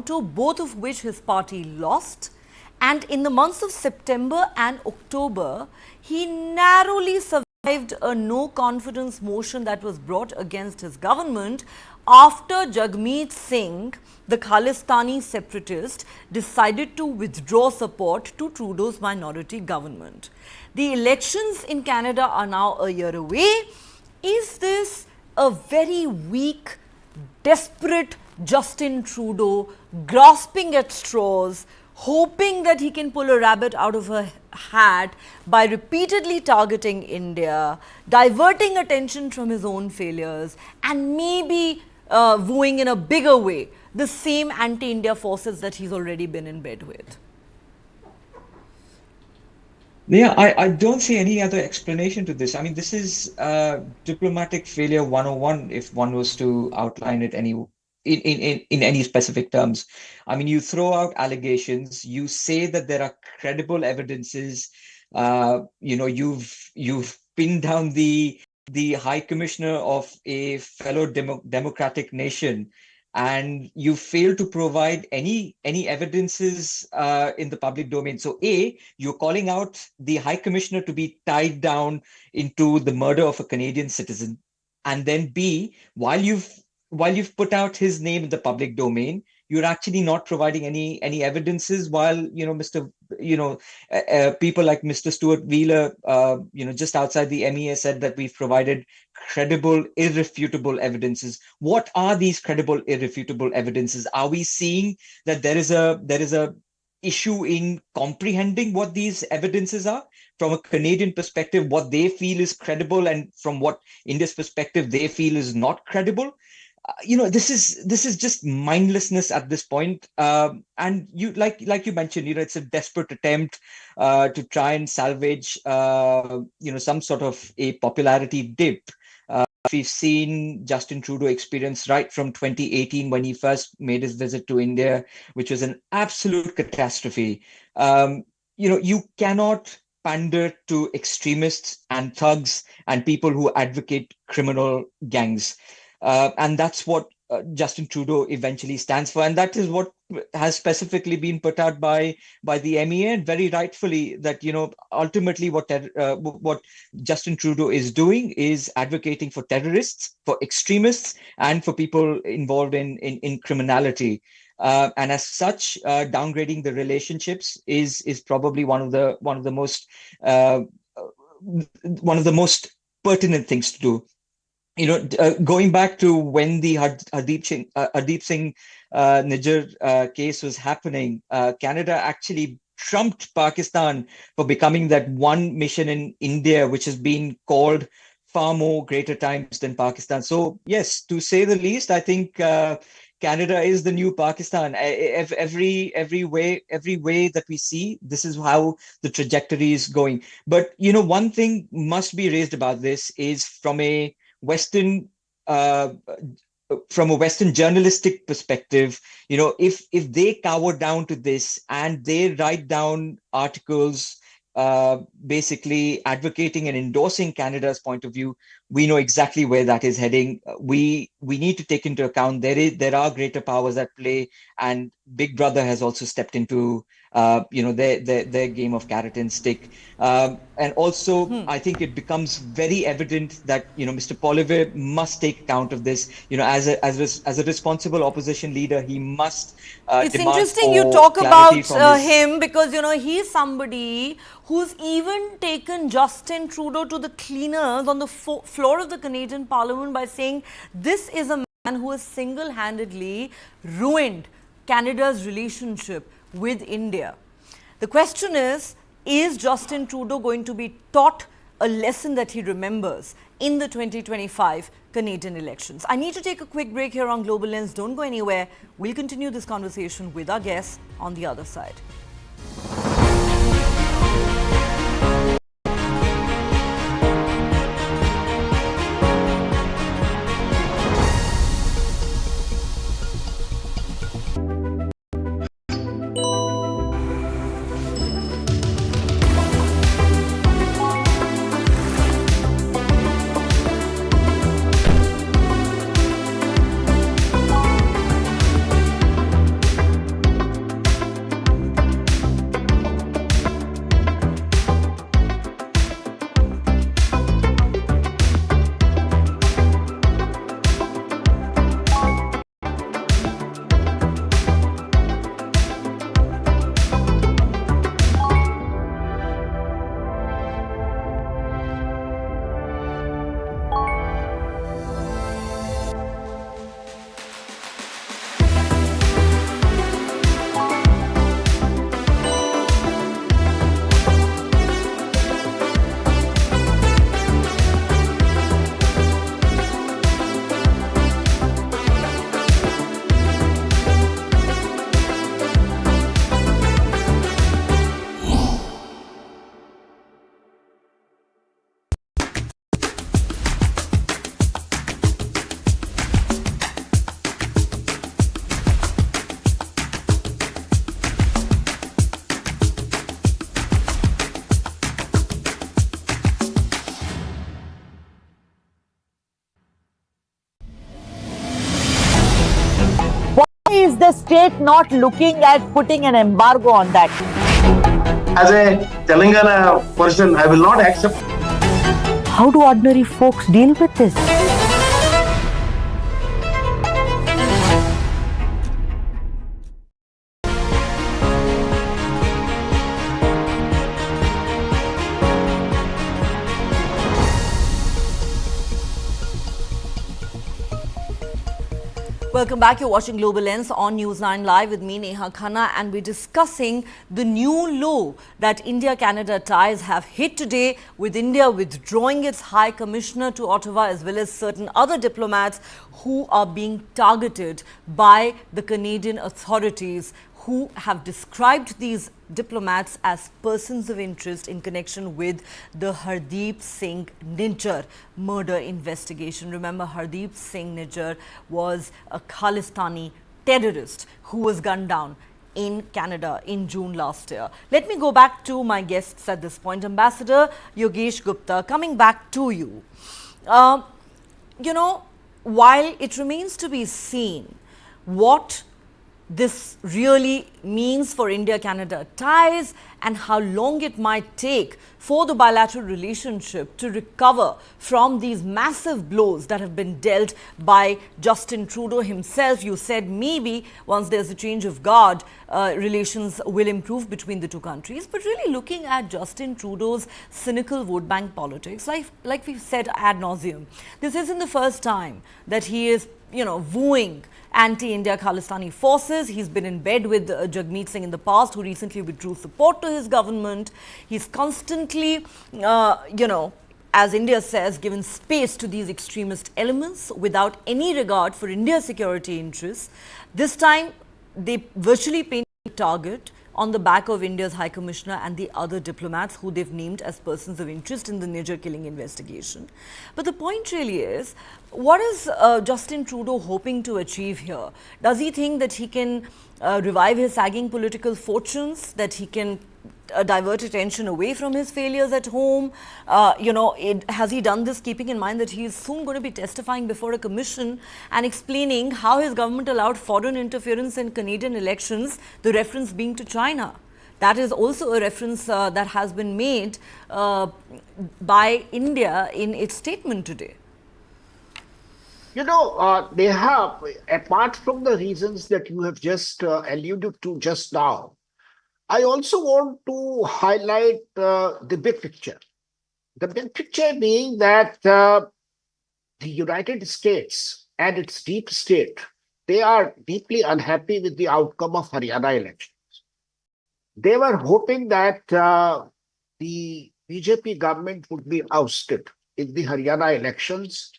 to both of which his party lost. And in the months of September and October, he narrowly survived a no-confidence motion that was brought against his government after Jagmeet Singh, the Khalistani separatist, decided to withdraw support to Trudeau's minority government. The elections in Canada are now a year away. Is this a very weak, desperate Justin Trudeau grasping at straws, hoping that he can pull a rabbit out of a hat by repeatedly targeting India, diverting attention from his own failures, and maybe wooing in a bigger way the same anti-India forces that he's already been in bed with? Yeah, I don't see any other explanation to this. I mean, this is diplomatic failure 101 if one was to outline it in any specific terms. I mean, you throw out allegations, you say that there are credible evidences, you've pinned down the High Commissioner of a fellow democratic nation, and you fail to provide any evidences in the public domain. So A, you're calling out the High Commissioner to be tied down into the murder of a Canadian citizen. And then B, while you've put out his name in the public domain, you're actually not providing any evidences, while people like Mr. Stuart Wheeler just outside the MEA said that we've provided credible, irrefutable evidences. What are these credible, irrefutable evidences? Are we seeing that there is a issue in comprehending what these evidences are? From a Canadian perspective, what they feel is credible, and from what India's perspective they feel is not credible. This is just mindlessness at this point. And you like you mentioned, it's a desperate attempt to try and salvage some sort of a popularity dip. We've seen Justin Trudeau experience right from 2018 when he first made his visit to India, which was an absolute catastrophe. You cannot pander to extremists and thugs and people who advocate criminal gangs. And that's what Justin Trudeau eventually stands for. And that is what has specifically been put out by the MEA, and very rightfully, that, ultimately what Justin Trudeau is doing is advocating for terrorists, for extremists, and for people involved in criminality. And as such, downgrading the relationships is probably one of the most pertinent things to do. Going back to when the Hardeep Singh Nijjar case was happening, Canada actually trumped Pakistan for becoming that one mission in India, which has been called far more greater times than Pakistan. So yes, to say the least, I think Canada is the new Pakistan. Every way that we see, this is how the trajectory is going. But one thing must be raised about this is from a Western journalistic perspective. If they cower down to this and they write down articles basically advocating and endorsing Canada's point of view, we know exactly where that is heading. We need to take into account there are greater powers at play, and Big Brother has also stepped into their game of carrot and stick. And also, I think it becomes very evident that Mr. Poilievre must take account of this. As a responsible opposition leader, he must. It's interesting you talk about him, because he's somebody who's even taken Justin Trudeau to the cleaners on the floor of the Canadian Parliament by saying this is a man who has single-handedly ruined Canada's relationship with India. The question is Justin Trudeau going to be taught a lesson that he remembers in the 2025 Canadian elections? I need to take a quick break here on Global Lens. Don't go anywhere. We'll continue this conversation with our guests on the other side. the state not looking at putting an embargo on that? As a Telangana person, I will not accept. How do ordinary folks deal with this? Welcome back. You're watching Global Lens on News9 Live with me, Neha Khanna, and we're discussing the new low that India-Canada ties have hit today, with India withdrawing its High Commissioner to Ottawa, as well as certain other diplomats who are being targeted by the Canadian authorities, who have described these diplomats as persons of interest in connection with the Hardeep Singh Nijjar murder investigation. Remember, Hardeep Singh Nijjar was a Khalistani terrorist who was gunned down in Canada in June last year. Let me go back to my guests at this point. Ambassador Yogesh Gupta, coming back to you. While it remains to be seen what this really means for India-Canada ties and how long it might take for the bilateral relationship to recover from these massive blows that have been dealt by Justin Trudeau himself. You said maybe once there's a change of guard, relations will improve between the two countries. But really looking at Justin Trudeau's cynical vote bank politics, like we've said ad nauseum, this isn't the first time that he is, wooing anti-India Khalistani forces. He's been in bed with Jagmeet Singh in the past, who recently withdrew support to his government. He's constantly, as India says, given space to these extremist elements without any regard for India's security interests. This time, they virtually paint a target on the back of India's High Commissioner and the other diplomats who they've named as persons of interest in the Nijjar killing investigation. But the point really is, what is Justin Trudeau hoping to achieve here? Does he think that he can revive his sagging political fortunes, that he can divert attention away from his failures at home? Has he done this keeping in mind that he is soon going to be testifying before a commission and explaining how his government allowed foreign interference in Canadian elections, the reference being to China? That is also a reference that has been made by India in its statement today. They have, apart from the reasons that you have just alluded to just now, I also want to highlight the big picture. The big picture being that the United States and its deep state, they are deeply unhappy with the outcome of Haryana elections. They were hoping that the BJP government would be ousted in the Haryana elections,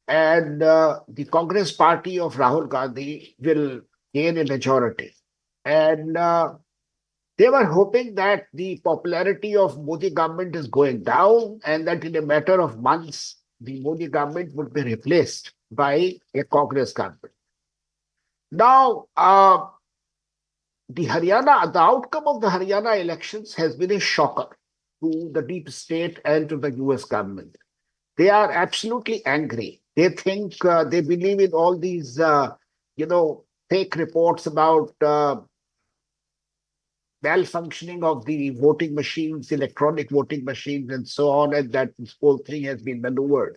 and the Congress party of Rahul Gandhi will gain a majority. And they were hoping that the popularity of Modi government is going down and that in a matter of months, the Modi government would be replaced by a Congress government. Now, the outcome of the Haryana elections has been a shocker to the deep state and to the US government. They are absolutely angry. They think, they believe in all these, fake reports about malfunctioning of the voting machines, electronic voting machines, and so on, and that this whole thing has been maneuvered.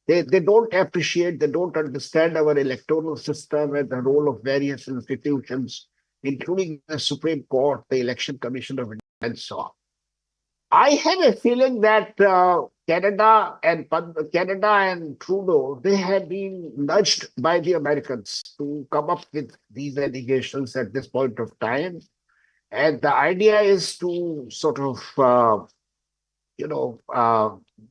They don't appreciate, they don't understand our electoral system and the role of various institutions, including the Supreme Court, the Election Commission of India, and so on. I have a feeling that Canada and Trudeau, they have been nudged by the Americans to come up with these allegations at this point of time. And the idea is to sort of,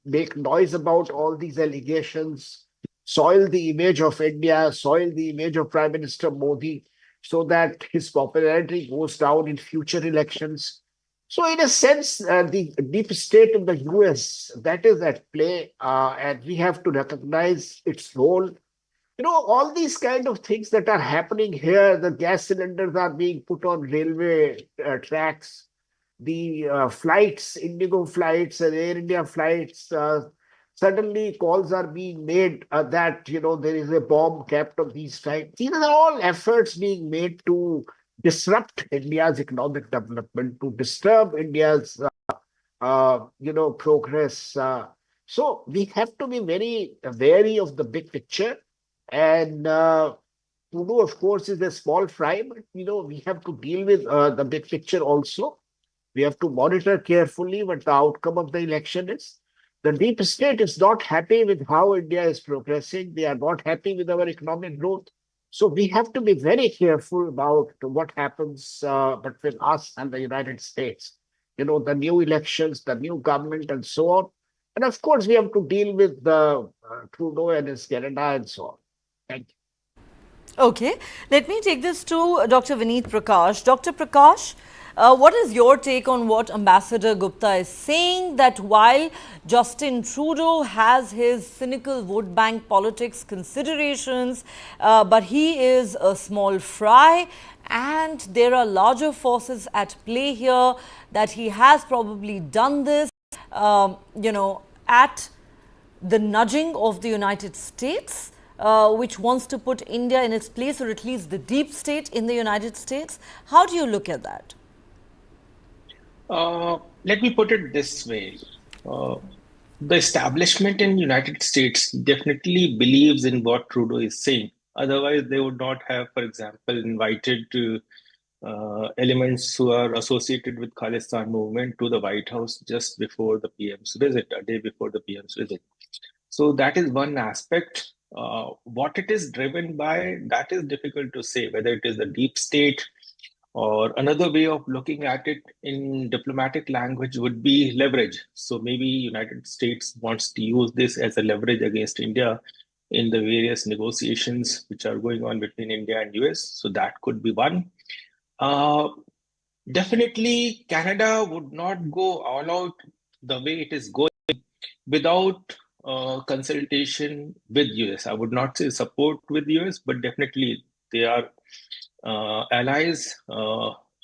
make noise about all these allegations, soil the image of India, soil the image of Prime Minister Modi, so that his popularity goes down in future elections. So in a sense, the deep state in the US, that is at play, and we have to recognize its role. All these kind of things that are happening here, the gas cylinders are being put on railway tracks, the flights, Indigo flights and Air India flights, Suddenly calls are being made that, there is a bomb kept on these sites. These are all efforts being made to disrupt India's economic development, to disturb India's, progress. So we have to be very wary of the big picture. And Trudeau, of course, is a small fry, but, we have to deal with the big picture also. We have to monitor carefully what the outcome of the election is. The deep state is not happy with how India is progressing. They are not happy with our economic growth. So we have to be very careful about what happens between us and the United States. The new elections, the new government, and so on. And of course, we have to deal with Trudeau and his Canada and so on. Thank you. Okay, let me take this to Dr. Vineet Prakash. Dr. Prakash, what is your take on what Ambassador Gupta is saying, that while Justin Trudeau has his cynical vote bank politics considerations, but he is a small fry and there are larger forces at play here, that he has probably done this, at the nudging of the United States, which wants to put India in its place, or at least the deep state in the United States? How do you look at that? Let me put it this way. The establishment in United States definitely believes in what Trudeau is saying. Otherwise, they would not have, for example, invited elements who are associated with Khalistan movement to the White House just before the PM's visit, a day before the PM's visit. So that is one aspect. What it is driven by, that is difficult to say, whether it is the deep state or another way of looking at it in diplomatic language would be leverage. So maybe United States wants to use this as a leverage against India in the various negotiations which are going on between India and US. So that could be one. Definitely, Canada would not go all out the way it is going without consultation with US. I would not say support with US, but definitely they are allies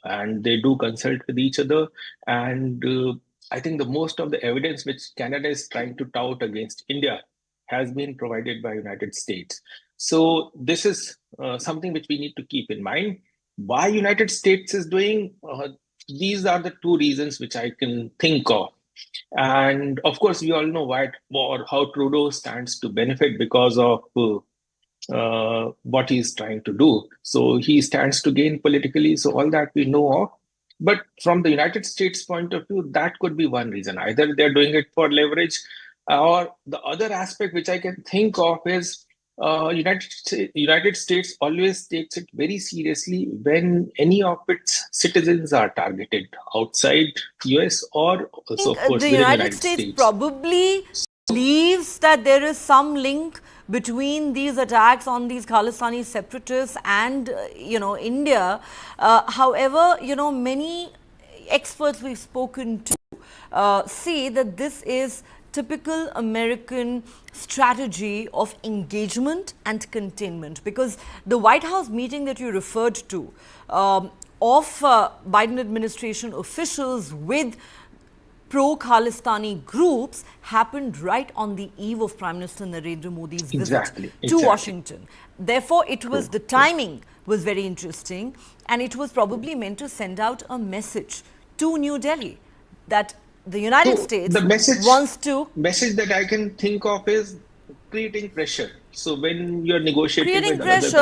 and they do consult with each other. And I think the most of the evidence which Canada is trying to tout against India has been provided by United States. So this is something which we need to keep in mind. Why United States is doing, these are the two reasons which I can think of. And of course, we all know why or how Trudeau stands to benefit because of what he's trying to do. So he stands to gain politically. So all that we know of. But from the United States point of view, that could be one reason. Either they're doing it for leverage, or the other aspect which I can think of is United States always takes it very seriously when any of its citizens are targeted outside US or also, of course, the within United States probably believes that there is some link between these attacks on these Khalistani separatists and, India. However, many experts we've spoken to say that this is typical American strategy of engagement and containment, because the White House meeting that you referred to of Biden administration officials with pro-Khalistani groups happened right on the eve of Prime Minister Narendra Modi's visit to Washington. Therefore, it was the timing was very interesting, and it was probably meant to send out a message to New Delhi that the United States wants to... message that I can think of is creating pressure. So when you're negotiating creating with pressure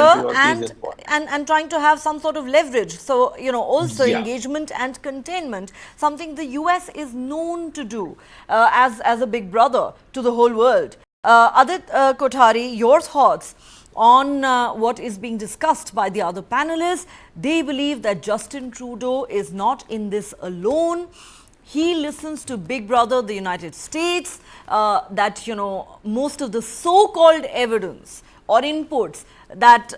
and trying to have some sort of leverage. So, also engagement and containment, something the US is known to do as a big brother to the whole world. Adit Kothari, your thoughts on what is being discussed by the other panelists. They believe that Justin Trudeau is not in this alone. He listens to Big Brother, the United States, that, most of the so-called evidence or inputs that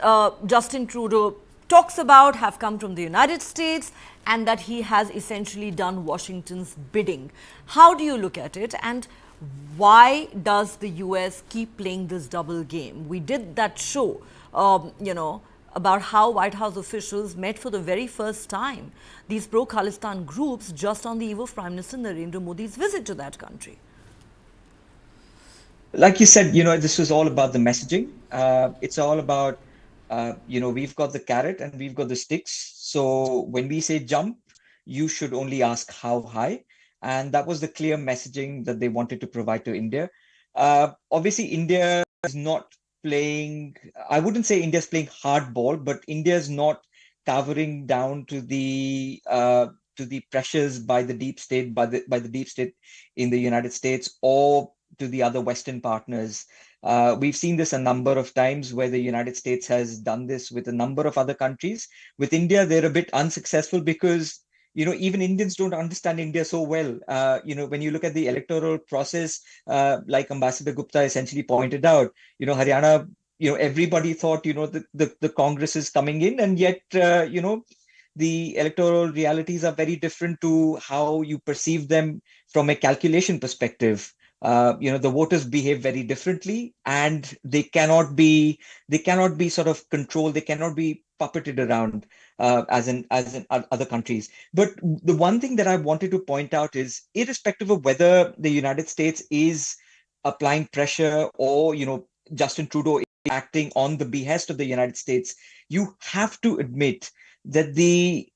Justin Trudeau talks about have come from the United States, and that he has essentially done Washington's bidding. How do you look at it, and why does the US keep playing this double game? We did that show, about how White House officials met for the very first time these pro-Khalistan groups just on the eve of Prime Minister Narendra Modi's visit to that country. like you said, this was all about the messaging. It's all about, we've got the carrot and we've got the sticks. So when we say jump, you should only ask how high. And that was the clear messaging that they wanted to provide to India. Obviously, India is not playing, I wouldn't say India's playing hardball, but India's not cowering down to the pressures by the deep state, by the deep state in the United States, or to the other Western partners. We've seen this a number of times where the United States has done this with a number of other countries. With India, they're a bit unsuccessful because even Indians don't understand India so well. When you look at the electoral process, like Ambassador Gupta essentially pointed out, Haryana, everybody thought, the Congress is coming in, and yet, the electoral realities are very different to how you perceive them from a calculation perspective. The voters behave very differently, and they cannot be sort of controlled. They cannot be puppeted around as in other countries. But the one thing that I wanted to point out is, irrespective of whether the United States is applying pressure or Justin Trudeau is acting on the behest of the United States, you have to admit that the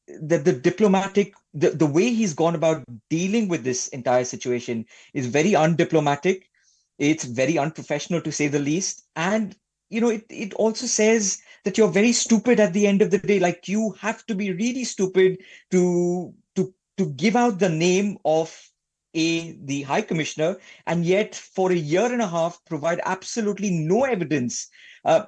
diplomatic the way he's gone about dealing with this entire situation is very undiplomatic. It's very unprofessional, to say the least. And it also says that you're very stupid at the end of the day. Like, you have to be really stupid to give out the name of the High Commissioner, and yet for a year and a half provide absolutely no evidence.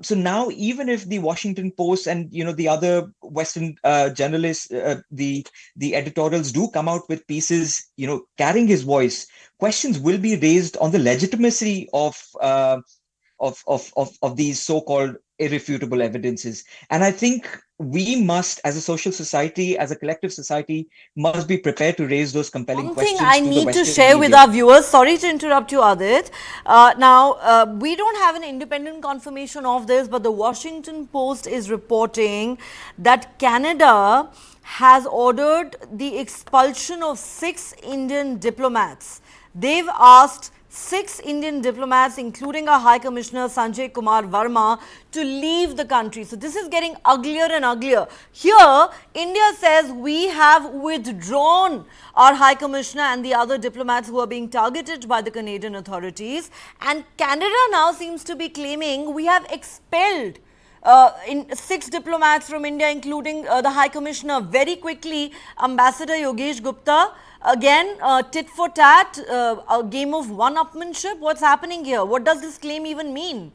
So now, even if the Washington Post and the other Western journalists, the editorials do come out with pieces, carrying his voice, questions will be raised on the legitimacy of these so-called irrefutable evidences. And I think we must, as a social society, as a collective society, must be prepared to raise those compelling One questions. thing I to need the to Western share with media. our viewers, sorry to interrupt you, Adit. Now, we don't have an independent confirmation of this, but the Washington Post is reporting that Canada has ordered the expulsion of 6 Indian diplomats. They've asked 6 Indian diplomats, including our High Commissioner Sanjay Kumar Verma, to leave the country. So this is getting uglier and uglier. Here, India says we have withdrawn our High Commissioner and the other diplomats who are being targeted by the Canadian authorities. And Canada now seems to be claiming we have expelled 6 diplomats from India, including the High Commissioner. Very quickly, Ambassador Yogesh Gupta, again, tit for tat, a game of one-upmanship. What's happening here? What does this claim even mean?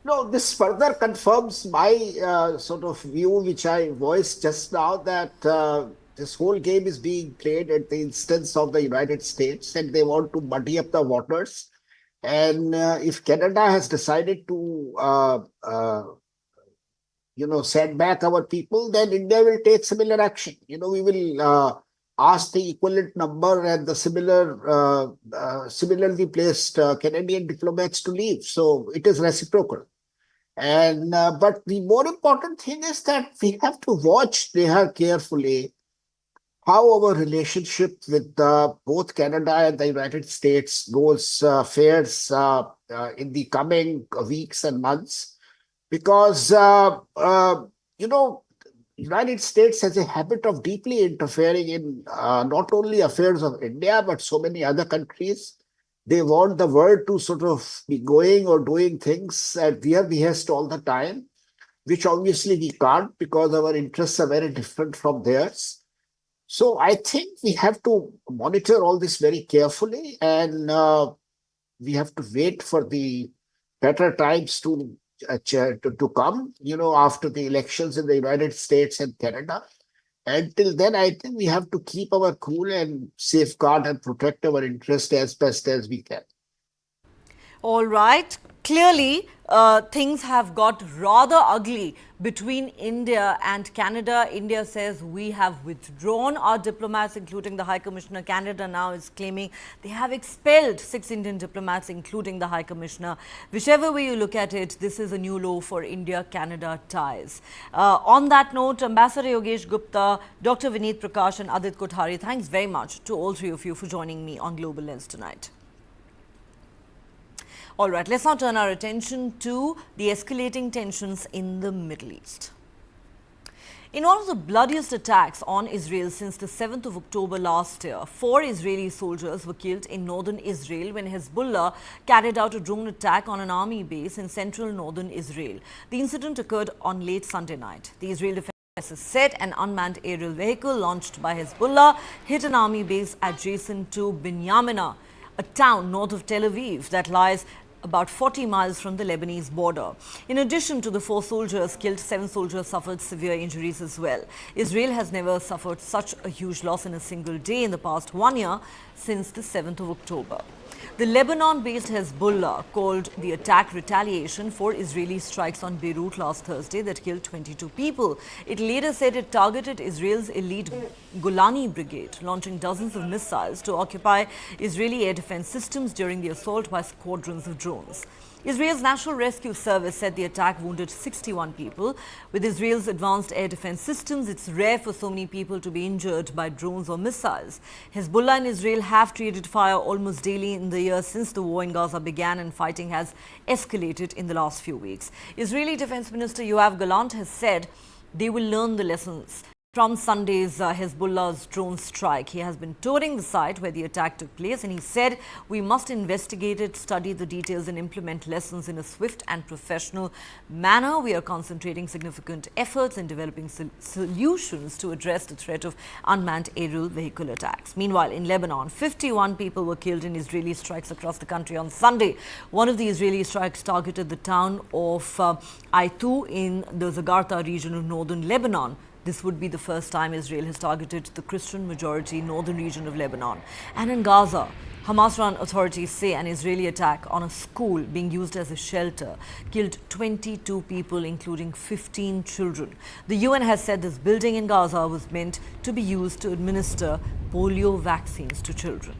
No, this further confirms my sort of view, which I voiced just now, that this whole game is being played at the instance of the United States, and they want to muddy up the waters. And if Canada has decided to, send back our people, then India will take similar action. We will ask the equivalent number and the similarly placed Canadian diplomats to leave. So it is reciprocal. And but the more important thing is that we have to watch carefully how our relationship with both Canada and the United States fares in the coming weeks and months, because United States has a habit of deeply interfering in not only affairs of India but so many other countries. They want the world to sort of be going or doing things at their behest all the time, which obviously we can't, because our interests are very different from theirs. So I think we have to monitor all this very carefully, and we have to wait for the better times to come, after the elections in the United States and Canada. Until then, I think we have to keep our cool and safeguard and protect our interest as best as we can. All right. Clearly, things have got rather ugly between India and Canada. India says we have withdrawn our diplomats, including the High Commissioner. Canada now is claiming they have expelled 6 Indian diplomats, including the High Commissioner. Whichever way you look at it, this is a new low for India-Canada ties. On that note, Ambassador Yogesh Gupta, Dr. Vineet Prakash and Adit Kothari, thanks very much to all 3 of you for joining me on Global Lens tonight. All right, let's now turn our attention to the escalating tensions in the Middle East. In one of the bloodiest attacks on Israel since the 7th of October last year, 4 Israeli soldiers were killed in northern Israel when Hezbollah carried out a drone attack on an army base in central northern Israel. The incident occurred on late Sunday night. The Israel Defense Forces said an unmanned aerial vehicle launched by Hezbollah hit an army base adjacent to Binyamina, a town north of Tel Aviv that lies about 40 miles from the Lebanese border. In addition to the 4 soldiers killed, 7 soldiers suffered severe injuries as well. Israel has never suffered such a huge loss in a single day in the past 1 year since the 7th of October. The Lebanon-based Hezbollah called the attack retaliation for Israeli strikes on Beirut last Thursday that killed 22 people. It later said it targeted Israel's elite Golani brigade, launching dozens of missiles to occupy Israeli air defense systems during the assault by squadrons of drones. Israel's National Rescue Service said the attack wounded 61 people. With Israel's advanced air defense systems, it's rare for so many people to be injured by drones or missiles. Hezbollah and Israel have traded fire almost daily in the year since the war in Gaza began, and fighting has escalated in the last few weeks. Israeli Defense Minister Yoav Gallant has said they will learn the lessons from Sunday's Hezbollah's drone strike. He has been touring the site where the attack took place, and he said we must investigate it, study the details and implement lessons in a swift and professional manner. We are concentrating significant efforts in developing solutions to address the threat of unmanned aerial vehicle attacks. Meanwhile, in Lebanon, 51 people were killed in Israeli strikes across the country on Sunday. One of the Israeli strikes targeted the town of Aitu in the Zagarta region of northern Lebanon. This would be the first time Israel has targeted the Christian-majority northern region of Lebanon. And in Gaza, Hamas-run authorities say an Israeli attack on a school being used as a shelter killed 22 people, including 15 children. The UN has said this building in Gaza was meant to be used to administer polio vaccines to children.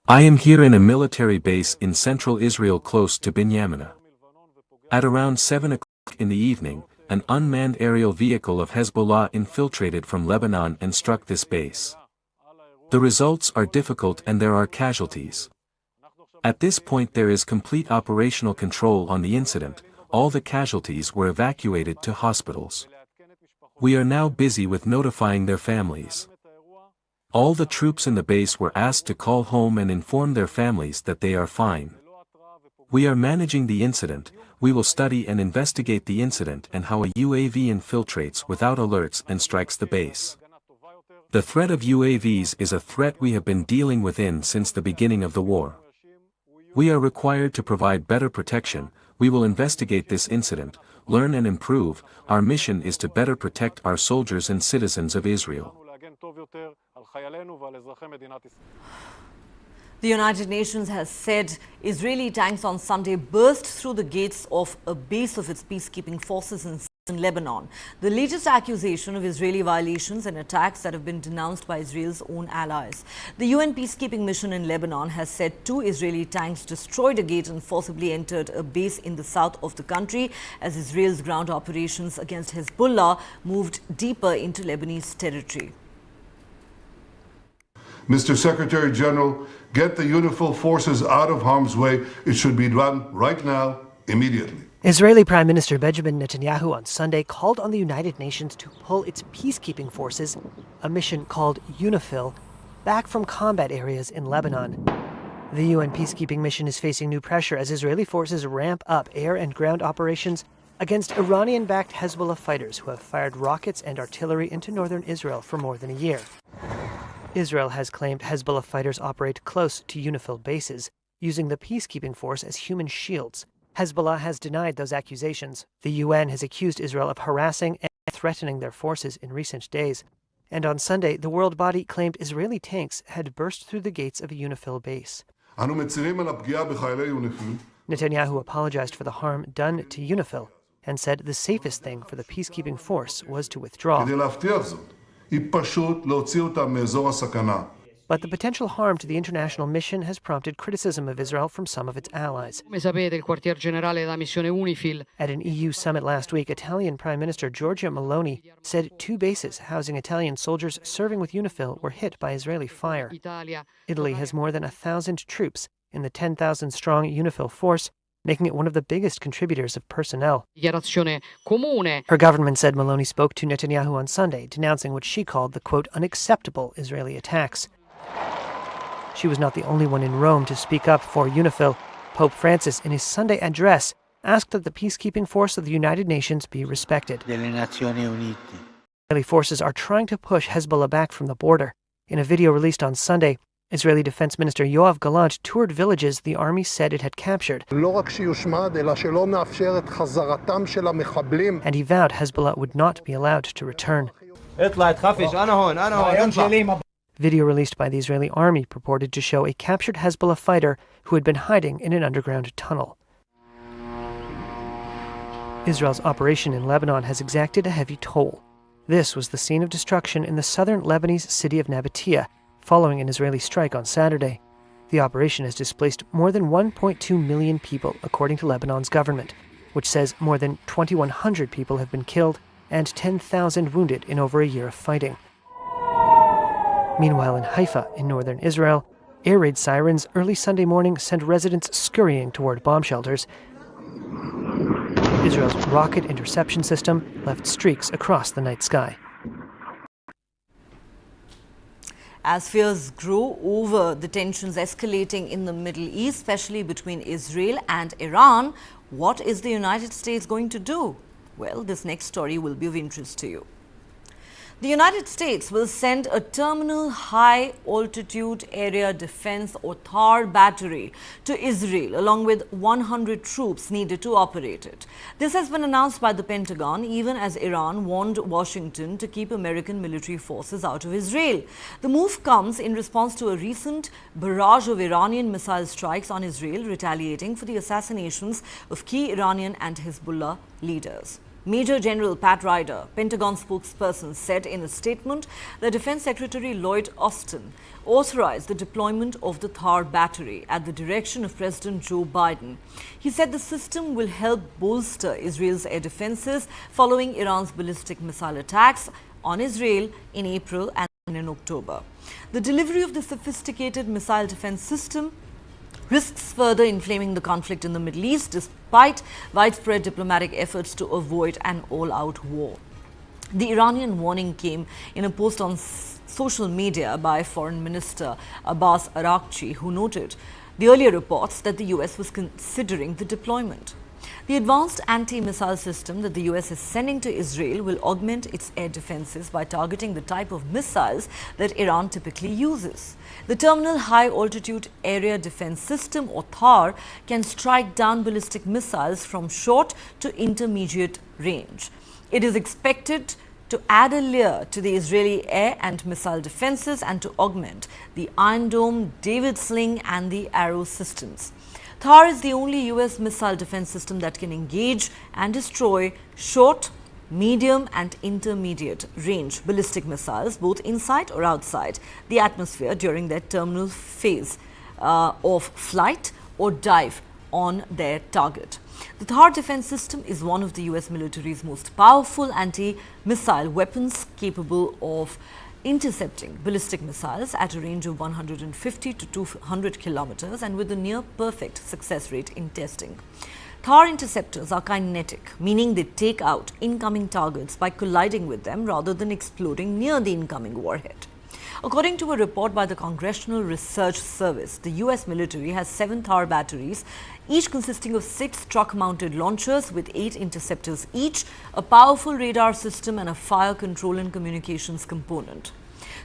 I am here in a military base in central Israel close to Binyamina. At around 7 o'clock in the evening, an unmanned aerial vehicle of Hezbollah infiltrated from Lebanon and struck this base. The results are difficult and there are casualties. At this point there is complete operational control on the incident. All the casualties were evacuated to hospitals. We are now busy with notifying their families. All the troops in the base were asked to call home and inform their families that they are fine. We are managing the incident. We will study and investigate the incident and how a UAV infiltrates without alerts and strikes the base. The threat of UAVs is a threat we have been dealing with since the beginning of the war. We are required to provide better protection. We will investigate this incident, learn and improve. Our mission is to better protect our soldiers and citizens of Israel. The United Nations has said Israeli tanks on Sunday burst through the gates of a base of its peacekeeping forces in southern Lebanon. The latest accusation of Israeli violations and attacks that have been denounced by Israel's own allies. The UN peacekeeping mission in Lebanon has said 2 Israeli tanks destroyed a gate and forcibly entered a base in the south of the country as Israel's ground operations against Hezbollah moved deeper into Lebanese territory. Mr. Secretary General, get the UNIFIL forces out of harm's way. It should be done right now, immediately. Israeli Prime Minister Benjamin Netanyahu on Sunday called on the United Nations to pull its peacekeeping forces, a mission called UNIFIL, back from combat areas in Lebanon. The UN peacekeeping mission is facing new pressure as Israeli forces ramp up air and ground operations against Iranian-backed Hezbollah fighters who have fired rockets and artillery into northern Israel for more than a year. Israel has claimed Hezbollah fighters operate close to UNIFIL bases, using the peacekeeping force as human shields. Hezbollah has denied those accusations. The UN has accused Israel of harassing and threatening their forces in recent days. And on Sunday, the world body claimed Israeli tanks had burst through the gates of a UNIFIL base. Netanyahu apologized for the harm done to UNIFIL and said the safest thing for the peacekeeping force was to withdraw. But the potential harm to the international mission has prompted criticism of Israel from some of its allies. At an EU summit last week, Italian Prime Minister Giorgia Meloni said 2 bases housing Italian soldiers serving with UNIFIL were hit by Israeli fire. Italy has more than 1,000 troops in the 10,000-strong UNIFIL force, making it one of the biggest contributors of personnel. Her government said Meloni spoke to Netanyahu on Sunday, denouncing what she called the, quote, unacceptable Israeli attacks. She was not the only one in Rome to speak up for UNIFIL. Pope Francis, in his Sunday address, asked that the peacekeeping force of the United Nations be respected. Israeli forces are trying to push Hezbollah back from the border. In a video released on Sunday, Israeli Defense Minister Yoav Gallant toured villages the army said it had captured. And he vowed Hezbollah would not be allowed to return. Video released by the Israeli army purported to show a captured Hezbollah fighter who had been hiding in an underground tunnel. Israel's operation in Lebanon has exacted a heavy toll. This was the scene of destruction in the southern Lebanese city of Nabatea, following an Israeli strike on Saturday. The operation has displaced more than 1.2 million people, according to Lebanon's government, which says more than 2,100 people have been killed and 10,000 wounded in over a year of fighting. Meanwhile, in Haifa, in northern Israel, air raid sirens early Sunday morning sent residents scurrying toward bomb shelters. Israel's rocket interception system left streaks across the night sky. As fears grow over the tensions escalating in the Middle East, especially between Israel and Iran, what is the United States going to do? Well, this next story will be of interest to you. The United States will send a terminal high altitude area defense or THAAD battery to Israel along with 100 troops needed to operate it. This has been announced by the Pentagon even as Iran warned Washington to keep American military forces out of Israel. The move comes in response to a recent barrage of Iranian missile strikes on Israel, retaliating for the assassinations of key Iranian and Hezbollah leaders. Major General Pat Ryder, Pentagon spokesperson, said in a statement that Defense Secretary Lloyd Austin authorized the deployment of the THAAD battery at the direction of President Joe Biden. He said the system will help bolster Israel's air defenses following Iran's ballistic missile attacks on Israel in April and in October. The delivery of the sophisticated missile defense system risks further inflaming the conflict in the Middle East despite widespread diplomatic efforts to avoid an all-out war. The Iranian warning came in a post on social media by Foreign Minister Abbas Araghchi, who noted the earlier reports that the US was considering the deployment. The advanced anti-missile system that the US is sending to Israel will augment its air defenses by targeting the type of missiles that Iran typically uses. The Terminal High Altitude Area Defense System, or THAAD, can strike down ballistic missiles from short to intermediate range. It is expected to add a layer to the Israeli air and missile defenses and to augment the Iron Dome, David Sling and the Arrow systems. THAAD is the only US missile defense system that can engage and destroy short, medium and intermediate range ballistic missiles both inside or outside the atmosphere during their terminal phase of flight or dive on their target. The THAAD defense system is one of the US military's most powerful anti-missile weapons, capable of intercepting ballistic missiles at a range of 150 to 200 kilometers and with a near perfect success rate in testing. THAAD interceptors are kinetic, meaning they take out incoming targets by colliding with them rather than exploding near the incoming warhead. According to a report by the Congressional Research Service, the US military has 7 THAAD batteries, each consisting of 6 truck-mounted launchers with 8 interceptors each, a powerful radar system and a fire control and communications component.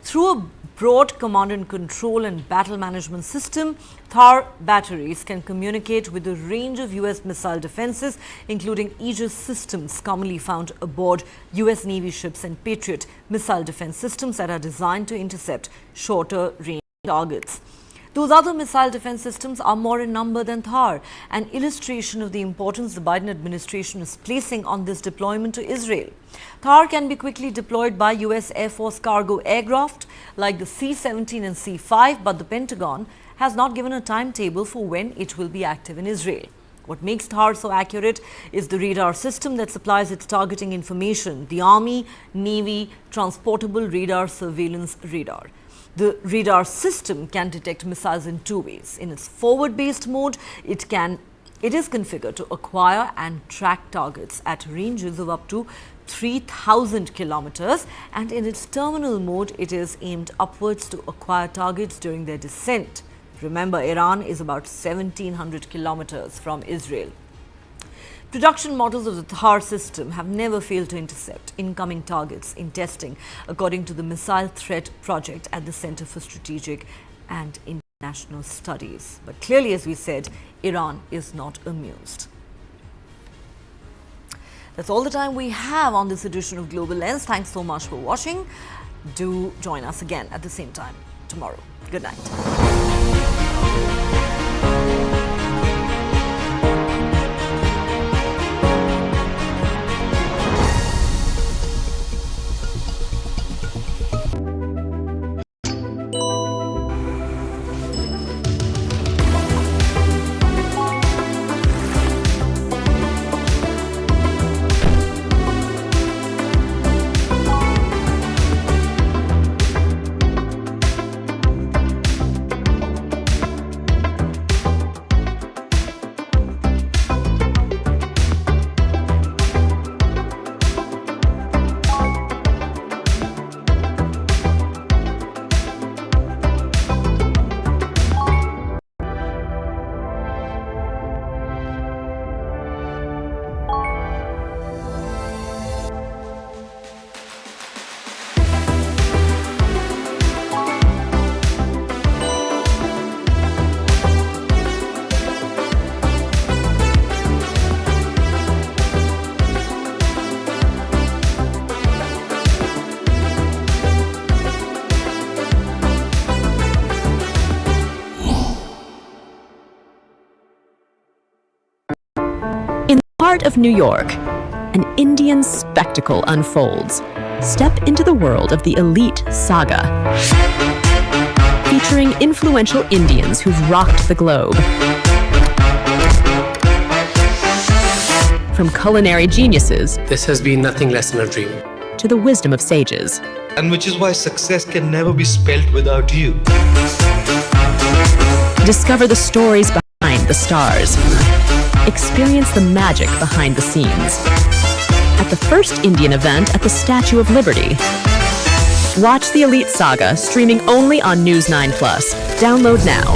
Through a broad command and control and battle management system, THAAD batteries can communicate with a range of US missile defenses, including Aegis systems commonly found aboard US Navy ships and Patriot missile defense systems that are designed to intercept shorter range targets. Those other missile defense systems are more in number than Thar, an illustration of the importance the Biden administration is placing on this deployment to Israel. Thar can be quickly deployed by US Air Force cargo aircraft like the C-17 and C-5, but the Pentagon has not given a timetable for when it will be active in Israel. What makes Thar so accurate is the radar system that supplies its targeting information, the Army, Navy, Transportable Radar Surveillance Radar. The radar system can detect missiles in two ways. In its forward-based mode, it is configured to acquire and track targets at ranges of up to 3,000 kilometers, and in its terminal mode, it is aimed upwards to acquire targets during their descent. Remember, Iran is about 1,700 kilometers from Israel. Production models of the Thar system have never failed to intercept incoming targets in testing, according to the Missile Threat Project at the Center for Strategic and International Studies. But clearly, as we said, Iran is not amused. That's all the time we have on this edition of Global Lens. Thanks so much for watching. Do join us again at the same time tomorrow. Good night. Heart of New York, an Indian spectacle unfolds. Step into the world of the elite saga, featuring influential Indians who've rocked the globe. From culinary geniuses, this has been nothing less than a dream, to the wisdom of sages. And which is why success can never be spelt without you. Discover the stories behind the stars. Experience the magic behind the scenes at the first Indian event at the Statue of Liberty. Watch the Elite Saga streaming only on News9 Plus. Download now.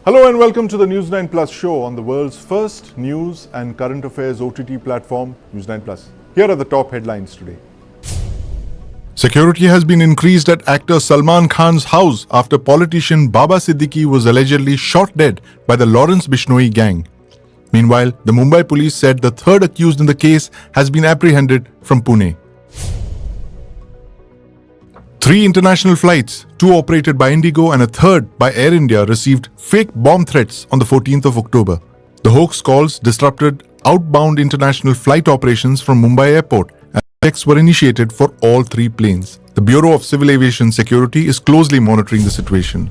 Hello and welcome to the News9 Plus show on the world's first news and current affairs OTT platform, News9 Plus. Here are the top headlines today. Security has been increased at actor Salman Khan's house after politician Baba Siddique was allegedly shot dead by the Lawrence Bishnoi gang. Meanwhile, the Mumbai police said the third accused in the case has been apprehended from Pune. 3 international flights, 2 operated by Indigo and a third by Air India, received fake bomb threats on the 14th of October. The hoax calls disrupted outbound international flight operations from Mumbai airport. Checks were initiated for all 3 planes. The Bureau of Civil Aviation Security is closely monitoring the situation.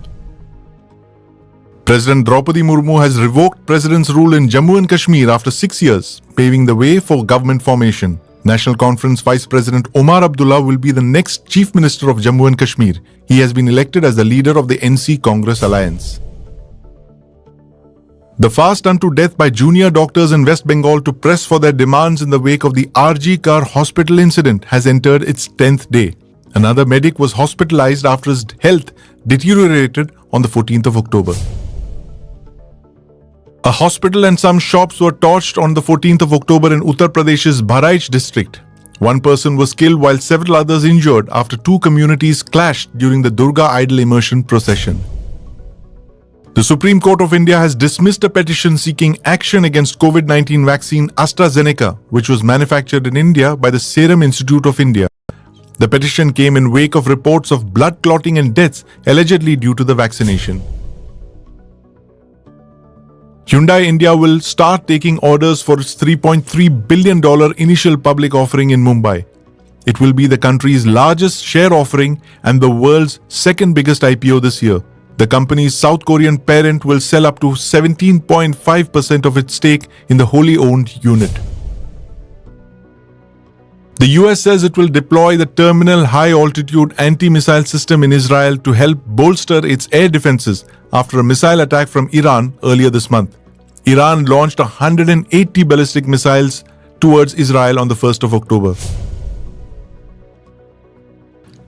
President Draupadi Murmu has revoked President's rule in Jammu and Kashmir after 6 years, paving the way for government formation. National Conference Vice President Omar Abdullah will be the next Chief Minister of Jammu and Kashmir. He has been elected as the leader of the NC Congress alliance. The fast unto death by junior doctors in West Bengal to press for their demands in the wake of the RG Car hospital incident has entered its 10th day. Another medic was hospitalized after his health deteriorated on the 14th of October. A hospital and some shops were torched on the 14th of October in Uttar Pradesh's Bahraich district. One person was killed while several others injured after 2 communities clashed during the Durga idol immersion procession. The Supreme Court of India has dismissed a petition seeking action against COVID-19 vaccine AstraZeneca, which was manufactured in India by the Serum Institute of India. The petition came in wake of reports of blood clotting and deaths allegedly due to the vaccination. Hyundai India will start taking orders for its $3.3 billion initial public offering in Mumbai. It will be the country's largest share offering and the world's second biggest IPO this year. The company's South Korean parent will sell up to 17.5% of its stake in the wholly owned unit. The US says it will deploy the Terminal High Altitude Anti-Missile System in Israel to help bolster its air defenses after a missile attack from Iran earlier this month. Iran launched 180 ballistic missiles towards Israel on the 1st of October.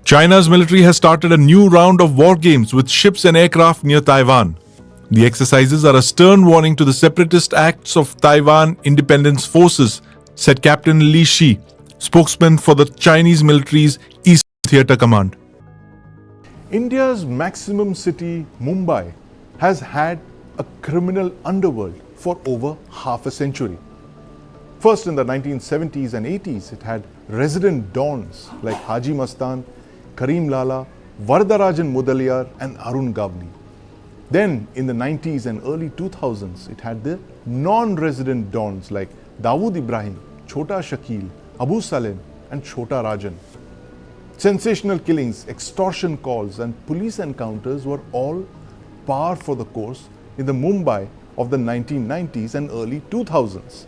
China's military has started a new round of war games with ships and aircraft near Taiwan. The exercises are a stern warning to the separatist acts of Taiwan Independence Forces, said Captain Li Shi, spokesman for the Chinese military's East Theatre Command. India's maximum city, Mumbai, has had a criminal underworld for over half a century. First, in the 1970s and 80s, it had resident dons like Haji Mastan, Karim Lala, Vardarajan Mudaliar and Arun Gavli. Then, in the 90s and early 2000s, it had the non-resident dons like Dawood Ibrahim, Chota Shakil, Abu Salim and Chota Rajan. Sensational killings, extortion calls and police encounters were all par for the course in the Mumbai of the 1990s and early 2000s.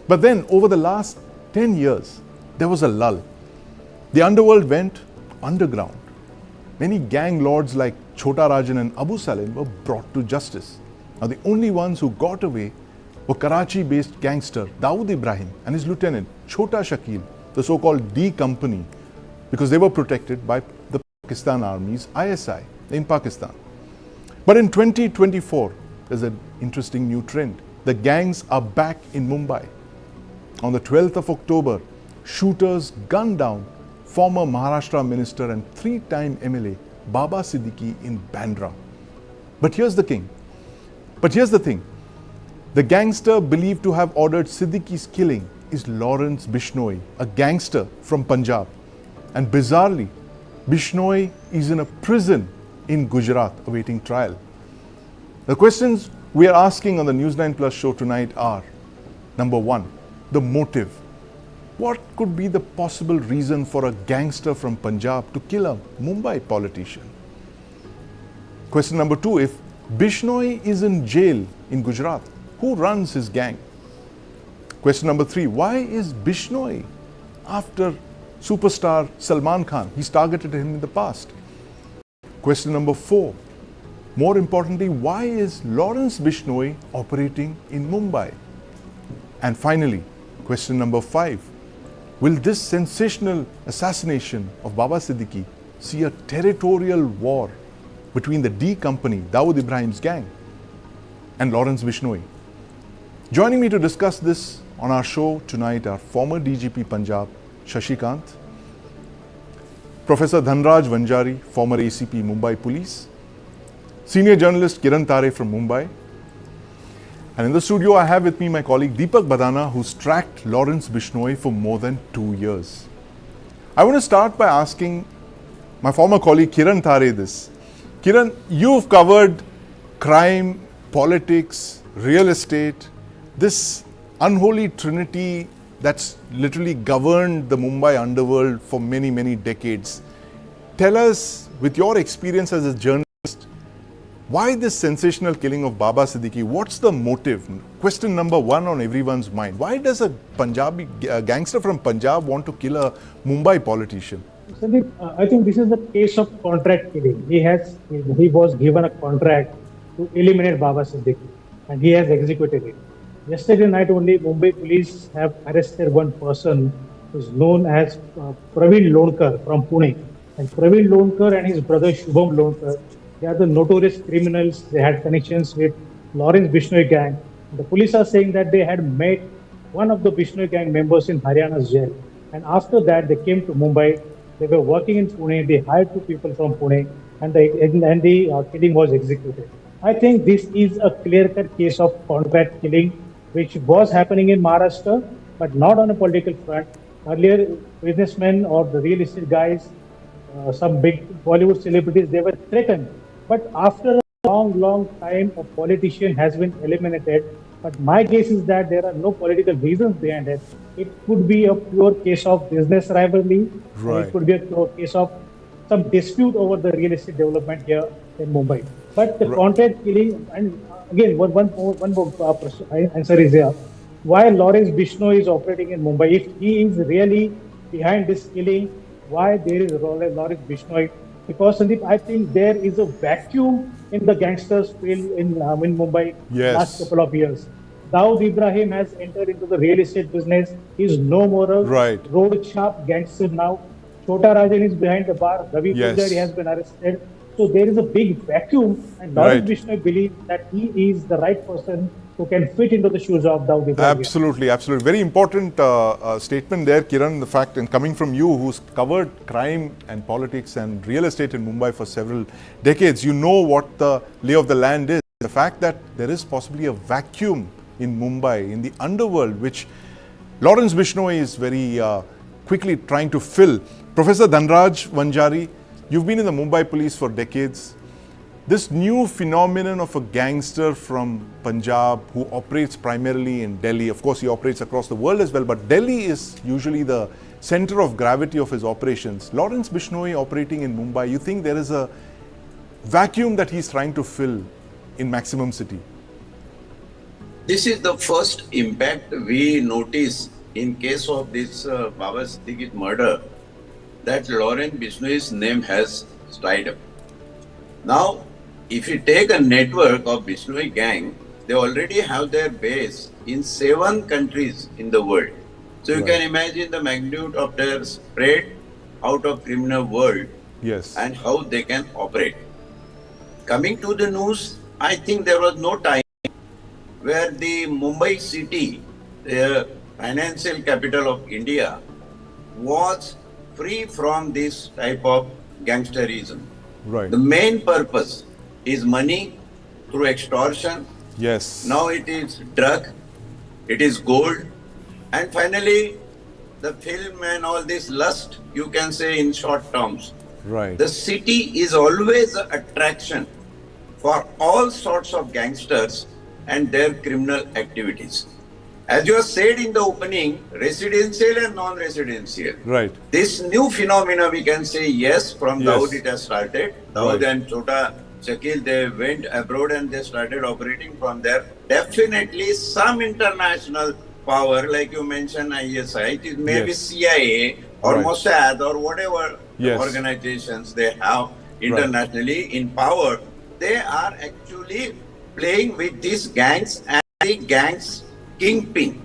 But then over the last 10 years, there was a lull. The underworld went underground. Many gang lords like Chota Rajan and Abu Salim were brought to justice. Now the only ones who got away were Karachi-based gangster Dawood Ibrahim and his lieutenant Chota Shakil, the so-called D Company, because they were protected by the Pakistan Army's ISI in Pakistan. But in 2024, there's an interesting new trend. The gangs are back in Mumbai. On the 12th of October, shooters gunned down former Maharashtra minister and three-time MLA Baba Siddique in Bandra. But here's the thing. The gangster believed to have ordered Siddique's killing is Lawrence Bishnoi, a gangster from Punjab. And bizarrely, Bishnoi is in a prison in Gujarat awaiting trial. The questions we are asking on the News9 Plus show tonight are: number one, the motive. What could be the possible reason for a gangster from Punjab to kill a Mumbai politician? Question number two, if Bishnoi is in jail in Gujarat, who runs his gang? Question number three, why is Bishnoi after superstar Salman Khan? He's targeted him in the past. Question number four, more importantly, why is Lawrence Bishnoi operating in Mumbai? And finally, question number five, will this sensational assassination of Baba Siddique see a territorial war between the D Company, Dawood Ibrahim's gang, and Lawrence Bishnoi? Joining me to discuss this on our show tonight are former DGP Punjab, Shashikant, Professor Dhanraj Vanjari, former ACP Mumbai Police, senior journalist Kiran Tare from Mumbai, and in the studio I have with me my colleague Deepak Badana, who's tracked Lawrence Bishnoi for more than 2 years. I want to start by asking my former colleague Kiran Tare this. Kiran, you've covered crime, politics, real estate, this unholy trinity that's literally governed the Mumbai underworld for many, many decades. Tell us, with your experience as a journalist, why this sensational killing of Baba Siddique? What's the motive? Question number one on everyone's mind. Why does a Punjabi gangster from Punjab want to kill a Mumbai politician? Sandeep, I think this is the case of contract killing. He was given a contract to eliminate Baba Siddique, and he has executed it. Yesterday night only, Mumbai police have arrested one person who is known as Praveen Lonkar from Pune. And Praveen Lonkar and his brother Shubham Lonkar, they are the notorious criminals. They had connections with Lawrence Bishnoi gang. The police are saying that they had met one of the Bishnoi gang members in Haryana's jail. And after that, they came to Mumbai. They were working in Pune. They hired two people from Pune, and the killing was executed. I think this is a clear-cut case of contract killing, which was happening in Maharashtra, but not on a political front. Earlier, businessmen or the real estate guys, some big Bollywood celebrities, they were threatened. But after a long time, a politician has been eliminated. But my guess is that there are no political reasons behind it. It could be a pure case of business rivalry. Or it could be a pure case of some dispute over the real estate development here in Mumbai. But the contract killing, and again, one more answer is here. Why Lawrence Bishnoi is operating in Mumbai? If he is really behind this killing, why there is Lawrence Bishnoi? Because Sandeep, I think there is a vacuum in the gangsters field in Mumbai last couple of years. Dawood Ibrahim has entered into the real estate business. He's no more a road sharp gangster now. Chota Rajan is behind the bar. Ravi Pujari has been arrested. So there is a big vacuum, and Lawrence Bishnoi believes that he is the right person who can fit into the shoes of Dawood Ibrahim. Absolutely. Very important statement there, Kiran. The fact, and coming from you, who's covered crime and politics and real estate in Mumbai for several decades, you know what the lay of the land is. The fact that there is possibly a vacuum in Mumbai, in the underworld, which Lawrence Bishnoi is very quickly trying to fill. Professor Dhanraj Vanjari, you've been in the Mumbai police for decades. This new phenomenon of a gangster from Punjab who operates primarily in Delhi, of course he operates across the world as well, but Delhi is usually the center of gravity of his operations. Lawrence Bishnoi operating in Mumbai, you think there is a vacuum that he's trying to fill in Maximum City? This is the first impact we notice in case of this Baba Siddique murder, that Lawrence Bishnoi's name has dried up. Now, if you take a network of Bishnoi gang, they already have their base in 7 countries in the world. So you can imagine the magnitude of their spread out of criminal world and how they can operate. Coming to the news, I think there was no time where the Mumbai city, the financial capital of India, was free from this type of gangsterism. The main purpose is money through extortion. Now it is drug, it is gold, and finally the film and all this lust, you can say in short terms. The city is always an attraction for all sorts of gangsters and their criminal activities. As you have said in the opening, residential and non-residential. This new phenomena, we can say yes, from Dawood it has started. Dawood and Chota Shakil, they went abroad and they started operating from there. Definitely some international power, like you mentioned ISI, it is maybe CIA or Mossad or whatever organizations they have internationally in power. They are actually playing with these gangs and the gangs kingpin.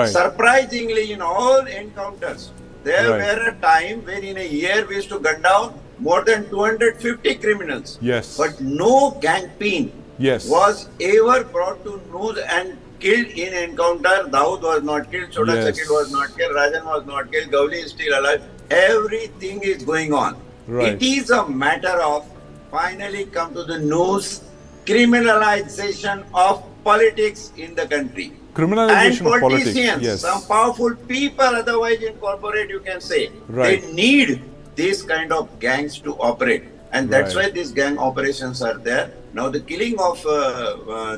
Surprisingly, in all encounters, there were a time when in a year we used to gun down more than 250 criminals. But no gang pin was ever brought to news and killed in encounter. Dawood was not killed, Chota Shakil was not killed, Rajan was not killed, Gowli is still alive. Everything is going on. It is a matter of finally come to the news, criminalization of politics in the country. Criminalization and of politicians, politics, some powerful people, otherwise in corporate you can say, they need this kind of gangs to operate. And that's why these gang operations are there. Now the killing of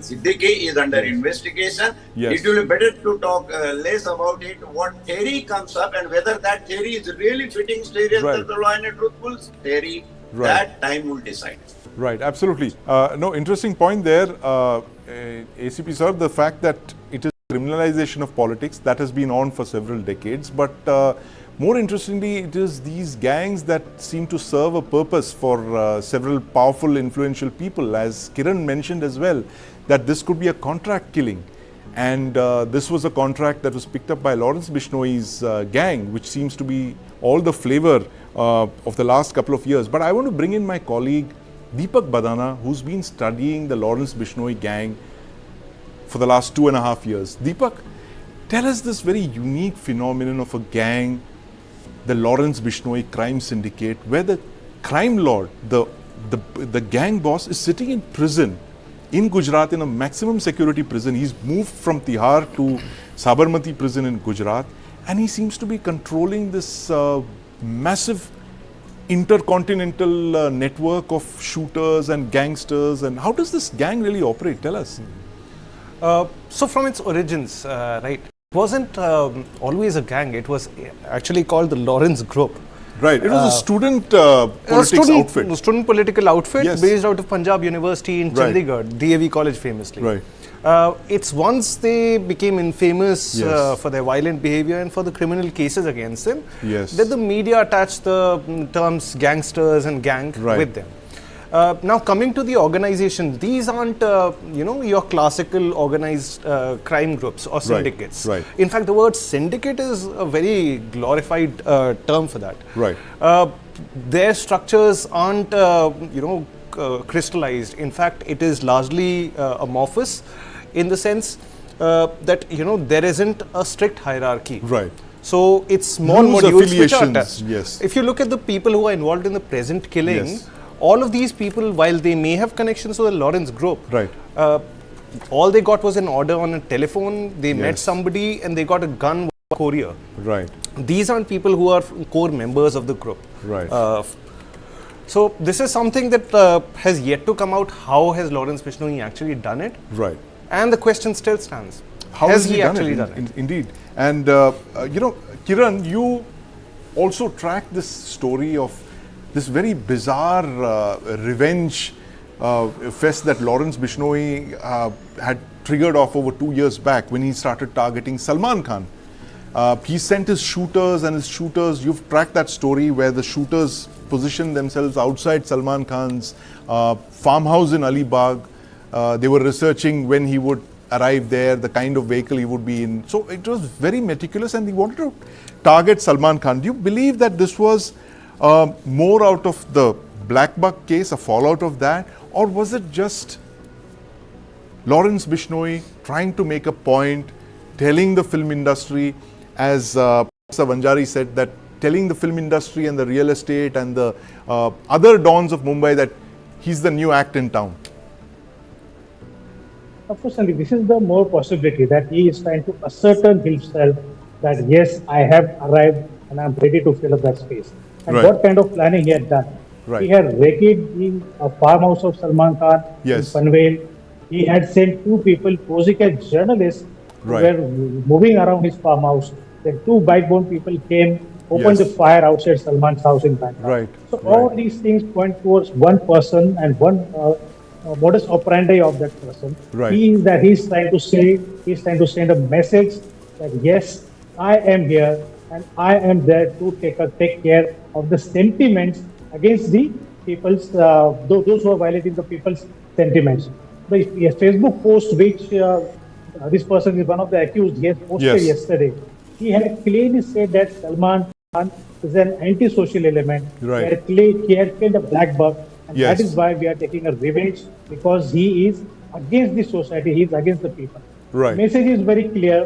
Siddique is under investigation. It will be better to talk less about it, what theory comes up and whether that theory is really fitting stereotypes the law and a truthful theory, that time will decide. Absolutely. No, interesting point there, ACP sir, the fact that it is criminalization of politics, that has been on for several decades, but more interestingly, it is these gangs that seem to serve a purpose for several powerful, influential people, as Kiran mentioned as well, that this could be a contract killing. And this was a contract that was picked up by Lawrence Bishnoi's gang, which seems to be all the flavor of the last couple of years. But I want to bring in my colleague, Deepak Badana, who's been studying the Lawrence Bishnoi gang for the last 2.5 years. Deepak, tell us this very unique phenomenon of a gang, the Lawrence Bishnoi crime syndicate, where the crime lord, the gang boss is sitting in prison in Gujarat in a maximum security prison. He's moved from Tihar to Sabarmati prison in Gujarat, and he seems to be controlling this massive intercontinental network of shooters and gangsters. And how does this gang really operate? Tell us. So from its origins, right, it wasn't always a gang. It was actually called the Lawrence Group. Right, it was a student outfit. Student political outfit, yes, based out of Punjab University in Chandigarh, DAV College famously. Right. It's once they became infamous Yes. for their violent behavior and for the criminal cases against them, Yes. that the media attached the terms gangsters and gang Right. with them. Now coming to the organization, these aren't your classical organized crime groups or syndicates. Right. In fact, the word syndicate is a very glorified term for that. Right. Their structures aren't crystallized. In fact, it is largely amorphous, in the sense that there isn't a strict hierarchy. Right. So it's small Loose modules which are affiliations, attached. yes. If you look at the people who are involved in the present killing, Yes. all of these people, while they may have connections to the Lawrence Group, Right. all they got was an order on a telephone. They met Yes. somebody and they got a gun with a courier. Right. These aren't people who are core members of the group. Right. So this is something that has yet to come out. How has Lawrence Bishnoi actually done it? Right. And the question still stands. How has has he done actually it? done it? Indeed. And Kiran, you also track this story of this very bizarre revenge fest that Lawrence Bishnoi had triggered off over 2 years back when he started targeting Salman Khan. He sent his shooters, you've tracked that story where the shooters positioned themselves outside Salman Khan's farmhouse in Alibag. They were researching when he would arrive there, the kind of vehicle he would be in. So it was very meticulous, and he wanted to target Salman Khan. Do you believe that this was more out of the Black Buck case, a fallout of that, or was it just Lawrence Bishnoi trying to make a point, telling the film industry, as Professor Vanjari said, that telling the film industry and the real estate and the other dons of Mumbai that he's the new act in town? Of course, Sanjay, this is the more possibility that he is trying to ascertain himself that yes, I have arrived and I'm ready to fill up that space. And Right. what kind of planning he had done? Right. He had raided in a farmhouse of Salman Khan Yes. in Panvel. He had sent two people posing as journalists who Right. were moving around his farmhouse. Then two bike-bound people came, opened Yes. the fire outside Salman's house in Bangkok. Right. So all these things point towards one person and one modus operandi of that person. Right. He's trying to send a message that yes, I am here and I am there to take care of the sentiments against the people's those who are violating the people's sentiments. The Facebook post which this person is one of the accused, he has posted Yes. yesterday. He had clearly said that Salman Khan is an anti-social element. Right. He had killed a black buck. And Yes. that is why we are taking a revenge, because he is against the society, he is against the people. Right. Message is very clear.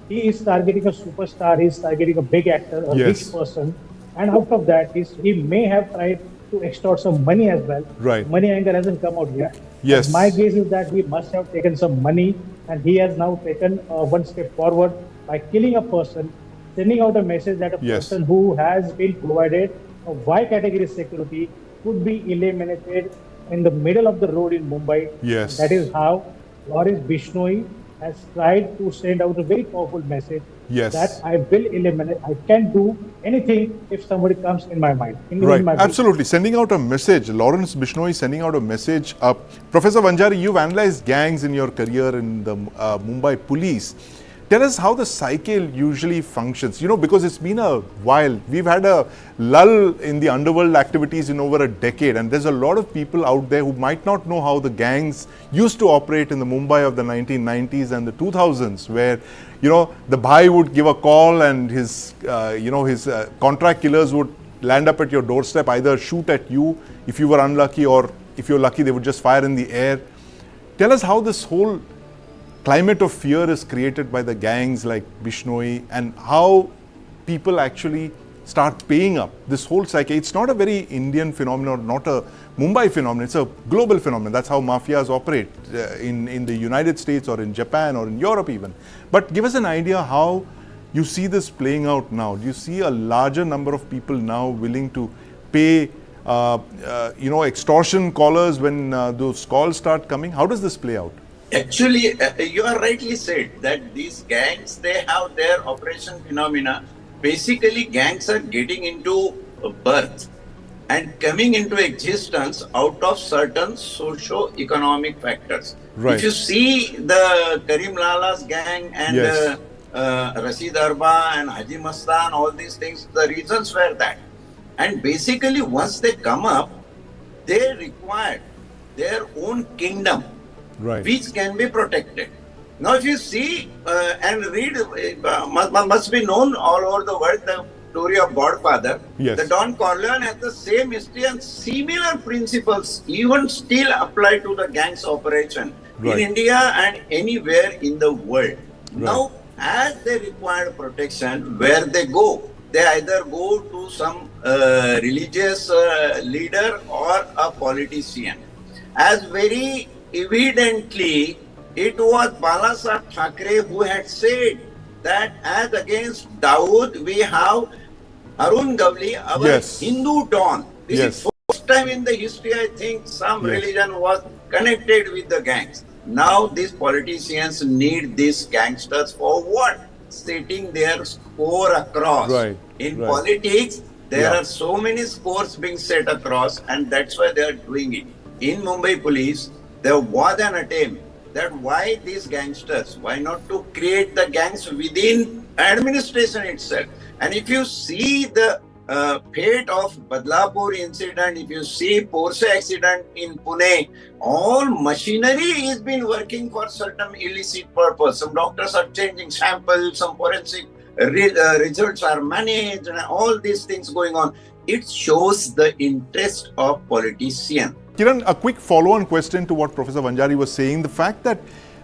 He is targeting a superstar, he is targeting a big actor, a Yes. rich person. And out of that, he may have tried to extort some money as well. Right. Money angle hasn't come out yet. Yes. But my guess is that he must have taken some money, and he has now taken one step forward by killing a person, sending out a message that a Yes. person who has been provided a Y category security could be eliminated in the middle of the road in Mumbai. Yes. That is how Lawrence Bishnoi has tried to send out a very powerful message Yes. that I will eliminate, I can do anything if somebody comes in my mind. In Right, my brain. absolutely. Sending out a message. Lawrence Bishnoi sending out a message. Professor Vanjari, you've analyzed gangs in your career in the Mumbai police. Tell us how the psyche usually functions, because it's been a while. We've had a lull in the underworld activities in over a decade, and there's a lot of people out there who might not know how the gangs used to operate in the Mumbai of the 1990s and the 2000s, where, the bhai would give a call and his contract killers would land up at your doorstep, either shoot at you if you were unlucky, or if you're lucky, they would just fire in the air. Tell us how this whole climate of fear is created by the gangs like Bishnoi, and how people actually start paying up. This whole cycle, it's not a very Indian phenomenon, not a Mumbai phenomenon, it's a global phenomenon. That's how mafias operate in the United States or in Japan or in Europe even. But give us an idea how you see this playing out now. Do you see a larger number of people now willing to pay extortion callers when those calls start coming? How does this play out? Actually, you are rightly said that these gangs, they have their operation phenomena. Basically, gangs are getting into birth and coming into existence out of certain socio-economic factors. Right. If you see the Karim Lala's gang and Yes. Rashid Arba and Haji Mastan, all these things, the reasons were that. And basically, once they come up, they require their own kingdom, Right. which can be protected. Now, if you see and read, must be known all over the world, the story of Godfather. Yes. The Don Corleone has the same history and similar principles even still apply to the gangs operation Right. in India and anywhere in the world. Right. Now, as they require protection, where they go, they either go to some religious leader or a politician. As very evidently, it was Balasaheb Thackeray who had said that as against Dawood, we have Arun Gavli, our Yes. Hindu Don. This Yes. is first time in the history, I think, some Yes. religion was connected with the gangs. Now these politicians need these gangsters for what? Setting their score across. Right, In right. politics, there Yeah. are so many scores being set across, and that's why they are doing it. In Mumbai police, there was an attempt that why these gangsters, why not to create the gangs within administration itself. And if you see the fate of Badlapur incident, if you see Porsche accident in Pune, all machinery has been working for certain illicit purpose. Some doctors are changing samples, some forensic results are managed, and all these things going on. It shows the interest of politicians. Kiran, a quick follow-on question to what Professor Vanjari was saying. The fact that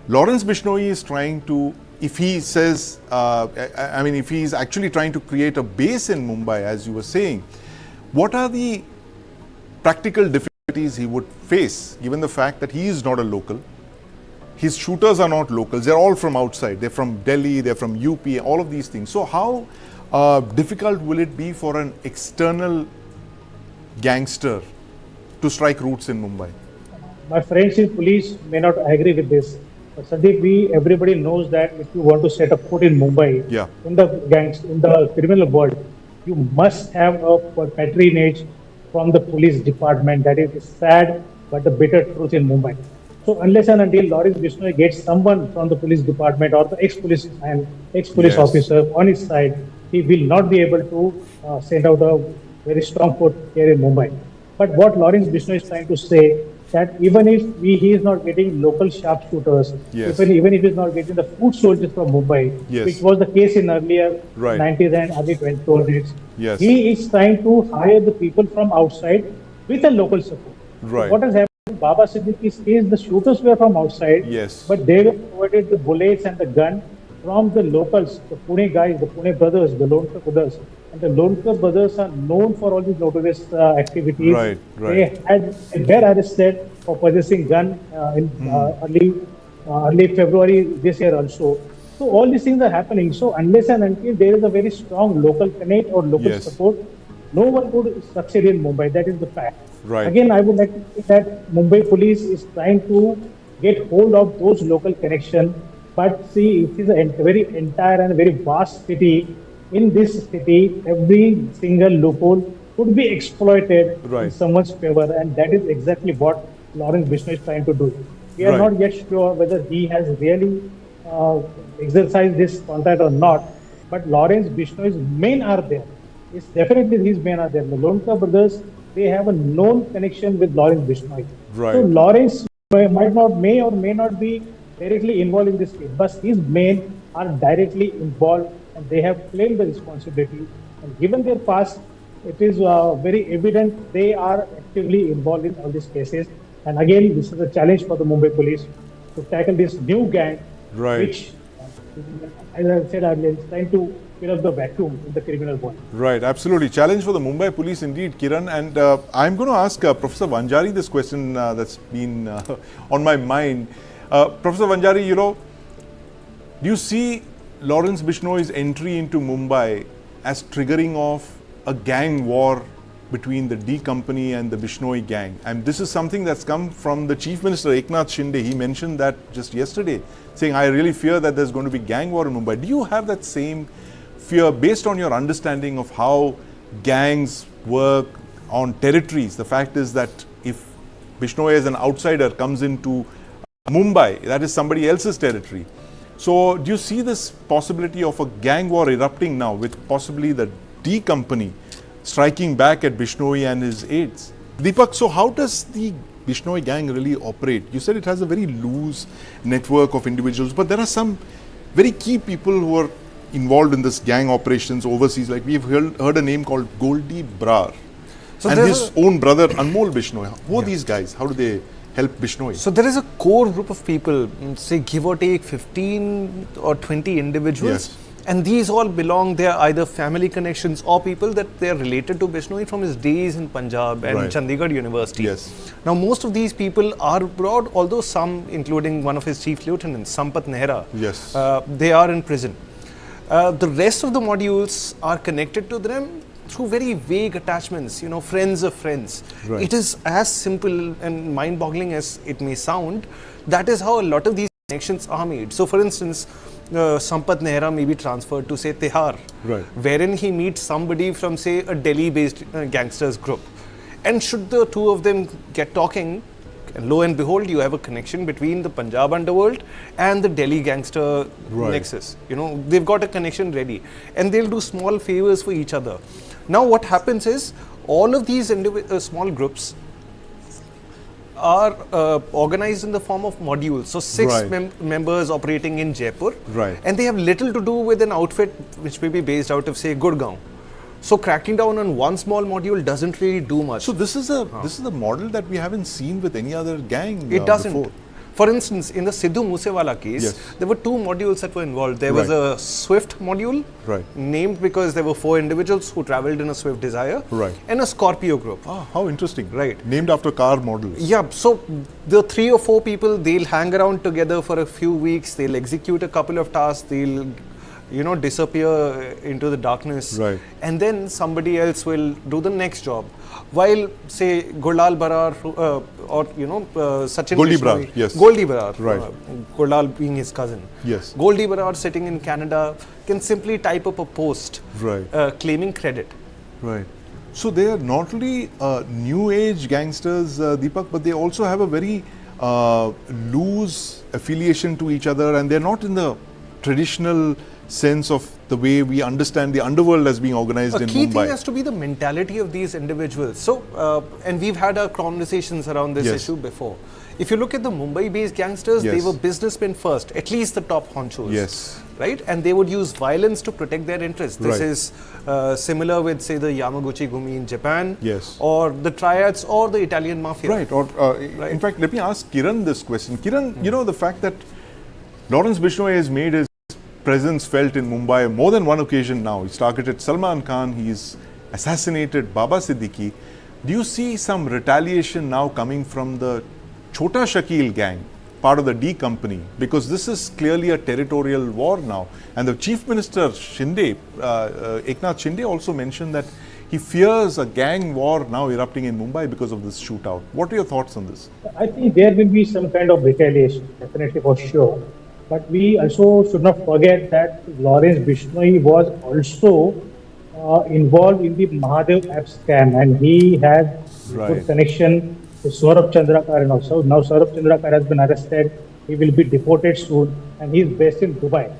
Lawrence Bishnoi is trying to, if he says, if he's actually trying to create a base in Mumbai, as you were saying, what are the practical difficulties he would face, given the fact that he is not a local? His shooters are not locals. They're all from outside. They're from Delhi, they're from UP, all of these things. So how difficult will it be for an external gangster to strike roots in Mumbai? My friends in police may not agree with this. But Siddique, everybody knows that if you want to set a foot in Mumbai, Yeah. in the gangs, in the criminal world, you must have a patronage from the police department. That is the sad but the bitter truth in Mumbai. So unless and until Lawrence Bishnoi gets someone from the police department or the ex-police Yes. officer on his side, he will not be able to send out a very strong foot here in Mumbai. But what Lawrence Bishnoi is trying to say, that even if he is not getting local sharpshooters, Yes. even if he is not getting the foot soldiers from Mumbai, Yes. which was the case in earlier Right. 90s and early 2000s, Yes. he is trying to hire the people from outside with a local support. Right. What has happened in Baba Siddique's case, the shooters were from outside, Yes. but they were provided the bullets and the gun from the locals, the Pune guys, the Pune brothers, the Lonka brothers. And the Lonka brothers are known for all these notorious activities. Right, right. They were arrested for possessing gun in early February this year also. So all these things are happening. So unless and until there is a very strong local connect or local Yes. support, no one could succeed in Mumbai. That is the fact. Right. Again, I would like to say that Mumbai police is trying to get hold of those local connections. But see, it is a very entire and very vast city. In this city, every single loophole could be exploited in Right. someone's favor, and that is exactly what Lawrence Bishnoi is trying to do. We are Right. not yet sure whether he has really exercised this contract or not, but Lawrence Bishnoi's men are there. It's definitely his men are there. The Lonka brothers, they have a known connection with Lawrence Bishnoi. Right. So Lawrence may or may not be directly involved in this case, but his men are directly involved and they have claimed the responsibility. And given their past, it is very evident they are actively involved in all these cases. And again, this is a challenge for the Mumbai police to tackle this new gang, Right. which, as I said earlier, is trying to fill up the vacuum in the criminal world. Right, absolutely. Challenge for the Mumbai police indeed, Kiran. And I'm going to ask Professor Vanjari this question that's been on my mind. Professor Vanjari, you know, do you see Lawrence Bishnoi's entry into Mumbai as triggering off a gang war between the D company and the Bishnoi gang? And this is something that's come from the Chief Minister Eknath Shinde. He mentioned that just yesterday, saying, I really fear that there's going to be gang war in Mumbai. Do you have that same fear based on your understanding of how gangs work on territories? The fact is that if Bishnoi as an outsider comes into Mumbai, that is somebody else's territory. So do you see this possibility of a gang war erupting now with possibly the D company striking back at Bishnoi and his aides? Deepak, so how does the Bishnoi gang really operate? You said it has a very loose network of individuals, but there are some very key people who are involved in this gang operations overseas. Like we've heard a name called Goldie Brar, so and his own brother Anmol Bishnoi. Who are these guys? How do they help Bishnoi? So there is a core group of people, say give or take 15 or 20 individuals. Yes. And these all belong, they are either family connections or people that they are related to Bishnoi from his days in Punjab and Chandigarh University. Yes. Now most of these people are abroad, although some, including one of his chief lieutenants, Sampath Nehra, yes, they are in prison. The rest of the modules are connected to them through very vague attachments, you know, friends of friends. Right. It is as simple and mind-boggling as it may sound. That is how a lot of these connections are made. So for instance, Sampath Nehra may be transferred to say Tihar, right, wherein he meets somebody from say a Delhi-based gangsters group. And should the two of them get talking, lo and behold, you have a connection between the Punjab underworld and the Delhi gangster nexus. You know, they've got a connection ready, and they'll do small favors for each other. Now, what happens is all of these small groups are organized in the form of modules. So 6 members operating in Jaipur, and they have little to do with an outfit which may be based out of say Gurgaon. So cracking down on one small module doesn't really do much. So this is a model that we haven't seen with any other gang It doesn't. before. For instance, in the Sidhu Moosewala case, there were 2 modules that were involved. There was a Swift module, named because there were 4 individuals who travelled in a Swift Desire, and a Scorpio group. Ah, how interesting. Named after car models. Yeah, so the 3 or 4 people, they'll hang around together for a few weeks, they'll execute a couple of tasks, they'll disappear into the darkness, and then somebody else will do the next job. While, say, Gulal Barar or Sachin Goldie Bishnoi, Brar, yes. Goldie Barar, Gulal being his cousin. Yes. Goldie Barar sitting in Canada can simply type up a post claiming credit. Right. So they are not only new age gangsters, Deepak, but they also have a very loose affiliation to each other, and they're not in the traditional sense of the way we understand the underworld as being organized in Mumbai. A key thing has to be the mentality of these individuals. So, and we've had our conversations around this issue before. If you look at the Mumbai-based gangsters, they were businessmen first, at least the top honchos. Yes. Right? And they would use violence to protect their interests. This is similar with, say, the Yamaguchi Gumi in Japan, or the triads, or the Italian mafia. Right. Or, in fact, let me ask Kiran this question. Kiran, you know, the fact that Lawrence Bishnoi has made his presence felt in Mumbai more than one occasion now. He's targeted Salman Khan, he's assassinated Baba Siddique. Do you see some retaliation now coming from the Chota Shakil gang, part of the D company? Because this is clearly a territorial war now. And the Chief Minister Shinde, Eknath Shinde, also mentioned that he fears a gang war now erupting in Mumbai because of this shootout. What are your thoughts on this? I think there will be some kind of retaliation, definitely for sure. But we also should not forget that Lawrence Bishnoi was also involved in the Mahadev app scam, and he had good connection to Saurabh Chandrakar. And also now Saurabh Chandrakar has been arrested. He will be deported soon, and he is based in Dubai.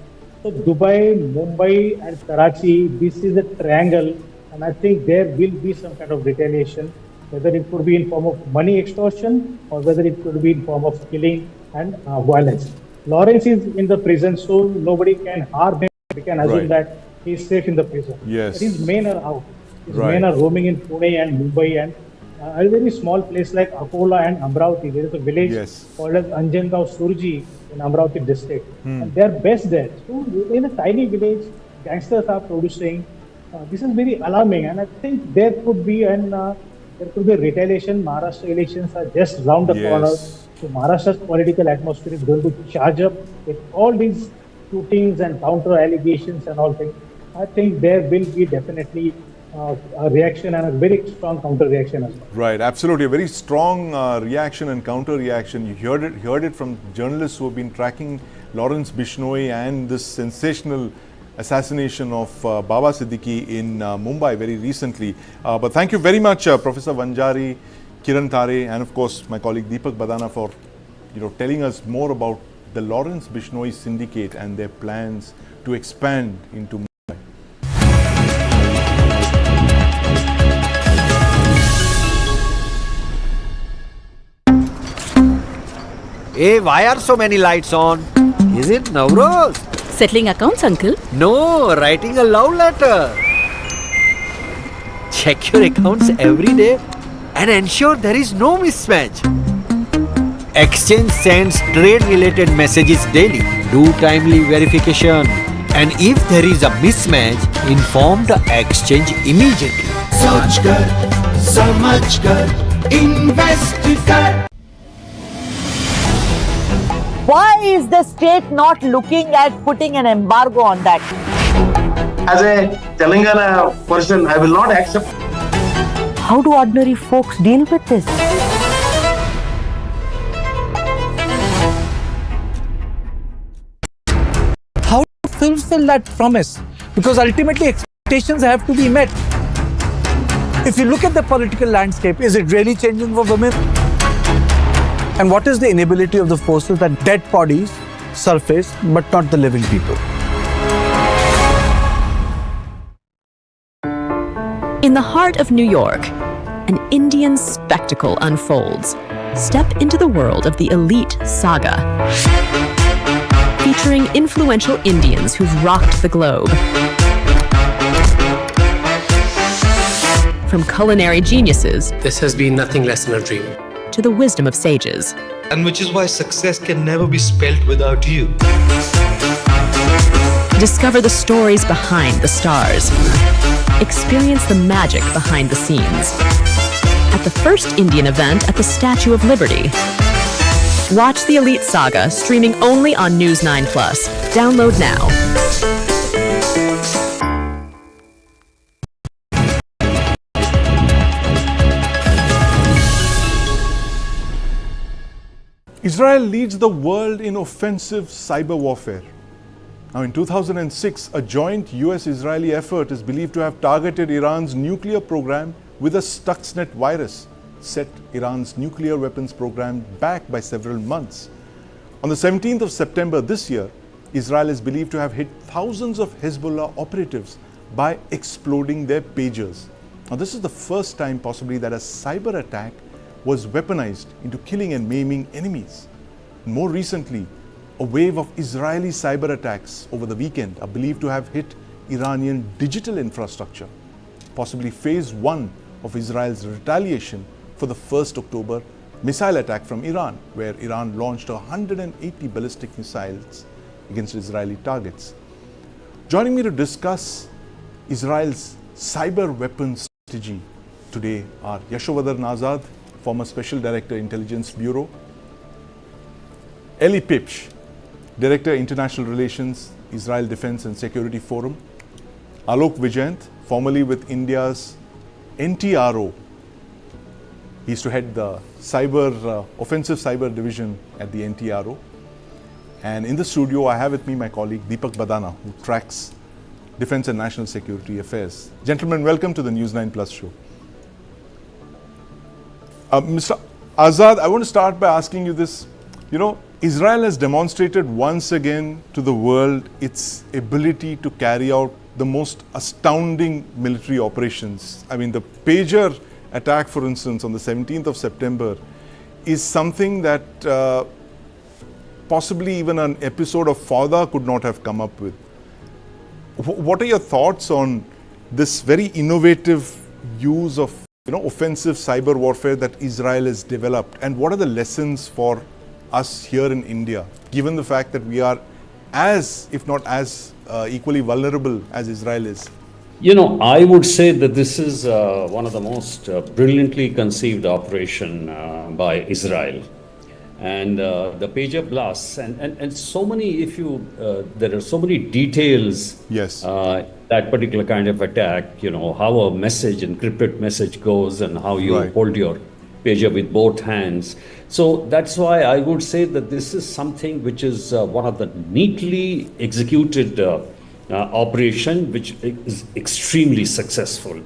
So Dubai, Mumbai, and Karachi, this is a triangle, and I think there will be some kind of retaliation, whether it could be in form of money extortion or whether it could be in form of killing and violence. Lawrence is in the prison, so nobody can harm him. We can assume that he is safe in the prison. Yes. But his men are out. His men are roaming in Pune and Mumbai, and a very small place like Akola and Amravati. There is a village called as Anjangaon Surji in Amravati district. And they are based there. So in a tiny village, gangsters are producing. This is very alarming, and I think there could be retaliation. Maharashtra elections are just round the corner. So Maharashtra's political atmosphere is going to charge up with all these shootings and counter allegations and all things. I think there will be definitely a reaction and a very strong counter reaction as well. Right, absolutely. A very strong reaction and counter reaction. You heard it from journalists who have been tracking Lawrence Bishnoi and this sensational assassination of Baba Siddique in Mumbai very recently. But thank you very much, Professor Vanjari, Kiran Thare, and of course my colleague Deepak Badana for telling us more about the Lawrence Bishnoi syndicate and their plans to expand into Mumbai. Hey, why are so many lights on? Is it Navroz? Settling accounts, uncle? No, writing a love letter. Check your accounts every day and ensure there is no mismatch. Exchange sends trade-related messages daily. Do timely verification. And if there is a mismatch, inform the exchange immediately. सोच कर, समझ कर, invest कर. Why is the state not looking at putting an embargo on that? As a Telangana person, I will not accept. How do ordinary folks deal with this? How to fulfill that promise? Because ultimately expectations have to be met. If you look at the political landscape, is it really changing for women? And what is the inability of the forces that dead bodies surface but not the living people? In the heart of New York, an Indian spectacle unfolds. Step into the world of the elite saga, featuring influential Indians who've rocked the globe. From culinary geniuses, this has been nothing less than a dream, to the wisdom of sages. And which is why success can never be spelt without you. Discover the stories behind the stars. Experience the magic behind the scenes. At the first Indian event at the Statue of Liberty. Watch the Elite Saga streaming only on News9 Plus. Download now. Israel leads the world in offensive cyber warfare. Now, in 2006, a joint US-Israeli effort is believed to have targeted Iran's nuclear program with a Stuxnet virus, set Iran's nuclear weapons program back by several months. On the 17th of September this year, Israel is believed to have hit thousands of Hezbollah operatives by exploding their pagers. Now, this is the first time possibly that a cyber attack was weaponized into killing and maiming enemies. More recently, a wave of Israeli cyber attacks over the weekend are believed to have hit Iranian digital infrastructure, possibly phase one of Israel's retaliation for the 1st October missile attack from Iran, where Iran launched 180 ballistic missiles against Israeli targets. Joining me to discuss Israel's cyber weapons strategy today are Yashovardhan Azad, former Special Director, Intelligence Bureau; Eli Pipsch, Director, International Relations, Israel Defense and Security Forum; Alok Vijayant, formerly with India's NTRO. He used to head the offensive cyber division at the NTRO. And in the studio, I have with me my colleague Deepak Badana, who tracks defense and national security affairs. Gentlemen, welcome to the News9 Plus show. Mr. Azad, I want to start by asking you this. Israel has demonstrated once again to the world its ability to carry out the most astounding military operations. I mean, the pager attack, for instance, on the 17th of September is something that possibly even an episode of Fauda could not have come up with. What are your thoughts on this very innovative use of offensive cyber warfare that Israel has developed, and what are the lessons for us here in India, given the fact that we are as, if not as equally vulnerable as Israel is? You know, I would say that this is one of the most brilliantly conceived operation by Israel. And the pager blasts and so many, there are so many details. Yes. That particular kind of attack, you know, how a message, encrypted message goes and how you hold your pager with both hands. So that's why I would say that this is something which is one of the neatly executed operation, which is extremely successful.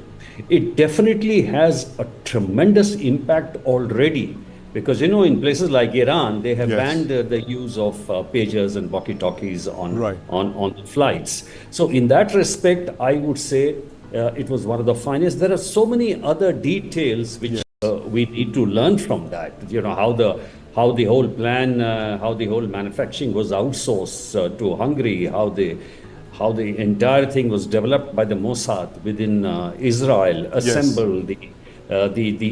It definitely has a tremendous impact already. Because, you know, in places like Iran, they have banned the use of pagers and walkie-talkies on the flights. So in that respect, I would say it was one of the finest. There are so many other details which we need to learn from that. You know, how the whole plan, how the whole manufacturing was outsourced to Hungary, how the entire thing was developed by the Mossad within Israel, assembled, the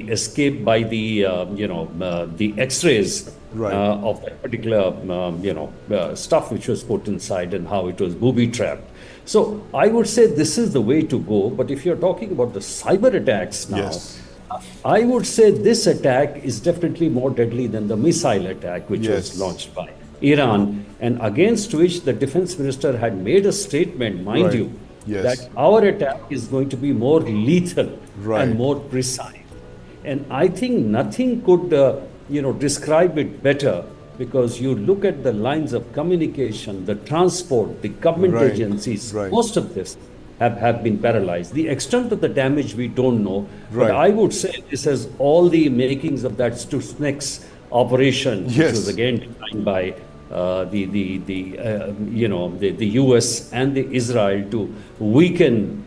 escape by the the X-rays of that particular stuff which was put inside and how it was booby-trapped. So I would say this is the way to go. But if you're talking about the cyber attacks now, I would say this attack is definitely more deadly than the missile attack which was launched by Iran, and against which the defense minister had made a statement, mind you, that our attack is going to be more lethal and more precise. And I think nothing could, describe it better, because you look at the lines of communication, the transport, the government agencies, most of this have been paralyzed. The extent of the damage we don't know, but I would say this has all the makings of that Stuxnet's operation, which was again designed by the US and the Israel to weaken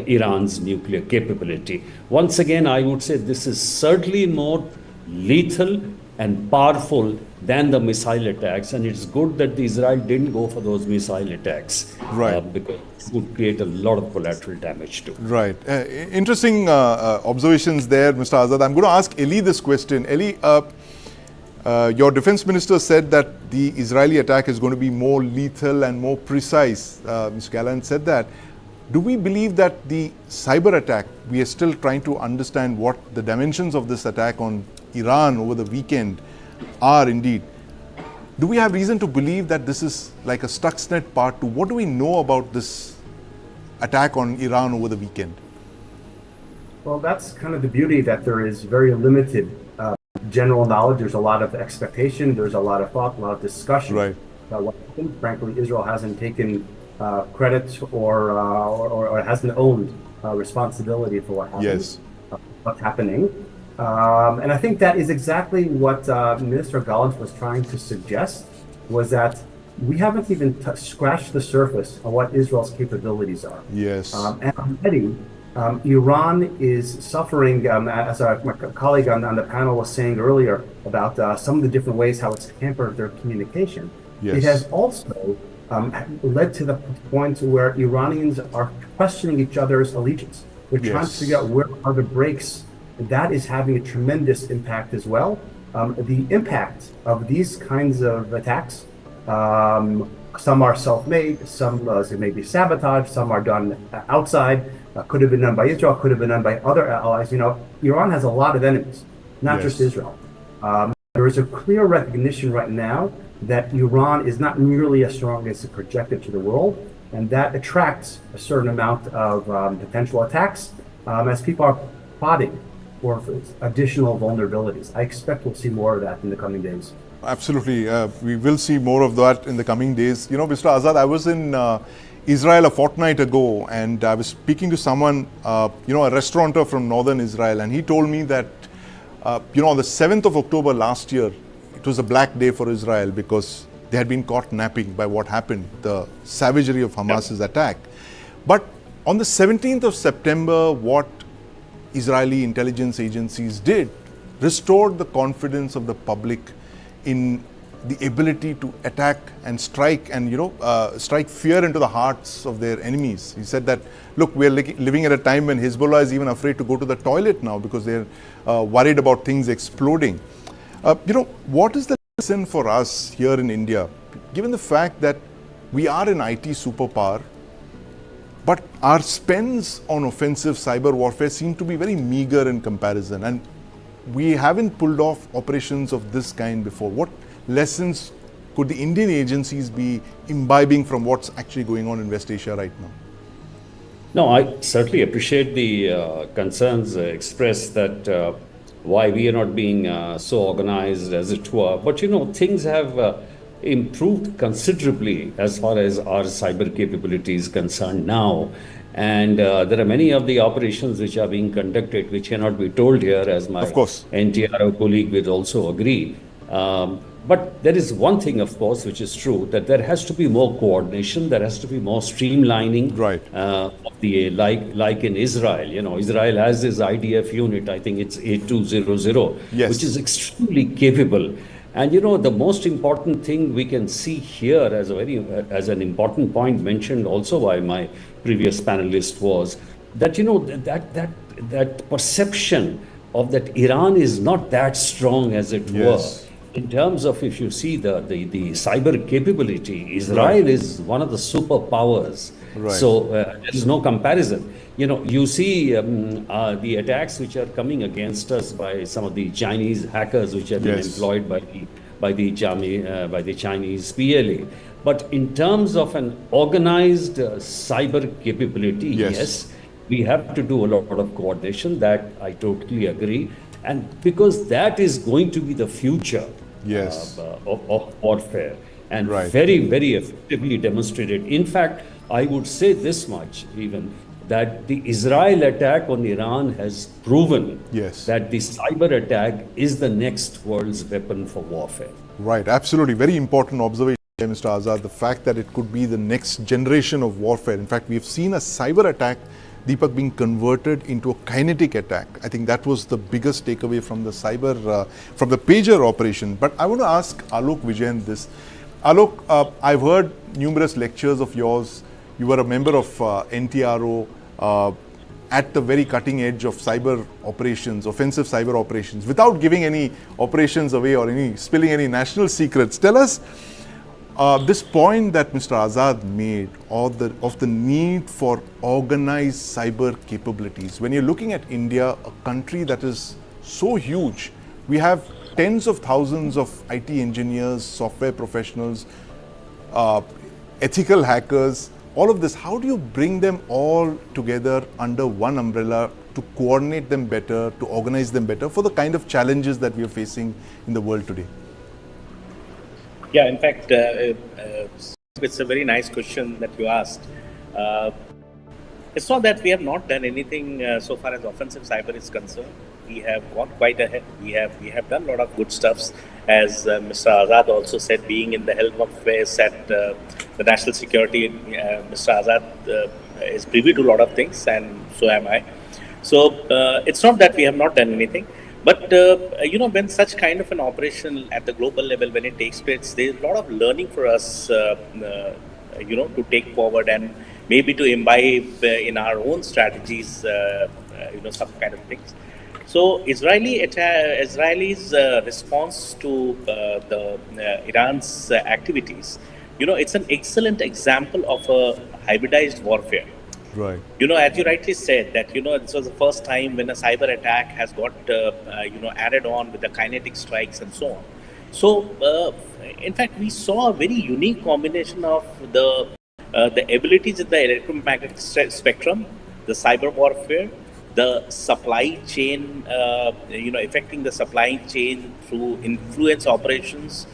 Iran's nuclear capability. Once again, I would say this is certainly more lethal and powerful than the missile attacks, and it's good that the Israel didn't go for those missile attacks, because it would create a lot of collateral damage too. Right. Interesting observations there, Mr. Azad. I'm going to ask Eli this question. Eli, your defense minister said that the Israeli attack is going to be more lethal and more precise. Mr. Gallant said that. Do we believe that the cyber attack, we are still trying to understand what the dimensions of this attack on Iran over the weekend are indeed? Do we have reason to believe that this is like a Stuxnet part 2? What do we know about this attack on Iran over the weekend? Well, that's kind of the beauty, that there is very limited general knowledge. There's a lot of expectation, there's a lot of thought, a lot of discussion about what happened. Frankly, Israel hasn't taken credit or hasn't owned responsibility for what happened, what's happening. And I think that is exactly what Minister Gallant was trying to suggest, was that we haven't even scratched the surface of what Israel's capabilities are. And already, Iran is suffering, as my colleague on the panel was saying earlier, about some of the different ways how it's hampered their communication. It has also led to the point where Iranians are questioning each other's allegiance. They're trying to figure out where are the breaks. That is having a tremendous impact as well. The impact of these kinds of attacks, some are self-made, some may be sabotage, some are done outside. Could have been done by Israel, could have been done by other allies. You know, Iran has a lot of enemies, not just Israel. There is a clear recognition right now that Iran is not nearly as strong as it's projected to the world, and that attracts a certain amount of potential attacks as people are plotting for additional vulnerabilities. I expect we'll see more of that in the coming days. Absolutely. We will see more of that in the coming days. You know, Mr. Azad, I was in Israel a fortnight ago, and I was speaking to someone, a restaurateur from northern Israel, and he told me that, on the 7th of October last year, it was a black day for Israel because they had been caught napping by what happened, the savagery of Hamas's attack. But on the 17th of September, what Israeli intelligence agencies did restored the confidence of the public in the ability to attack and strike and, strike fear into the hearts of their enemies. He said that, look, we're living at a time when Hezbollah is even afraid to go to the toilet now because they're worried about things exploding. What is the lesson for us here in India, given the fact that we are an IT superpower, but our spends on offensive cyber warfare seem to be very meager in comparison, and we haven't pulled off operations of this kind before. What lessons could the Indian agencies be imbibing from what's actually going on in West Asia right now? No, I certainly appreciate the concerns expressed that why we are not being so organized as it were. But things have improved considerably as far as our cyber capability is concerned now. And there are many of the operations which are being conducted which cannot be told here, as my NTRO colleague will also agree. But there is one thing, of course, which is true, that there has to be more coordination, there has to be more streamlining of the, like in Israel. Israel has this IDF unit, I think it's 8200, which is extremely capable. And the most important thing we can see here as an important point mentioned also by my previous panelist was that that perception of that Iran is not that strong as it were. In terms of, if you see the cyber capability, Israel is one of the superpowers. So there is no comparison. You see the attacks which are coming against us by some of the Chinese hackers which have been employed by the Chinese PLA. But in terms of an organized cyber capability, yes, we have to do a lot of coordination. That I totally agree. And because that is going to be the future of warfare, and very, very effectively demonstrated. In fact, I would say this much even, that the Israel attack on Iran has proven that the cyber attack is the next world's weapon for warfare. Right, absolutely. Very important observation, Mr. Azad, the fact that it could be the next generation of warfare. In fact, we've seen a cyber attack, Deepak, being converted into a kinetic attack. I think that was the biggest takeaway from the from the pager operation. But I want to ask Alok Vijayan this. Alok, I've heard numerous lectures of yours. You were a member of NTRO at the very cutting edge of cyber operations, offensive cyber operations, without giving any operations away or spilling any national secrets. Tell us this point that Mr. Azad made of the need for organized cyber capabilities. When you're looking at India, a country that is so huge, we have tens of thousands of IT engineers, software professionals, ethical hackers, all of this. How do you bring them all together under one umbrella to coordinate them better, to organize them better for the kind of challenges that we are facing in the world today? Yeah, in fact, it's a very nice question that you asked. It's not that we have not done anything so far as offensive cyber is concerned. We have gone quite ahead. We have done a lot of good stuffs. As Mr. Azad also said, being in the helm of affairs at the national security, Mr. Azad is privy to a lot of things, and so am I. So it's not that we have not done anything. But, when such kind of an operation at the global level, when it takes place, there's a lot of learning for us, to take forward and maybe to imbibe in our own strategies, some kind of things. So Israelis' response to Iran's activities, it's an excellent example of a hybridized warfare. Right. As you rightly said, that this was the first time when a cyber attack has got added on with the kinetic strikes and so on. So, in fact, we saw a very unique combination of the abilities in the electromagnetic spectrum, the cyber warfare, the supply chain, affecting the supply chain through influence operations,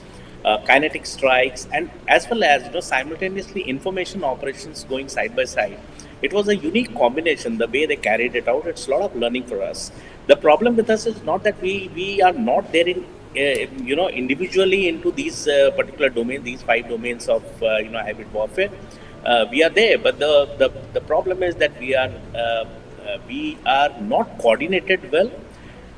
kinetic strikes, and as well as simultaneously information operations going side by side. It was a unique combination, the way they carried it out. It's a lot of learning for us. The problem with us is not that we are not there in, individually into these particular domains, these 5 domains of, hybrid warfare. We are there, but the problem is that we are not coordinated well.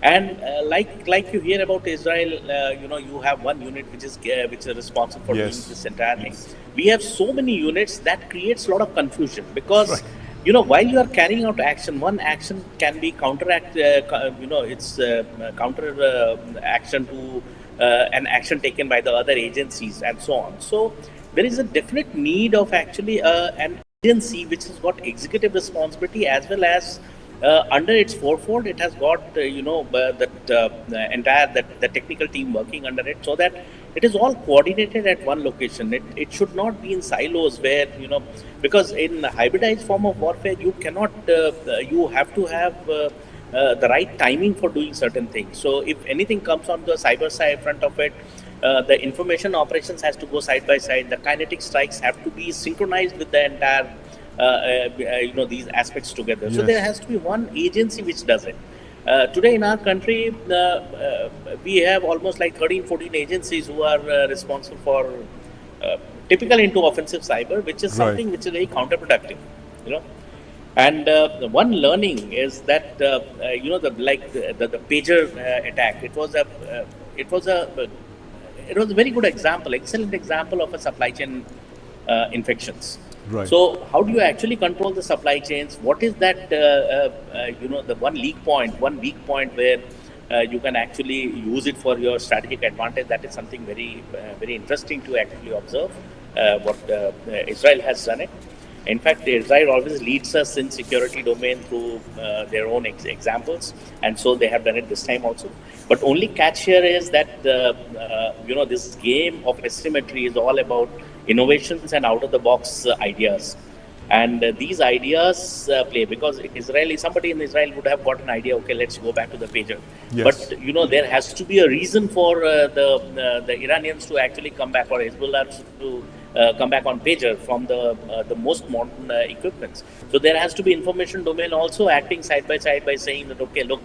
And like you hear about Israel, you have one unit which is responsible for doing this entire thing. We have so many units that creates a lot of confusion because, while you are carrying out action, one action can be counter action to an action taken by the other agencies and so on. So there is a definite need of actually an agency which has got executive responsibility as well as under its forefold, it has got the entire the technical team working under it, so that it is all coordinated at one location. It should not be in silos where because in hybridized form of warfare you cannot you have to have the right timing for doing certain things. So if anything comes on the cyber side front of it, the information operations has to go side by side. The kinetic strikes have to be synchronized with the entire these aspects together. So there has to be one agency which does it. Today in our country, we have almost like 13-14 agencies who are responsible for typically into offensive cyber, which is something which is very counterproductive, And one learning is that the pager attack. It was a very good example, excellent example of a supply chain infections. Right. So how do you actually control the supply chains? What is that, the one weak point where you can actually use it for your strategic advantage? That is something very, very interesting to actually observe what Israel has done it. In fact, Israel always leads us in security domain through their own examples, and so they have done it this time also. But only catch here is that this game of asymmetry is all about innovations and out-of-the-box ideas, and these ideas play because somebody in Israel would have got an idea. Okay, let's go back to the pager. Yes. But there has to be a reason for the Iranians to actually come back, or Hezbollah to come back on pager from the most modern equipments. So there has to be information domain also acting side by side by saying that, okay, look,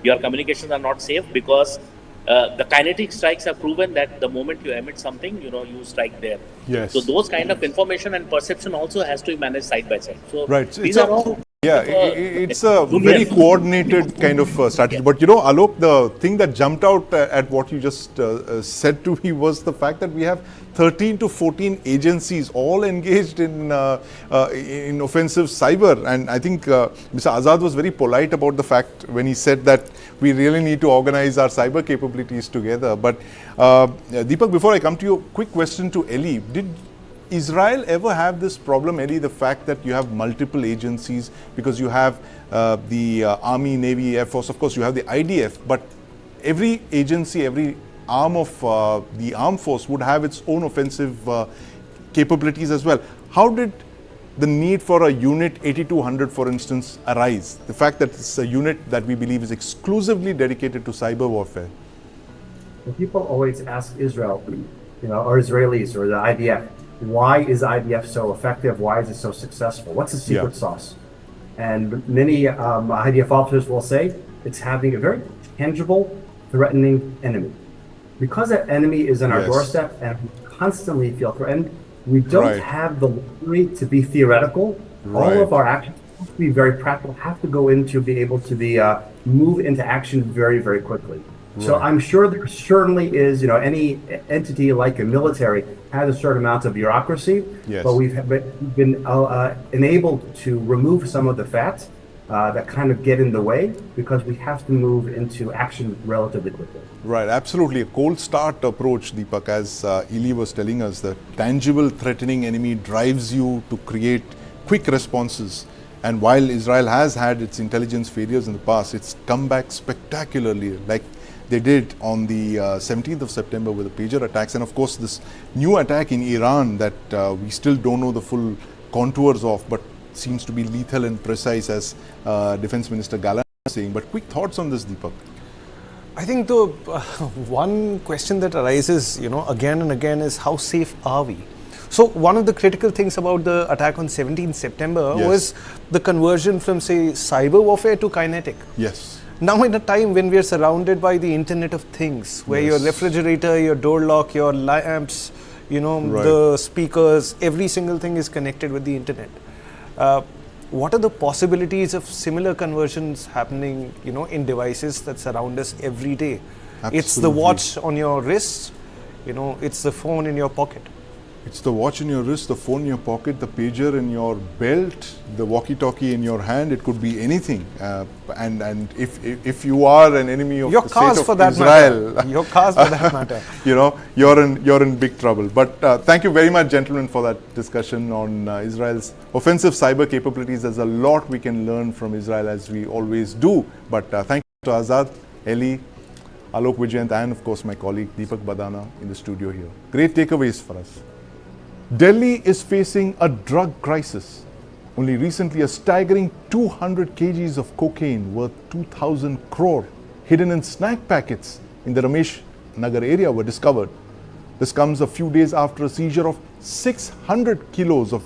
your communications are not safe because the kinetic strikes have proven that the moment you emit something, you strike there. Yes. So those kind of information and perception also has to be managed side by side. So these are all. Yeah, it's a very coordinated kind of strategy. But Alok, the thing that jumped out at what you just said to me was the fact that we have 13 to 14 agencies all engaged in offensive cyber. And I think Mr. Azad was very polite about the fact when he said that we really need to organize our cyber capabilities together. But Deepak, before I come to you, quick question to Eli. Did Israel ever have this problem, Eli, the fact that you have multiple agencies, because you have the Army, Navy, Air Force, of course you have the IDF, but every agency, every arm of the armed force would have its own offensive capabilities as well. How did the need for a unit 8200, for instance, arise? The fact that it's a unit that we believe is exclusively dedicated to cyber warfare. When people always ask Israel, or Israelis or the IDF, why is IDF so effective? Why is it so successful? What's the secret sauce? And many IDF officers will say it's having a very tangible, threatening enemy. Because that enemy is on our doorstep and we constantly feel threatened, we don't have the luxury to be theoretical. All of our actions have to be very practical, have to go into be able to be move into action very, very quickly. So I'm sure there certainly is, any entity like a military has a certain amount of bureaucracy, but we've been enabled to remove some of the fat that kind of get in the way because we have to move into action relatively quickly. Right, absolutely. A cold start approach, Deepak, as Eli was telling us, the tangible threatening enemy drives you to create quick responses. And while Israel has had its intelligence failures in the past, it's come back spectacularly, like they did on the 17th of September with the pager attacks. And of course, this new attack in Iran that we still don't know the full contours of, but seems to be lethal and precise, as Defense Minister Gallant is saying. But quick thoughts on this, Deepak? I think the one question that arises, again and again is how safe are we? So one of the critical things about the attack on 17th September was the conversion from, say, cyber warfare to kinetic. Yes. Now in a time when we are surrounded by the Internet of Things, where your refrigerator, your door lock, your lamps, the speakers, every single thing is connected with the Internet. What are the possibilities of similar conversions happening, in devices that surround us every day? Absolutely. It's the watch on your wrist, it's the phone in your pocket. It's the watch in your wrist, the phone in your pocket, the pager in your belt, the walkie-talkie in your hand. It could be anything. And if you are an enemy of your the cars state for of that Israel, matter. Your cars for that matter. You know, you're in big trouble. But thank you very much, gentlemen, for that discussion on Israel's offensive cyber capabilities. There's a lot we can learn from Israel, as we always do. But thank you to Azad, Eli, Alok Vijayant, and of course my colleague Deepak Badana in the studio here. Great takeaways for us. Delhi is facing a drug crisis. Only recently, a staggering 200 kgs of cocaine worth 2,000 crore hidden in snack packets in the Ramesh Nagar area were discovered. This comes a few days after a seizure of 600 kilos of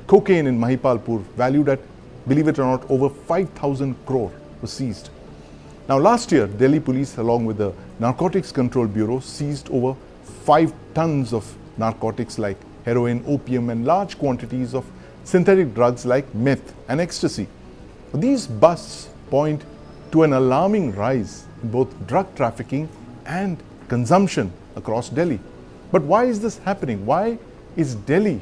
cocaine in Mahipalpur, valued at, believe it or not, over 5,000 crore was seized. Now, last year, Delhi police, along with the Narcotics Control Bureau, seized over 5 tons of narcotics like heroin, opium, and large quantities of synthetic drugs like meth and ecstasy. These busts point to an alarming rise in both drug trafficking and consumption across Delhi. But why is this happening? Why is Delhi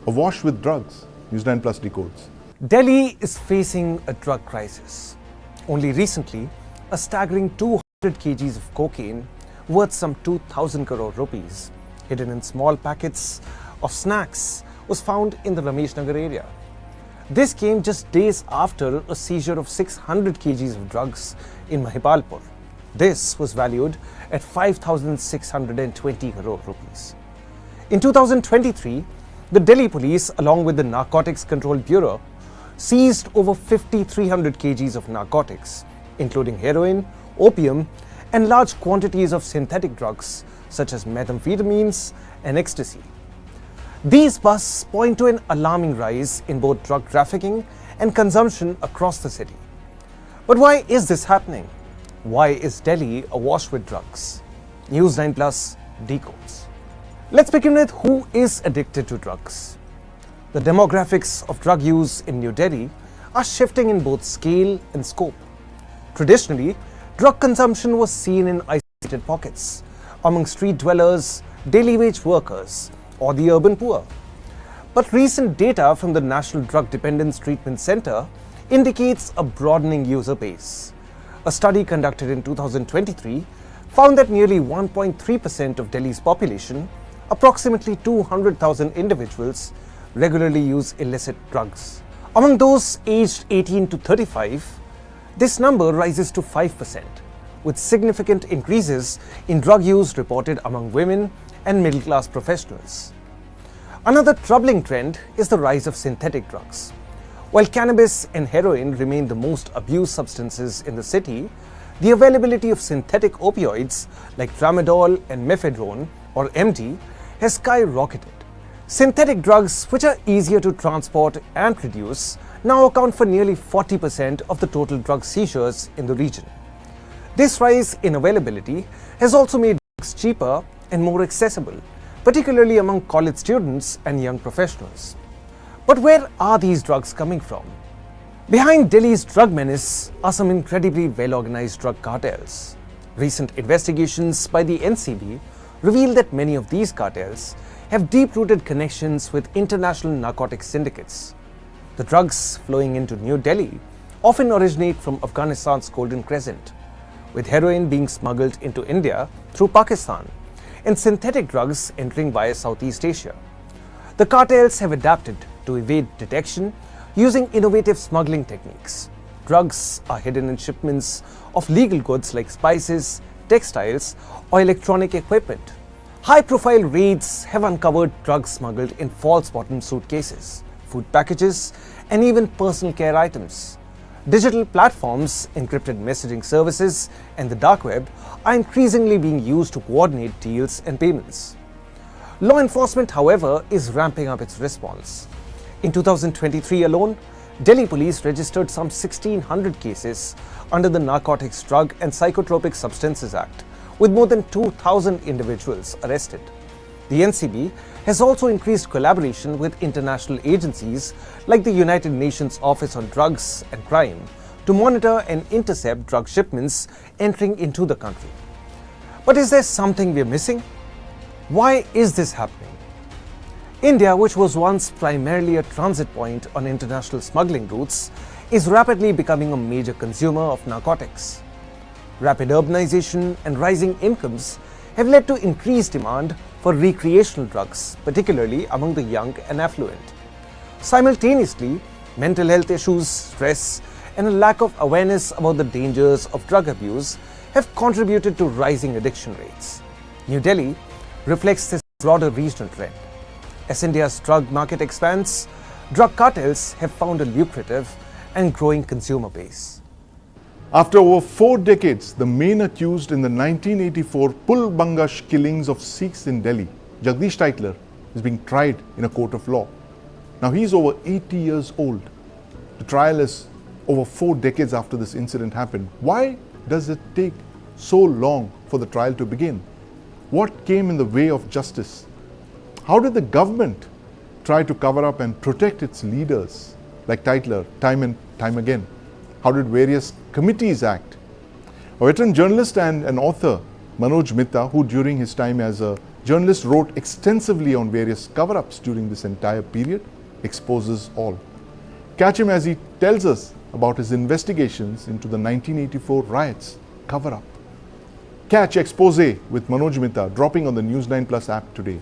awash with drugs? News9 Plus decodes. Delhi is facing a drug crisis. Only recently, a staggering 200 kgs of cocaine worth some 2,000 crore rupees, hidden in small packets of snacks, was found in the Ramesh Nagar area. This came just days after a seizure of 600 kgs of drugs in Mahipalpur. This was valued at 5,620 crore rupees. In 2023, the Delhi police, along with the Narcotics Control Bureau, seized over 5,300 kgs of narcotics, including heroin, opium, and large quantities of synthetic drugs such as methamphetamines and ecstasy. These busts point to an alarming rise in both drug trafficking and consumption across the city. But why is this happening? Why is Delhi awash with drugs? News9 Plus decodes. Let's begin with who is addicted to drugs. The demographics of drug use in New Delhi are shifting in both scale and scope. Traditionally, drug consumption was seen in isolated pockets, among street dwellers, daily wage workers, or the urban poor. But recent data from the National Drug Dependence Treatment Center indicates a broadening user base. A study conducted in 2023 found that nearly 1.3% of Delhi's population, approximately 200,000 individuals, regularly use illicit drugs. Among those aged 18 to 35, this number rises to 5%, with significant increases in drug use reported among women and middle-class professionals. Another troubling trend is the rise of synthetic drugs. While cannabis and heroin remain the most abused substances in the city, the availability of synthetic opioids like tramadol and methadone, or MD, has skyrocketed. Synthetic drugs, which are easier to transport and produce, now account for nearly 40% of the total drug seizures in the region. This rise in availability has also made drugs cheaper and more accessible, particularly among college students and young professionals. But where are these drugs coming from? Behind Delhi's drug menace are some incredibly well-organized drug cartels. Recent investigations by the NCB reveal that many of these cartels have deep-rooted connections with international narcotic syndicates. The drugs flowing into New Delhi often originate from Afghanistan's Golden Crescent, with heroin being smuggled into India through Pakistan and synthetic drugs entering via Southeast Asia. The cartels have adapted to evade detection using innovative smuggling techniques. Drugs are hidden in shipments of legal goods like spices, textiles, or electronic equipment. High-profile raids have uncovered drugs smuggled in false-bottom suitcases, food packages, and even personal care items. Digital platforms, encrypted messaging services, and the dark web are increasingly being used to coordinate deals and payments. Law enforcement, however, is ramping up its response. In 2023 alone, Delhi police registered some 1,600 cases under the Narcotics, Drug and Psychotropic Substances Act, with more than 2,000 individuals arrested. The NCB has also increased collaboration with international agencies like the United Nations Office on Drugs and Crime to monitor and intercept drug shipments entering into the country. But is there something we're missing? Why is this happening? India, which was once primarily a transit point on international smuggling routes, is rapidly becoming a major consumer of narcotics. Rapid urbanization and rising incomes have led to increased demand for recreational drugs, particularly among the young and affluent. Simultaneously, mental health issues, stress, and a lack of awareness about the dangers of drug abuse have contributed to rising addiction rates. New Delhi reflects this broader regional trend. As India's drug market expands, drug cartels have found a lucrative and growing consumer base. After over 4 decades, the main accused in the 1984 Pulbangash killings of Sikhs in Delhi, Jagdish Tytler, is being tried in a court of law. Now he's over 80 years old. The trial is over 4 decades after this incident happened. Why does it take so long for the trial to begin? What came in the way of justice? How did the government try to cover up and protect its leaders like Tytler time and time again? How did various committees act? A veteran journalist and an author, Manoj Mehta, who during his time as a journalist wrote extensively on various cover-ups during this entire period, exposes all. Catch him as he tells us about his investigations into the 1984 riots cover-up. Catch Expose with Manoj Mehta dropping on the News9 Plus app today.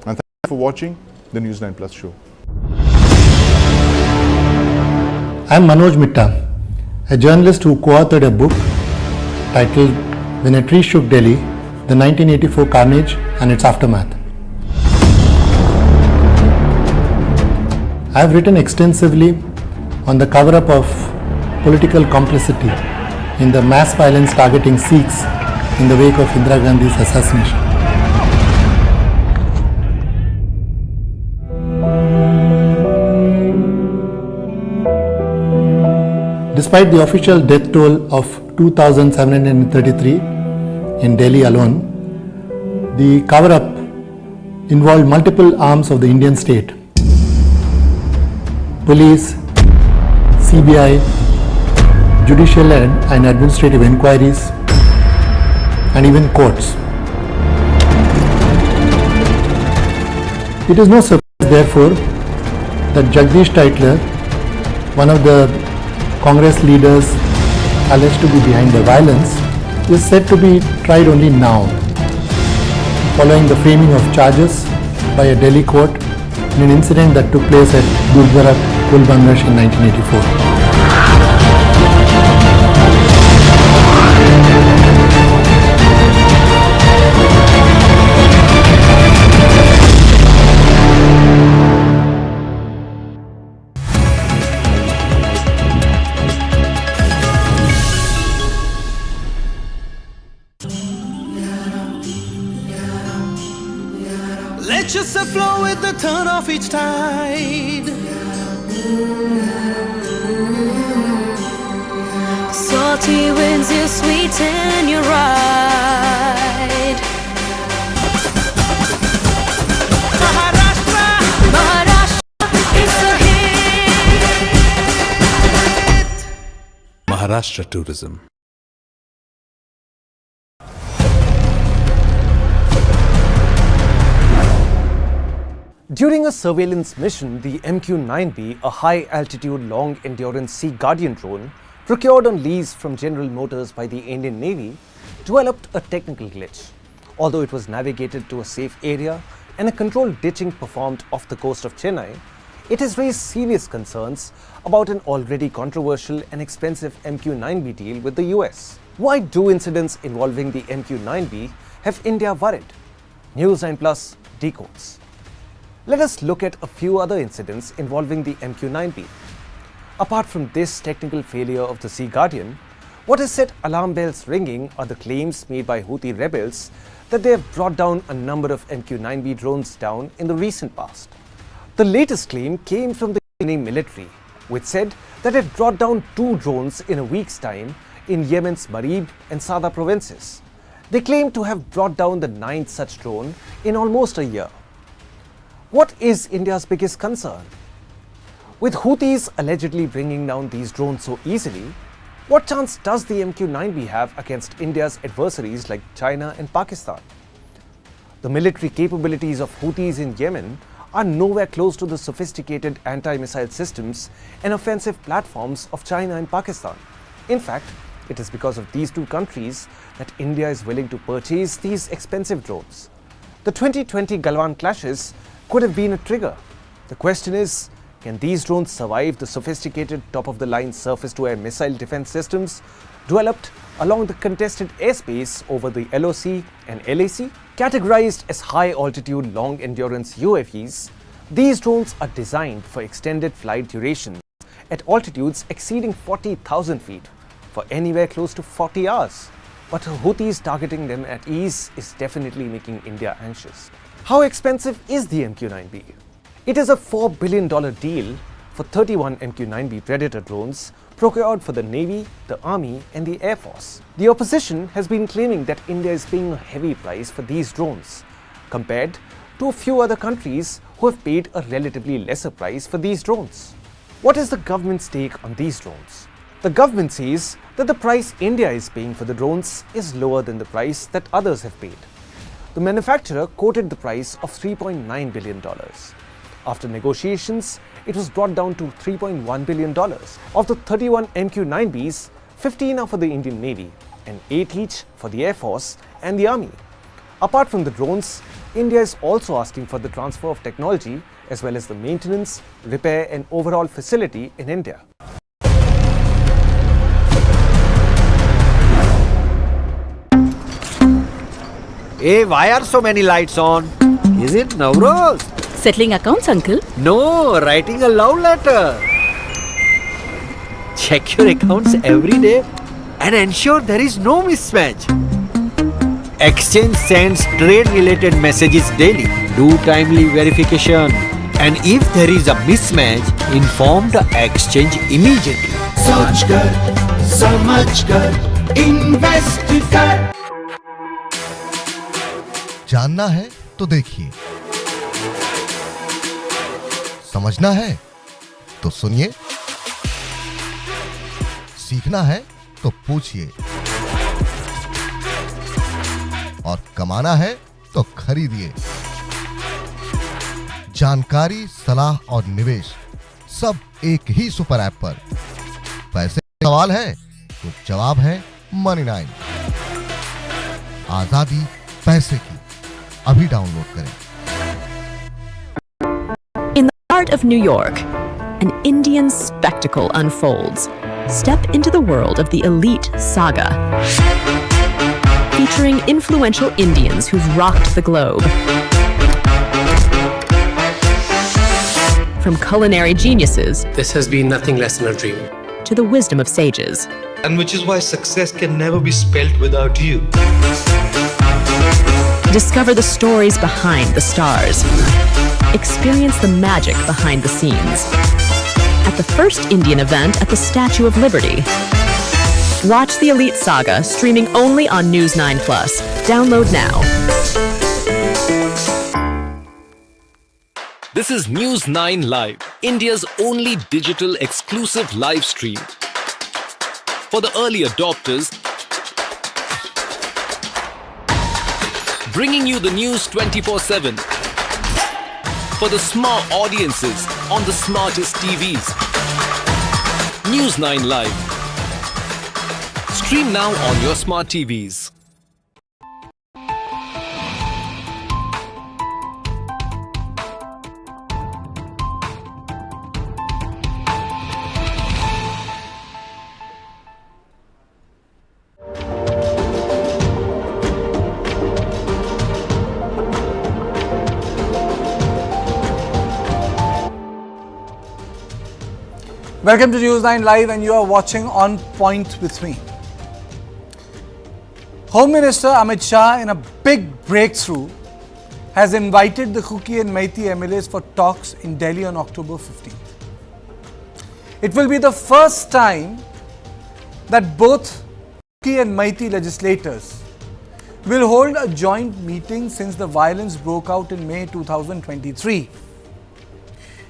And thank you for watching the News9 Plus show. I'm Manoj Mehta, a journalist who co-authored a book titled When a Tree Shook Delhi, the 1984 Carnage and its Aftermath. I have written extensively on the cover-up of political complicity in the mass violence targeting Sikhs in the wake of Indira Gandhi's assassination. Despite the official death toll of 2,733 in Delhi alone, the cover-up involved multiple arms of the Indian state: police, CBI, judicial and administrative inquiries, and even courts. It is no surprise, therefore, that Jagdish Tytler, one of the Congress leaders alleged to be behind the violence, is said to be tried only now, following the framing of charges by a Delhi court in an incident that took place at Gurudwara Pulbangash in 1984. Let yourself flow with the turn of each tide. Salty winds, you sweeten your ride. Maharashtra, it's a hit. Maharashtra tourism. During a surveillance mission, the MQ-9B, a high-altitude, long-endurance Sea Guardian drone, procured on lease from General Motors by the Indian Navy, developed a technical glitch. Although it was navigated to a safe area and a controlled ditching performed off the coast of Chennai, it has raised serious concerns about an already controversial and expensive MQ-9B deal with the US. Why do incidents involving the MQ-9B have India worried? News9 Plus decodes. Let us look at a few other incidents involving the MQ-9B. Apart from this technical failure of the Sea Guardian, what has set alarm bells ringing are the claims made by Houthi rebels that they have brought down a number of MQ-9B drones down in the recent past. The latest claim came from the Yemeni military, which said that it brought down 2 drones in a week's time in Yemen's Marib and Sada provinces. They claim to have brought down the 9th such drone in almost a year. What is India's biggest concern? With Houthis allegedly bringing down these drones so easily, what chance does the MQ-9B have against India's adversaries like China and Pakistan? The military capabilities of Houthis in Yemen are nowhere close to the sophisticated anti-missile systems and offensive platforms of China and Pakistan. In fact, it is because of these two countries that India is willing to purchase these expensive drones. The 2020 Galwan clashes could have been a trigger. The question is, can these drones survive the sophisticated top-of-the-line surface-to-air missile defense systems developed along the contested airspace over the LOC and LAC? Categorized as high-altitude, long-endurance UAVs, these drones are designed for extended flight durations at altitudes exceeding 40,000 feet for anywhere close to 40 hours. But Houthis targeting them at ease is definitely making India anxious. How expensive is the MQ-9B? It is a $4 billion deal for 31 MQ-9B Predator drones procured for the Navy, the Army and the Air Force. The opposition has been claiming that India is paying a heavy price for these drones, compared to a few other countries who have paid a relatively lesser price for these drones. What is the government's take on these drones? The government says that the price India is paying for the drones is lower than the price that others have paid. The manufacturer quoted the price of $3.9 billion. After negotiations, it was brought down to $3.1 billion. Of the 31 MQ-9Bs, 15 are for the Indian Navy and 8 each for the Air Force and the Army. Apart from the drones, India is also asking for the transfer of technology as well as the maintenance, repair and overall facility in India. Hey, why are so many lights on? Is it Navroz? Settling accounts, uncle? No, writing a love letter. Check your accounts every day and ensure there is no mismatch. Exchange sends trade-related messages daily. Do timely verification. And if there is a mismatch, inform the exchange immediately. सोच कर, समझ कर, invest कर। जानना है तो देखिए, समझना है तो सुनिए, सीखना है तो पूछिए और कमाना है तो खरीदिए। जानकारी, सलाह और निवेश सब एक ही सुपर ऐप पर। पैसे का सवाल है तो जवाब है Money9। आजादी पैसे की, अभी डाउनलोड करें। In the heart of New York, an Indian spectacle unfolds. Step into the world of the elite saga, featuring influential Indians who've rocked the globe. From culinary geniuses, This has been nothing less than a dream. to the wisdom of sages. And which is why success can never be spelt without you. Discover the stories behind the stars. Experience the magic behind the scenes. At the first Indian event at the Statue of Liberty. Watch the Elite Saga streaming only on News9 Plus. Download now. This is News9 Live, India's only digital exclusive live stream. For the early adopters, bringing you the news 24/7. For the smart audiences on the smartest TVs. News9 Live. Stream now on your smart TVs. Welcome to News9 Live, and you are watching On Point with me. Home Minister Amit Shah, in a big breakthrough, has invited the Kuki and Meitei MLAs for talks in Delhi on October 15th. It will be the first time that both Kuki and Meitei legislators will hold a joint meeting since the violence broke out in May 2023.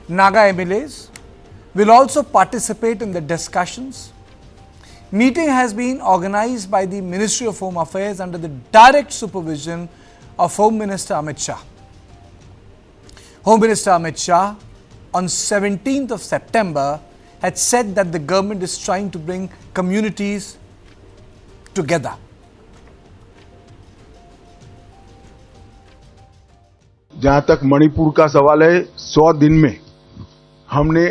Naga MLAs will also participate in the discussions. Meeting has been organized by the Ministry of Home Affairs under the direct supervision of Home Minister Amit Shah. Home Minister Amit Shah on 17th of September had said that the government is trying to bring communities together. जहां तक मणिपुर का सवाल है, 100 दिन में हमने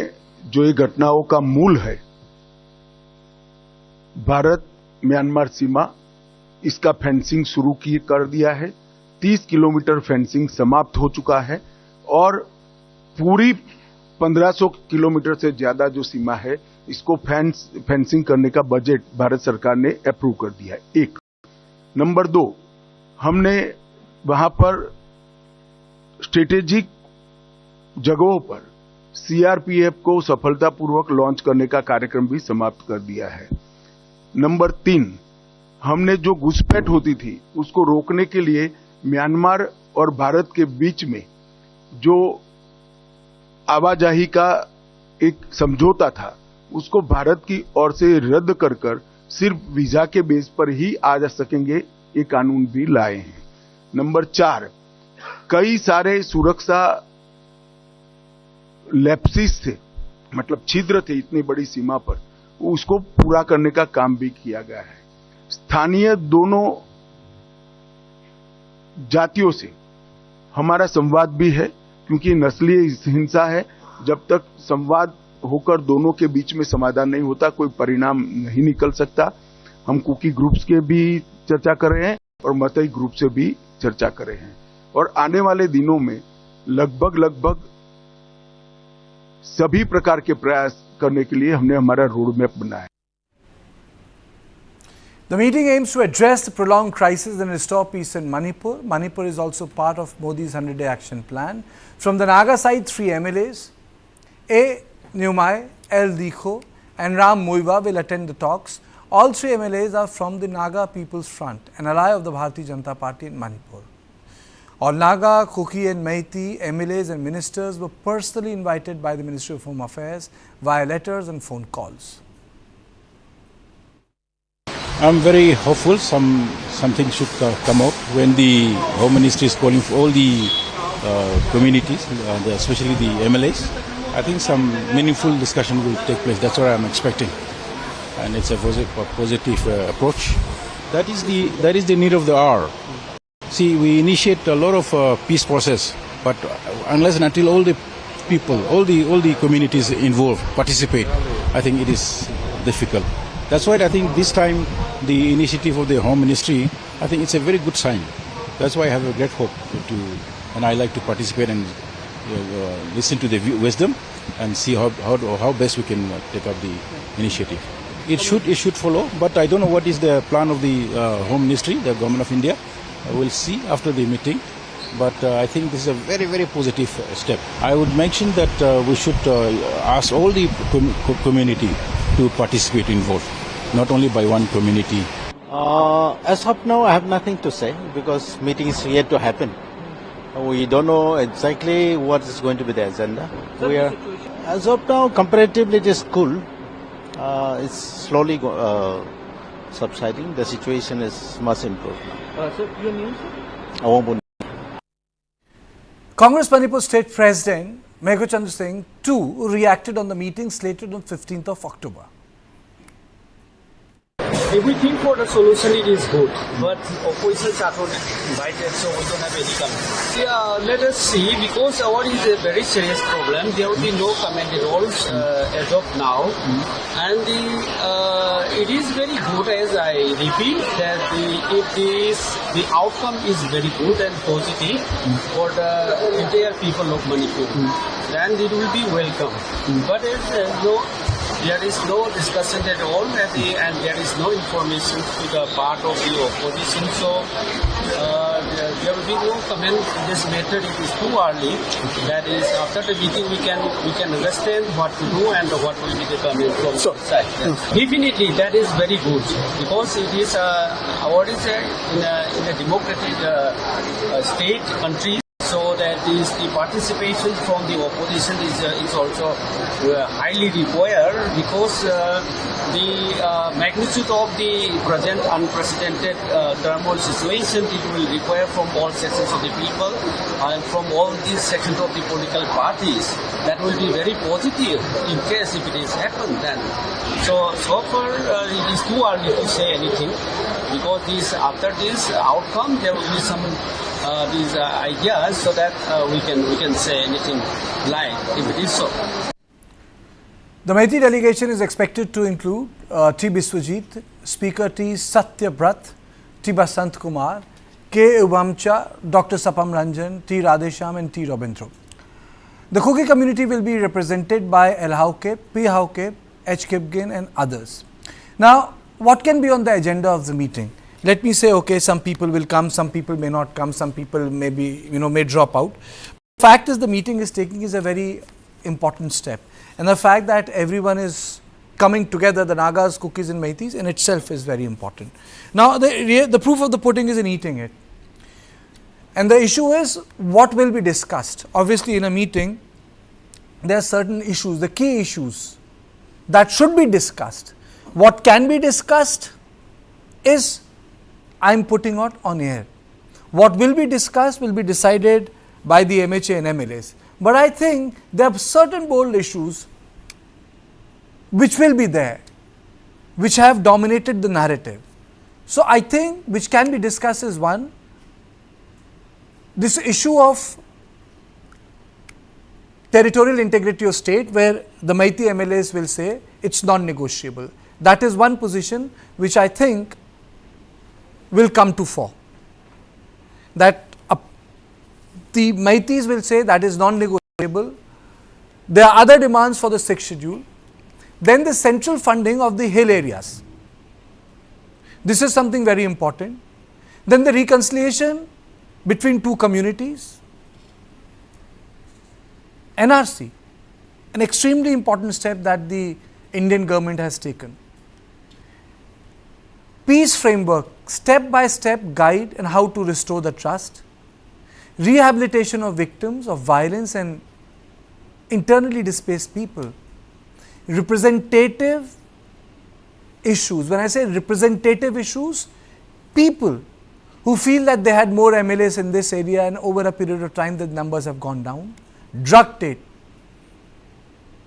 जो ये घटनाओं का मूल है, भारत म्यांमार सीमा, इसका फेंसिंग शुरू कर दिया है। 30 किलोमीटर फेंसिंग समाप्त हो चुका है और पूरी 1500 किलोमीटर से ज्यादा जो सीमा है, इसको फेंसिंग करने का बजट भारत सरकार ने अप्रूव कर दिया है। 1 नंबर 2, हमने वहां पर स्ट्रेटेजिक जगहों पर सीआरपीएफ को सफलतापूर्वक लॉन्च करने का कार्यक्रम भी समाप्त कर दिया है। नंबर 3, हमने जो घुसपैठ होती थी उसको रोकने के लिए म्यांमार और भारत के बीच में जो आवाजाही का एक समझौता था, उसको भारत की ओर से रद्द कर सिर्फ वीजा के बेस पर ही आ जा सकेंगे, ये कानून भी लाए हैं। नंबर 4, कई सारे सुरक्षा लैप्सिस थे, मतलब छिद्र थे इतनी बड़ी सीमा पर, उसको पूरा करने का काम भी किया गया है। स्थानीय दोनों जातियों से हमारा संवाद भी है, क्योंकि नस्लीय हिंसा है। जब तक संवाद होकर दोनों के बीच में समाधान नहीं होता, कोई परिणाम नहीं निकल सकता। हम कुकी ग्रुप्स के भी चर्चा कर रहे हैं और मतई ग्रुप से भी चर्चा कर रहे हैं, और आने वाले दिनों में लगभग सभी प्रकार के प्रयास करने के लिए हमने हमारा रोड मैप बनाया है। The meeting aims to address the prolonged crisis and restore peace in Manipur. Manipur is also part of Modi's 100-day action plan. From the Naga side, 3 MLAs, A. Nyumai, L. Dikho and Ram Muiva will attend the talks. All 3 MLAs are from the Naga People's Front, an ally of the Bharatiya Janata Party in Manipur. All Naga, Kuki and Meitei MLAs and ministers were personally invited by the Ministry of Home Affairs via letters and phone calls. I'm very hopeful something should come out when the Home Ministry is calling for all the communities, especially the MLAs. I think some meaningful discussion will take place. That's what I'm expecting, and it's a positive approach. That is the need of the hour. See, we initiate a lot of peace process, but unless and until all the people, all the communities involved participate, I think it is difficult. That's why I think this time the initiative of the Home Ministry, I think it's a very good sign. That's why I have a great hope and I like to participate and listen to the wisdom and see how best we can take up the initiative. It should follow, but I don't know what is the plan of the Home Ministry, the Government of India. We'll see after the meeting, but I think this is a very, very positive step. I would mention that we should ask all the community to participate involved, not only by one community. As of now, I have nothing to say because meeting is yet to happen. We don't know exactly what is going to be the agenda. As of now, comparatively, it is cool. It's slowly subsiding. The situation is much improved now. Sir, your name, sir? Congress Manipur State President Megho Chandra Singh too reacted on the meeting slated on 15th of October. If we think for the solution, it is good, but oppositions are not invited, so we don't have any comment. Yeah, let us see, because what is a very serious problem. There will be no comment at all as of now, and it is very good, as I repeat, that if the outcome is very good and positive for the entire people of Manipur, then it will be welcome. But there is no discussion at all, and there is no information to the part of the opposition. So there will be no comment in this matter. It is too early. That is, after the meeting, we can understand what to do and what will be the comment from the side. Definitely, that is very good, because it is in a democratic state country. So that is the participation from the opposition is also highly required, because the magnitude of the present unprecedented turmoil situation, it will require from all sections of the people and from all these sections of the political parties. That will be very positive in case if it is happened then. So far it is too early to say anything, because after this outcome there will be some these ideas so that we can say anything like if it is so. The MEA delegation is expected to include T. Biswajit, Speaker T. Satyabrat, T. Basant Kumar, K. Ubamcha, Dr. Sapam Ranjan, T. Radhesham and T. Robindro. The Kuki community will be represented by L. Haukep, P. Haukep, H. Kipgin and others. Now, what can be on the agenda of the meeting? Let me say, okay, some people will come, some people may not come, some people may drop out. The fact is the meeting is taking is a very important step. And the fact that everyone is coming together, the Nagas, Kukis and Meiteis in itself is very important. Now, the proof of the pudding is in eating it. And the issue is what will be discussed. Obviously, in a meeting, there are certain issues, the key issues that should be discussed. What can be discussed is I am putting out on air. What will be discussed will be decided by the MHA and MLAs. But I think there are certain bold issues which will be there, which have dominated the narrative. So I think which can be discussed is one, this issue of territorial integrity of state, where the Meitei MLAs will say it's non-negotiable. That is one position which I think will come to fore. That the Meiteis will say that is non-negotiable. There are other demands for the 6th schedule. Then the central funding of the hill areas. This is something very important. Then the reconciliation between two communities. NRC, an extremely important step that the Indian government has taken. Peace framework, step-by-step guide on how to restore the trust. Rehabilitation of victims of violence and internally displaced people. Representative issues. When I say representative issues, people who feel that they had more MLAs in this area and over a period of time the numbers have gone down. Drug trade,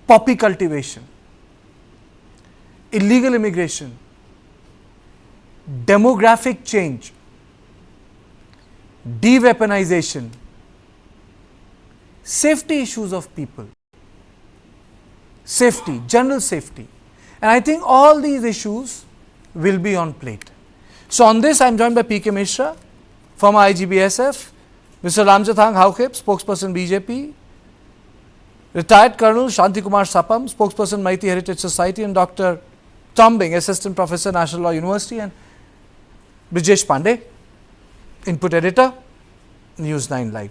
poppy cultivation, illegal immigration, demographic change, de-weaponization, safety issues of people, safety, general safety. And I think all these issues will be on plate. So on this I am joined by P.K. Mishra, former IGBSF, Mr. Ramjathang Haukep, spokesperson BJP, retired Colonel Shanti Kumar Sapam, spokesperson Meitei Heritage Society, and Dr. Tombing, assistant professor, National Law University, and Brijesh Pandey, input editor, News9 Live.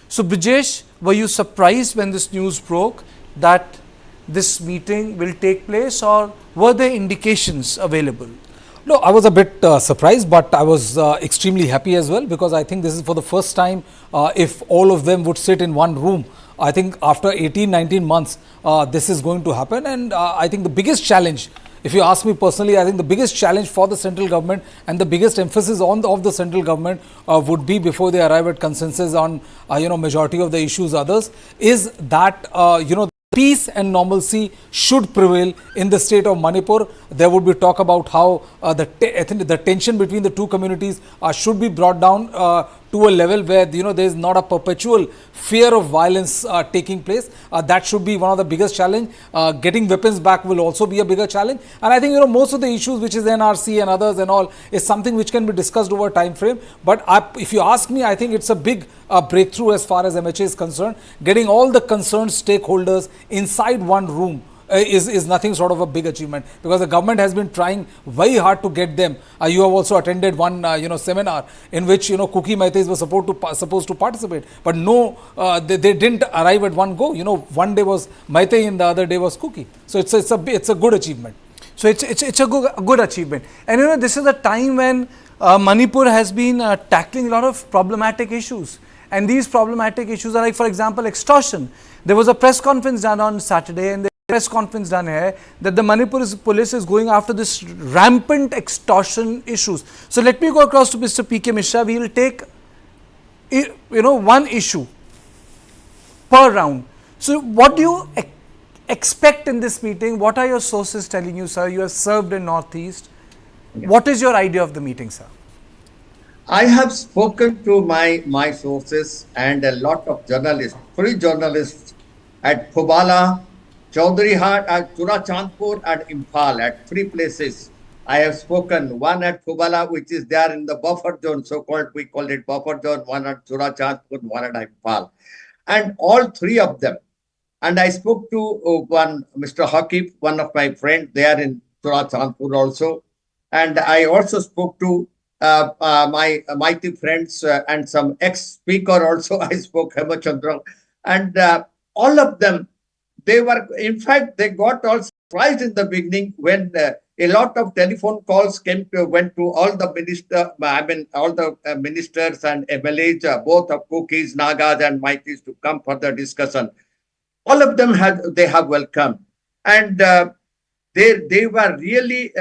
So Brijesh, were you surprised when this news broke that this meeting will take place, or were there indications available? No, I was a bit surprised, but I was extremely happy as well, because I think this is for the first time if all of them would sit in one room. I think after 18-19 months this is going to happen, and I think the biggest challenge, if you ask me personally, I think the biggest challenge for the central government and the biggest emphasis of the central government would be, before they arrive at consensus on majority of the issues others, is that peace and normalcy should prevail in the state of Manipur. There would be talk about how the tension between the two communities should be brought down to a level where there is not a perpetual fear of violence taking place. That should be one of the biggest challenge. Getting weapons back will also be a bigger challenge. And I think most of the issues, which is NRC and others and all, is something which can be discussed over time frame. But if you ask me, I think it's a big breakthrough as far as MHA is concerned. Getting all the concerned stakeholders inside one room is nothing sort of a big achievement, because the government has been trying very hard to get them. You have also attended one seminar in which Kuki Meiteis were supposed to participate, but no, they didn't arrive at one go. One day was Meitei and the other day was Kuki. So it's a good achievement. So it's a good achievement. And this is a time when Manipur has been tackling a lot of problematic issues, and these problematic issues are like, for example, extortion. There was a press conference done on Saturday, and press conference done here that the Manipur police is going after this rampant extortion issues. So let me go across to Mr. P.K. Mishra. We will take, one issue per round. So what do you expect in this meeting? What are your sources telling you, sir? You have served in Northeast. What is your idea of the meeting, sir? I have spoken to my sources and a lot of journalists, free journalists at Phubala, Chaudharyhat, at Churachandpur and Imphal, at 3 places. I have spoken, one at Phubala, which is there in the buffer zone, so-called, we call it buffer zone, one at Churachandpur, one at Imphal. And all 3 of them. And I spoke to one, Mr. Hardeep, one of my friends there in Churachandpur also. And I also spoke to my mighty friends and some ex-speaker also. I spoke Hemachandra. And all of them, they were, in fact, they got all surprised in the beginning when a lot of telephone calls went to all the ministers and MLAs, both of Kukis, Nagas and Maitis to come for the discussion. All of them they have welcomed. And they were really,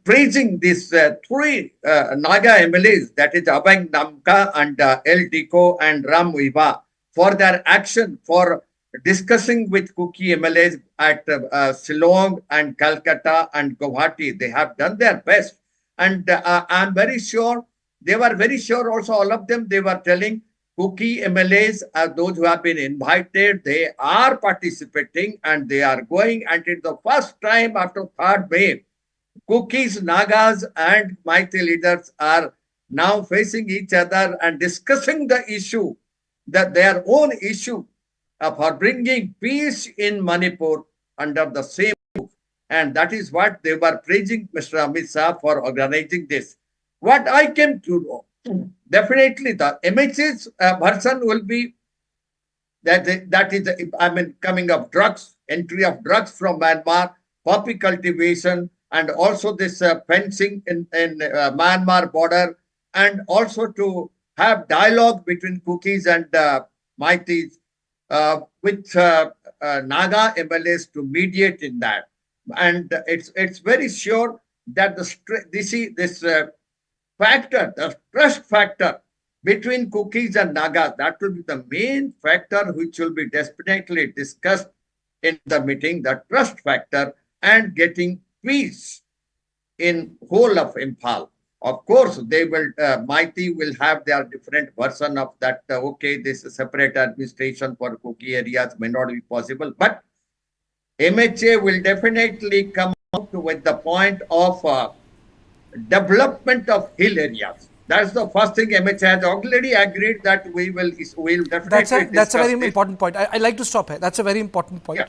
praising these 3 Naga MLAs, that is Abang Namka and El Diko and Ram Viva, for their action, for discussing with Kuki MLAs at Shillong and Calcutta and Guwahati. They have done their best. And I'm very sure, they were very sure also, all of them, they were telling Kuki MLAs, those who have been invited, they are participating and they are going. And it's the first time after 3rd May, Kukis, Nagas and Mighty leaders are now facing each other and discussing the issue, that their own issue for bringing peace in Manipur under the same roof. And that is what they were praising Mr. Amit Shah for organizing this. What I came to know, definitely the MH's version will be that is, coming of drugs, entry of drugs from Myanmar, poppy cultivation, and also this fencing in Myanmar border, and also to have dialogue between Kukis and Maitis with Naga MLAs to mediate in that. And it's very sure that this factor, the trust factor between Kukis and Nagas, that will be the main factor which will be definitely discussed in the meeting, the trust factor and getting peace in whole of Imphal. Of course, they will, Mighty will have their different version of that. Okay, this separate administration for Kuki areas may not be possible, but MHA will definitely come out with the point of development of hill areas. That's the first thing. MHA has already agreed that we will definitely. That's a very important point. I like to stop here. That's a very important point. Yeah.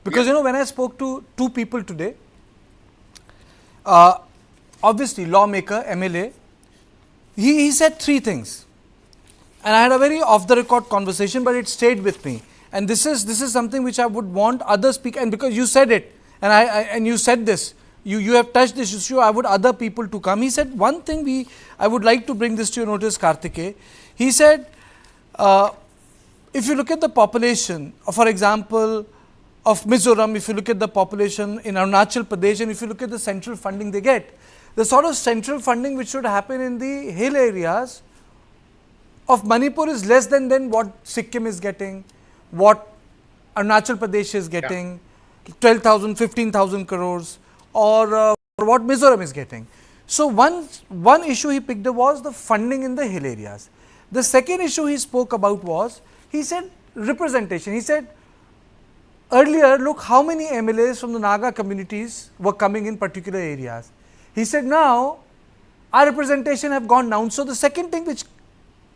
Because, when I spoke to 2 people today, obviously lawmaker, MLA, he said 3 things. And I had a very off-the-record conversation, but it stayed with me. And this is something which I would want other speakers, and because you said it, and you said this, you have touched this issue, I would other people to come. He said one thing I would like to bring this to your notice, Kartike. He said, if you look at the population, for example, of Mizoram, if you look at the population in Arunachal Pradesh, and if you look at the central funding they get, the sort of central funding which should happen in the hill areas of Manipur is less than what Sikkim is getting, what Arunachal Pradesh is getting, 12,000, 15,000 crores, or what Mizoram is getting. So one issue he picked up was the funding in the hill areas. The second issue he spoke about was, he said representation. He said, earlier, look how many MLAs from the Naga communities were coming in particular areas. He said, now our representation have gone down. So the second thing which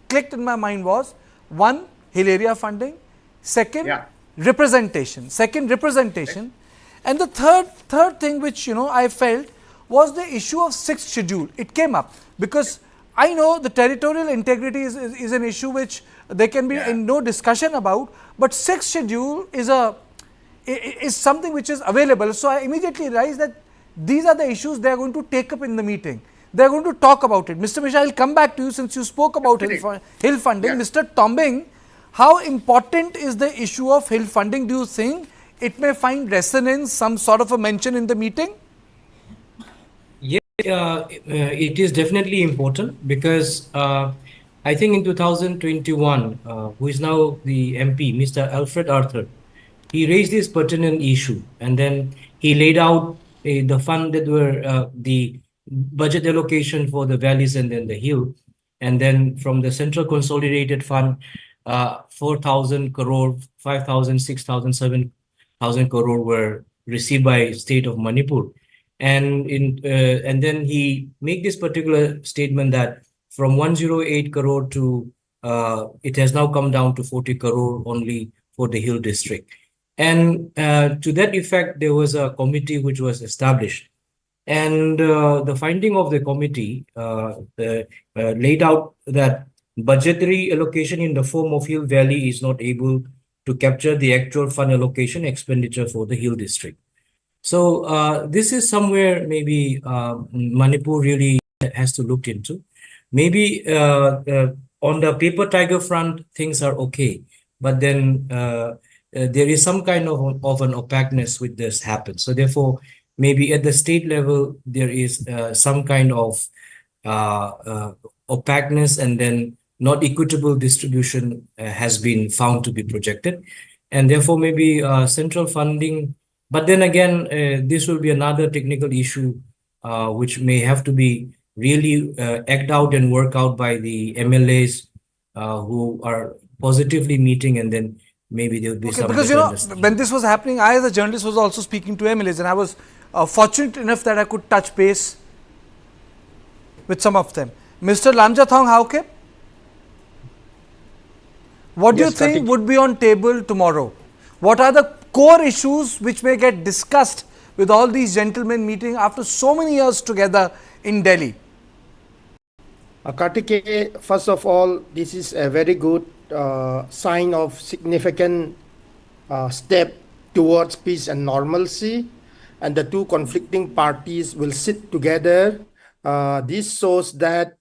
clicked in my mind was, 1, hill area funding, second, representation. And the third thing which, I felt was the issue of 6th schedule. It came up because I know the territorial integrity is an issue which there can be in no discussion about, but 6th schedule is something which is available. So I immediately realized that these are the issues they are going to take up in the meeting. They are going to talk about it. Mr. Mishra, I will come back to you since you spoke about hill funding. Mr. Tombing, how important is the issue of hill funding, do you think, it may find resonance, some sort of a mention in the meeting? Yes, it is definitely important because I think in 2021, who is now the MP, Mr. Alfred Arthur, he raised this pertinent issue, and then he laid out the fund that were the budget allocation for the valleys and then the hill, and then from the central consolidated fund, 4,000 crore, 5,000, 6,000, 7,000 crore were received by state of Manipur, and then he made this particular statement that from 108 crore to it has now come down to 40 crore only for the hill district. And to that effect, there was a committee which was established. And the finding of the committee laid out that budgetary allocation in the form of Hill Valley is not able to capture the actual fund allocation expenditure for the Hill district. So this is somewhere maybe Manipur really has to look into. Maybe on the paper tiger front, things are okay. But then there is some kind of an opaqueness with this happen. So therefore, maybe at the state level, there is some kind of opaqueness, and then not equitable distribution has been found to be projected. And therefore, maybe central funding. But then again, this will be another technical issue which may have to be really act out and work out by the MLAs who are positively meeting, and then maybe there will be some. Because when this was happening, I as a journalist was also speaking to MLAs, and I was fortunate enough that I could touch base with some of them. Mr. Lamjathong Hauke, what do you think would be on table tomorrow? What are the core issues which may get discussed with all these gentlemen meeting after so many years together in Delhi? Kartike, first of all, this is a very good sign of significant step towards peace and normalcy, and the two conflicting parties will sit together. This shows that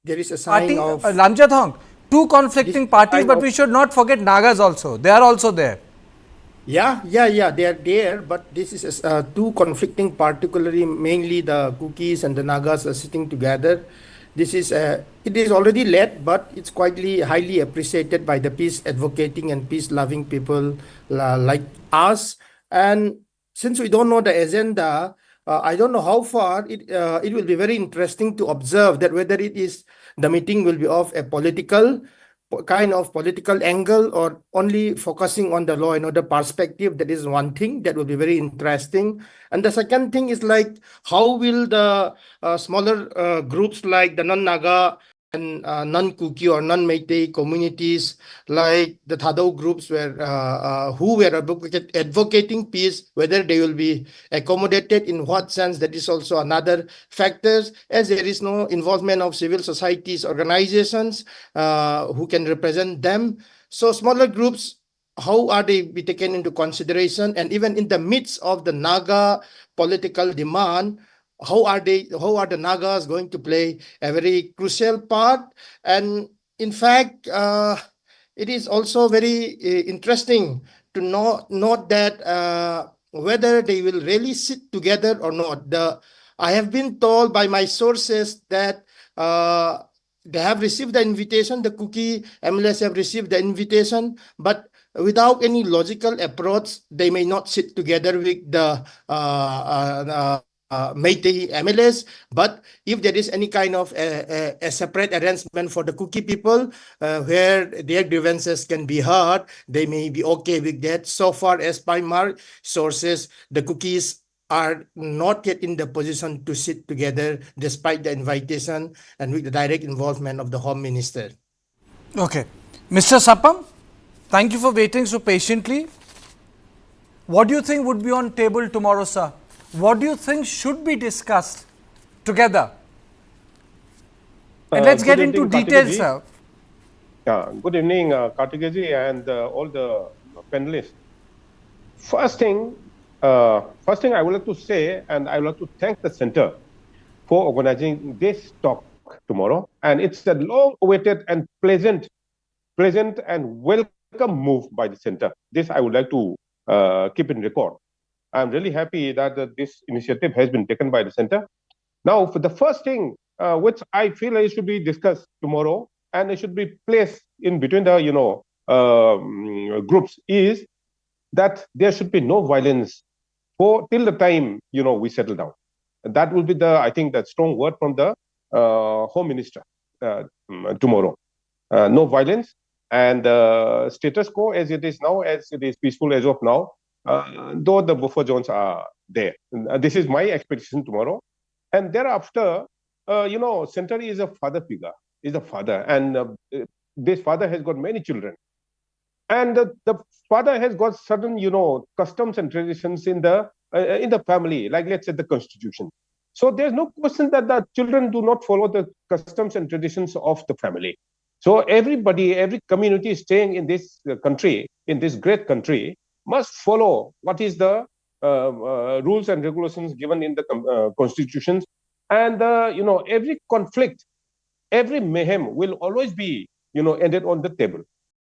there is a sign of Lamjathong, two conflicting parties, but we should not forget Nagas also. They are also there. Yeah, they are there, but this is two conflicting, particularly mainly the Kukis and the Nagas are sitting together. This is it is already led, but it's quite highly appreciated by the peace advocating and peace loving people like us. And since we don't know the agenda, I don't know how far it will be very interesting to observe that whether it is the meeting will be of a political angle or only focusing on the law and order perspective. That is one thing that will be very interesting. And the second thing is like how will the smaller groups like the non-Naga and non-Kuki or non-Meitei communities like the Thadao groups who were advocating peace, whether they will be accommodated, in what sense, that is also another factor, as there is no involvement of civil societies organizations who can represent them. So smaller groups, how are they be taken into consideration? And even in the midst of the Naga political demand, how are the Nagas going to play a very crucial part? And in fact, it is also very interesting to note that whether they will really sit together or not. I have been told by my sources that they have received the invitation, the Kuki MLAs have received the invitation, but without any logical approach, they may not sit together with the Meitei MLAs. But if there is any kind of a separate arrangement for the Kuki people where their grievances can be heard, they may be okay with that. So far as by my sources, the Kukis are not yet in the position to sit together despite the invitation and with the direct involvement of the Home Minister. Okay. Mr. Sapam, thank you for waiting so patiently. What do you think would be on table tomorrow, sir? What do you think should be discussed together? And let's get into details, sir. Good evening, Kartikeji and all the panelists. First thing I would like to say, and I would like to thank the center for organizing this talk tomorrow. And it's a long-awaited and pleasant and welcome move by the center. This I would like to keep in record. I'm really happy that this initiative has been taken by the center. Now, for the first thing which I feel it should be discussed tomorrow and it should be placed in between the groups is that there should be no violence for till the time we settle down. And that will be I think the strong word from the Home Minister tomorrow. No violence and status quo as it is now, as it is peaceful as of now, though the buffer zones are there. This is my expectation tomorrow. And thereafter, center is a father figure, is a father, and this father has got many children. And the father has got certain, customs and traditions in the family, like let's say the constitution. So there's no question that the children do not follow the customs and traditions of the family. So everybody, every community staying in this country, in this great country, must follow what is the rules and regulations given in the constitutions. And, every conflict, every mayhem will always be, ended on the table.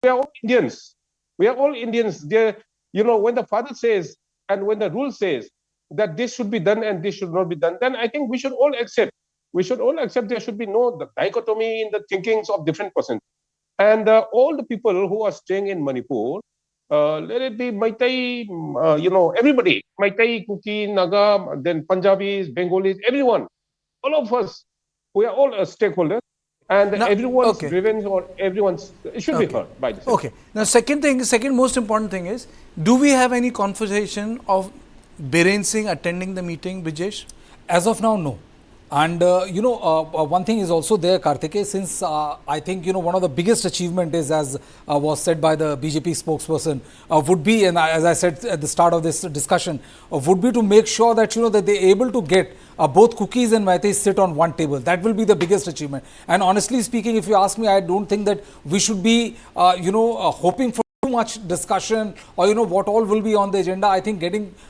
We are all Indians. We are all Indians. There, when the father says and when the rule says that this should be done and this should not be done, then I think we should all accept. We should all accept there should be no dichotomy in the thinkings of different persons. And all the people who are staying in Manipur, let it be Maitai, everybody, Maitai, Kuki, Naga, then Punjabis, Bengalis, everyone, all of us, we are all a stakeholder. And now, everyone's grievance or everyone's it should be heard by the center. Okay. Now, second most important thing is, do we have any conversation of Biren Singh attending the meeting, Brijesh? As of now, no. And one thing is also there, Karthike, since I think one of the biggest achievement is, as was said by the BJP spokesperson, would be, and as I said at the start of this discussion, would be to make sure that that they're able to get both cookies and Maitais sit on one table. That will be the biggest achievement. And honestly speaking, if you ask me, I don't think that we should be hoping for too much discussion or what all will be on the agenda. I think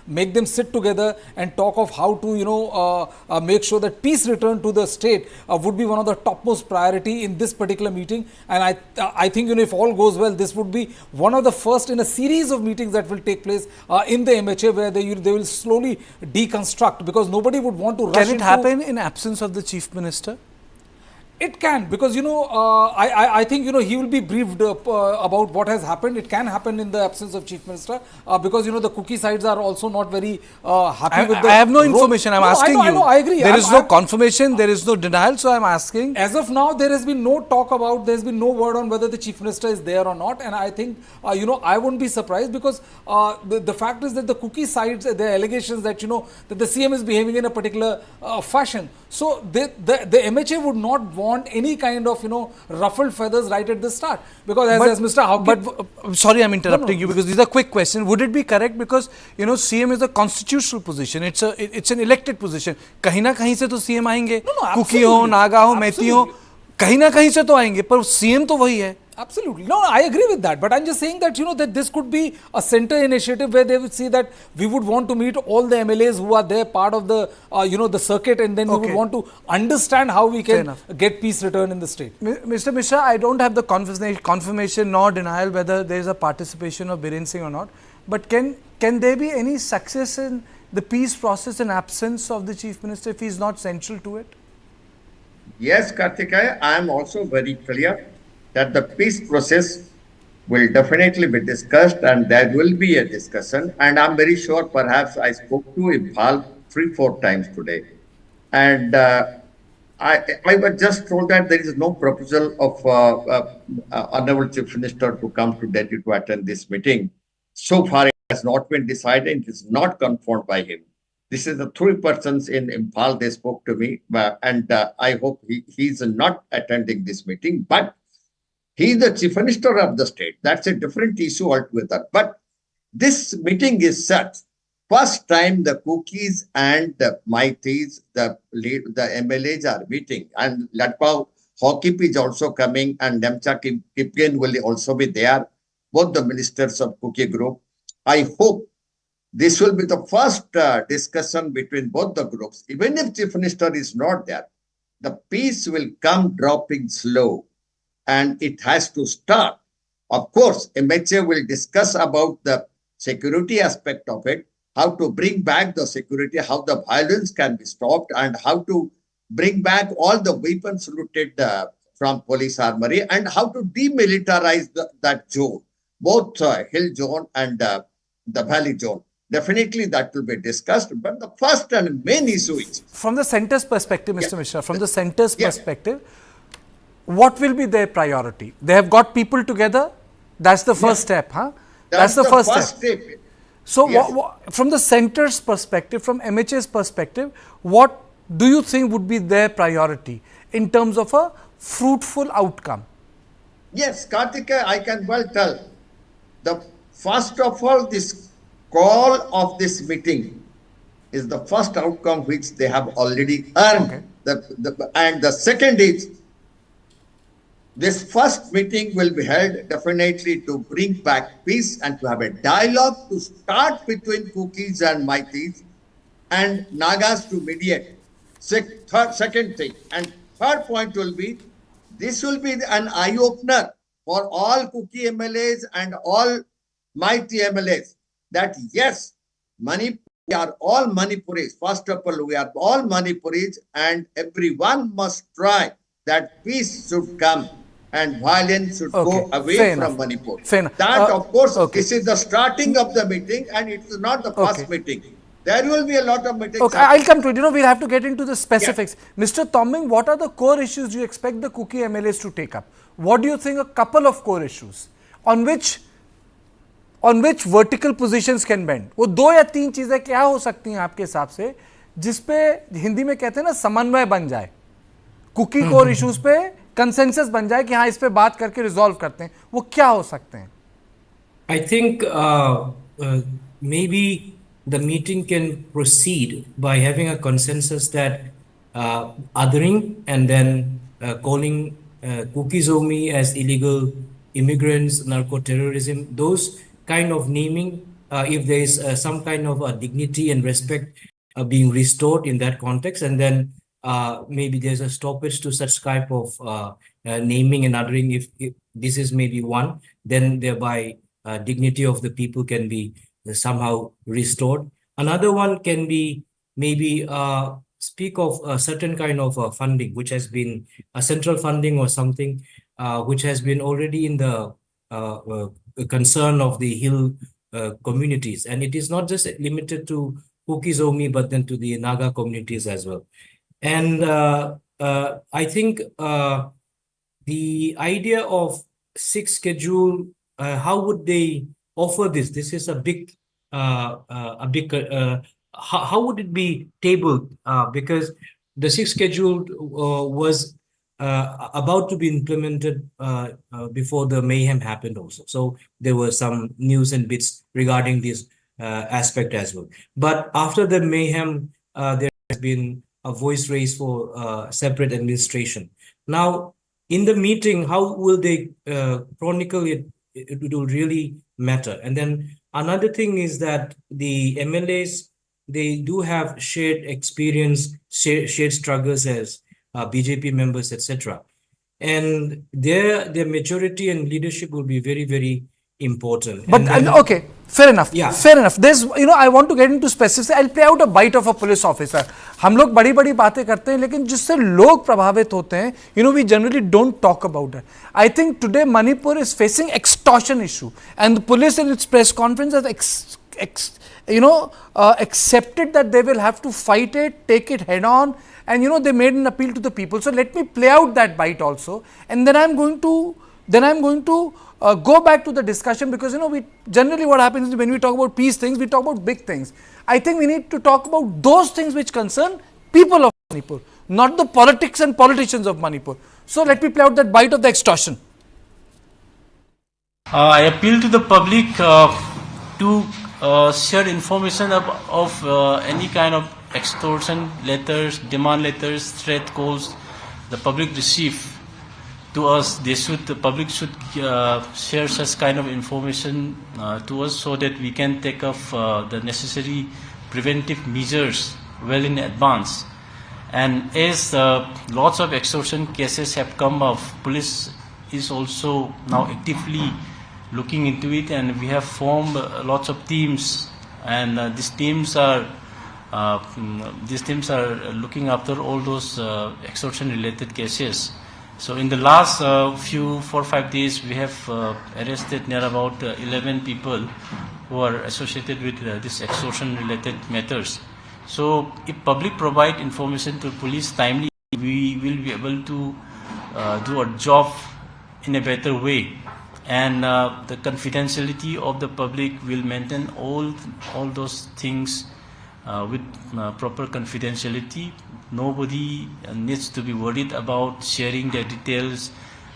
make them sit together and talk of how to make sure that peace return to the state would be one of the topmost priority in this particular meeting. And I think if all goes well, this would be one of the first in a series of meetings that will take place in the MHA, where they will slowly deconstruct, because nobody would want to rush Can it happen in absence of the Chief Minister? It can, because I think he will be briefed about what has happened. It can happen in the absence of Chief Minister because the cookie sides are also not very happy with the. I have no information. I'm asking you. I know. I agree. There is no confirmation. There is no denial. So I'm asking. As of now, there has been no talk about. There has been no word on whether the Chief Minister is there or not. And I think I wouldn't be surprised, because the fact is that the cookie sides, the allegations that that the CM is behaving in a particular fashion. So the MHA would not want any kind of ruffled feathers right at the start, because as Mr. Hardeep, but sorry, I'm interrupting you, because these are quick questions. Would it be correct, because CM is a constitutional position, it's an elected position, kahin na kahin se to CM आएंगे, cookie हो, नागा हो, मैती हो, kahin na kahin se to आएंगे, पर CM तो वही है. Absolutely. No, I agree with that. But I'm just saying that, that this could be a center initiative where they would see that we would want to meet all the MLAs who are there, part of the, the circuit, and then we would want to understand how we can get peace return in the state. Mr. Mishra, I don't have the confirmation nor denial whether there is a participation of Biren Singh or not. But can there be any success in the peace process in absence of the Chief Minister if he is not central to it? Yes, Karthikeya, I am also very clear that the peace process will definitely be discussed, and there will be a discussion. And I'm very sure, perhaps I spoke to Imphal 3-4 times today. And I was just told that there is no proposal of Honorable Chief Minister to come to Delhi to attend this meeting. So far, it has not been decided. It is not confirmed by him. This is the 3 persons in Imphal, they spoke to me, and I hope he is not attending this meeting. But he is the Chief Minister of the state. That's a different issue altogether. But this meeting is set. First time the cookies and the Maitais, the MLAs are meeting. And Latpao Hokip is also coming, and Demcha Kipien will also be there. Both the ministers of cookie group. I hope this will be the first discussion between both the groups. Even if Chief Minister is not there, the peace will come dropping slow. And it has to start. Of course, MHA will discuss about the security aspect of it, how to bring back the security, how the violence can be stopped, and how to bring back all the weapons looted from police armory, and how to demilitarize that zone, both hill zone and the valley zone. Definitely that will be discussed. But the first and main issue is... From the centre's perspective, Mr. Mishra, from the centre's perspective, what will be their priority? They have got people together. That's the first step, huh? That's the first step. So, from the centre's perspective, from MHA's perspective, what do you think would be their priority in terms of a fruitful outcome? Yes, Karthika, I can well tell. First of all, this call of this meeting is the first outcome which they have already earned. And the second is, this first meeting will be held definitely to bring back peace and to have a dialogue to start between Kukis and Maitis and Nagas to mediate. Second thing. And third point will be, this will be an eye-opener for all Kuki MLAs and all Mighty MLAs that yes, we are all Manipuris. First of all, we are all Manipuris and everyone must try that peace should come and violence should go away from Manipur. That, of course, this is the starting of the meeting and it is not the first meeting. There will be a lot of meetings. Okay, I'll come to it. We'll have to get into the specifics. Mr. Toming, what are the core issues you expect the Kuki MLAs to take up? What do you think a couple of core issues on which vertical positions can bend? वो दो या तीन चीजें क्या हो सकती हैं आपके हिसाब से जिसपे हिंदी में कहते हैं ना समन्वय बन जाए, कुकी कोर इश्यूज पे कंसेंसस बन जाए कि हाँ इस पे बात करके रिजॉल्व करते हैं, वो क्या हो सकते हैं? I think maybe the meeting can proceed by having a consensus that othering and then calling Kukizomi as illegal immigrants, narco-terrorism, those kind of naming, if there is some kind of dignity and respect being restored in that context, and then maybe there's a stoppage to such type of naming and othering. If this is maybe one, then thereby dignity of the people can be somehow restored. Another one can be maybe speak of a certain kind of funding, which has been a central funding or something, which has been already in the concern of the hill communities. And it is not just limited to Kukizomi, but then to the Naga communities as well. And I think the idea of 6th schedule, how would they offer this? This is a big, how would it be tabled? Because the 6th schedule was about to be implemented before the mayhem happened also. So there were some news and bits regarding this aspect as well. But after the mayhem, there has been a voice raised for separate administration. Now, in the meeting, how will they chronicle it? It will really matter. And then another thing is that the MLAs, they do have shared experience, shared struggles as BJP members, etc. And their maturity and leadership will be very, very important. But okay, fair enough. Yeah, fair enough. There's, I want to get into specifics. I'll play out a bite of a police officer. हम लोग बड़ी-बड़ी बातें करते हैं, लेकिन जिससे लोग प्रभावित होते हैं, we generally don't talk about it. I think today Manipur is facing extortion issue, and the police in its press conference has accepted that they will have to fight it, take it head on, and they made an appeal to the people. So let me play out that bite also, and then I'm going to go back to the discussion, because we generally, what happens is when we talk about peace things, we talk about big things. I think we need to talk about those things which concern people of Manipur, not the politics and politicians of Manipur. So let me play out that bite of the extortion. I appeal to the public to share information of any kind of extortion letters, demand letters, threat calls the public receive to us. The public should share such kind of information to us, so that we can take up the necessary preventive measures well in advance. And as lots of extortion cases have come up, police is also now actively looking into it, and we have formed lots of teams, and these teams are looking after all those extortion related cases. So in the last few 4 or 5 days, we have arrested near about 11 people who are associated with this extortion related matters. So if public provide information to police timely, we will be able to do our job in a better way, and the confidentiality of the public will maintain all those things with proper confidentiality. Nobody needs to be worried about sharing their details.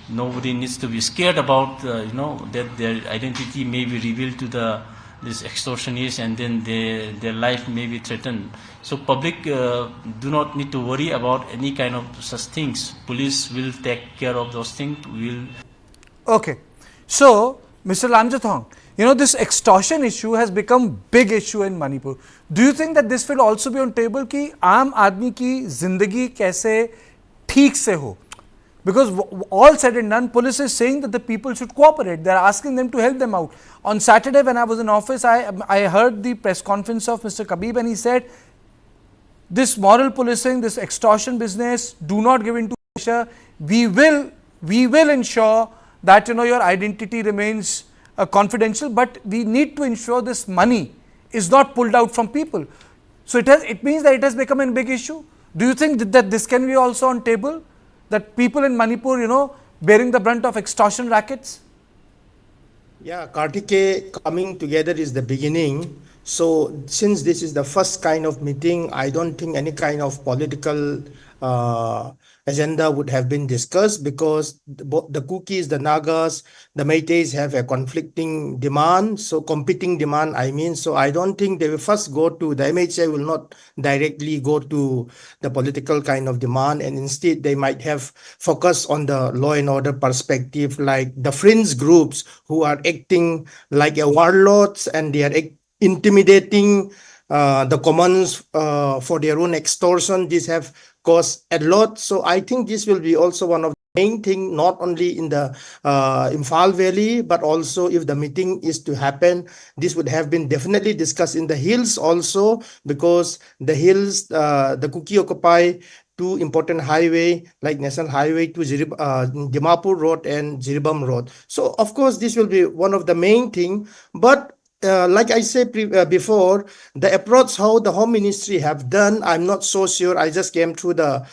Nobody needs to be scared about that their identity may be revealed to this extortionists, and then their life may be threatened. So public do not need to worry about any kind of such things. Police will take care of those things. Okay, so Mr. Lamjathong, this extortion issue has become big issue in Manipur. Do you think that this will also be on table कि आम आदमी की जिंदगी कैसे ठीक से हो? Because all said and done, police is saying that the people should cooperate. They are asking them to help them out. On Saturday, when I was in office, I heard the press conference of Mr. Kabib, and he said, this moral policing, this extortion business, do not give in to pressure. We will ensure that your identity remains confidential, but we need to ensure this money is not pulled out from people. So it means that it has become a big issue. Do you think that this can be also on table? That people in Manipur, bearing the brunt of extortion rackets? Yeah, Kartike, coming together is the beginning. So since this is the first kind of meeting, I don't think any kind of political agenda would have been discussed, because both the Kukis, the Nagas, the Meiteis have a conflicting demand, so competing demand, I mean. So I don't think they will first go to, the MHA will not directly go to the political kind of demand, and instead they might have focus on the law and order perspective, like the fringe groups who are acting like a warlords, and they are intimidating the commons for their own extortion. These have caused a lot. So I think this will be also one of the main thing, not only in the Imphal Valley, but also if the meeting is to happen, this would have been definitely discussed in the hills also, because the hills, the Kuki occupy two important highway like National Highway to Dimapur Road and Jiribam Road. So of course this will be one of the main thing, but like I said before, the approach how the Home Ministry have done, I'm not so sure. I just came through the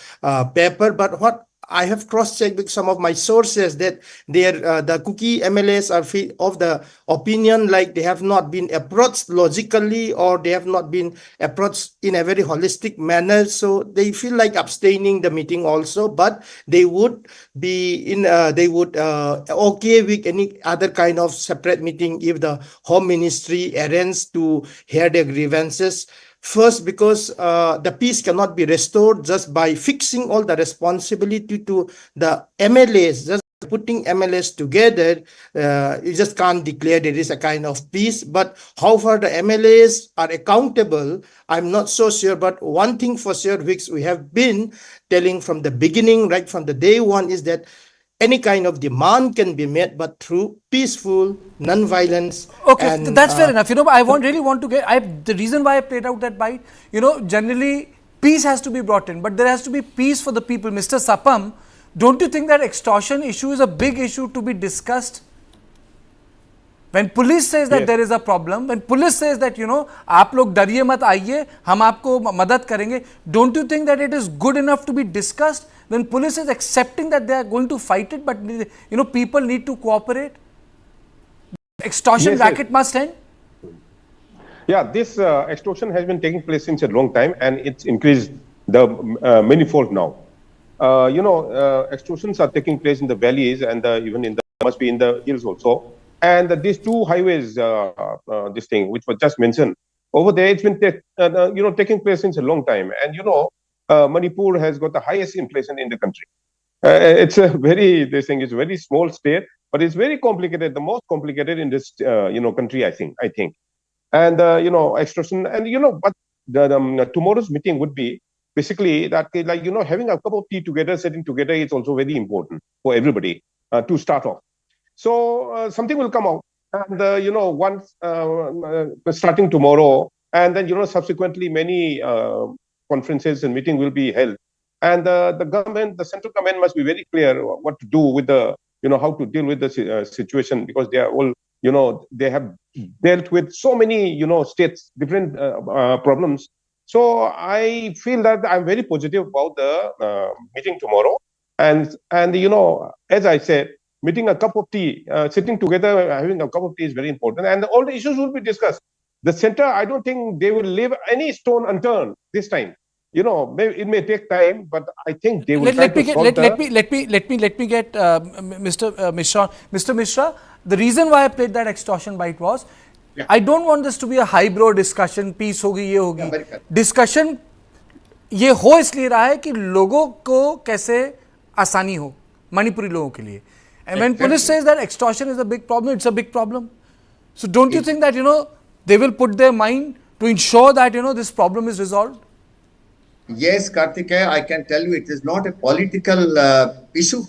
paper, but what I have cross-checked with some of my sources that the Kuki MLAs are of the opinion like they have not been approached logically, or they have not been approached in a very holistic manner. So they feel like abstaining the meeting also, but they would be okay with any other kind of separate meeting if the Home Ministry arranges to hear their grievances. First, because the peace cannot be restored just by fixing all the responsibility to the MLAs. Just putting MLAs together, you just can't declare there is a kind of peace. But how far the MLAs are accountable, I'm not so sure. But one thing for sure, which we have been telling from the beginning, right from the day one, is that any kind of demand can be met, but through peaceful, non-violence. Okay, and, that's fair enough. I really want to get, the reason why I played out that bite, generally peace has to be brought in, but there has to be peace for the people. Mr. Sapam, don't you think that extortion issue is a big issue to be discussed? When police says that there is a problem, when police says that, आप लोग डरिए मत आइए, हम आपको मदद करेंगे, don't you think that it is good enough to be discussed? When police is accepting that they are going to fight it, but people need to cooperate. Extortion racket must end. Yeah, this extortion has been taking place since a long time, and it's increased the manifold now. Extortions are taking place in the valleys, and even must be in the hills also. And these two highways, this thing which was just mentioned over there, it's been taking place since a long time. And Manipur has got the highest inflation in the country. It's a this thing is a very small state, but it's very complicated, the most complicated in this country, I think. And extortion, and but tomorrow's meeting would be basically that, like, having a cup of tea together, sitting together, is also very important for everybody to start off. So something will come out, And, once starting tomorrow, and then, subsequently many conferences and meeting will be held. And the central government must be very clear what to do with how to deal with the situation, because they are all, they have dealt with so many, states, different problems. So I feel that I'm very positive about the meeting tomorrow. And as I said, meeting a cup of tea, sitting together, having a cup of tea is very important. And all the issues will be discussed. The center, I don't think they will leave any stone unturned this time. It may take time, but I think they will Let me get Mr. Mishra. Mr. Mishra, the reason why I played that extortion bite was, I don't want this to be a highbrow discussion, peace होगी, ये होगी. Discussion ये हो इसलिए रहा है कि लोगों को कैसे आसानी हो, मणिपुरी लोगों के लिए. And when police says that extortion is a big problem, it's a big problem. So don't you think that, they will put their mind to ensure that, this problem is resolved? Yes, Kartikeya, I can tell you it is not a political issue.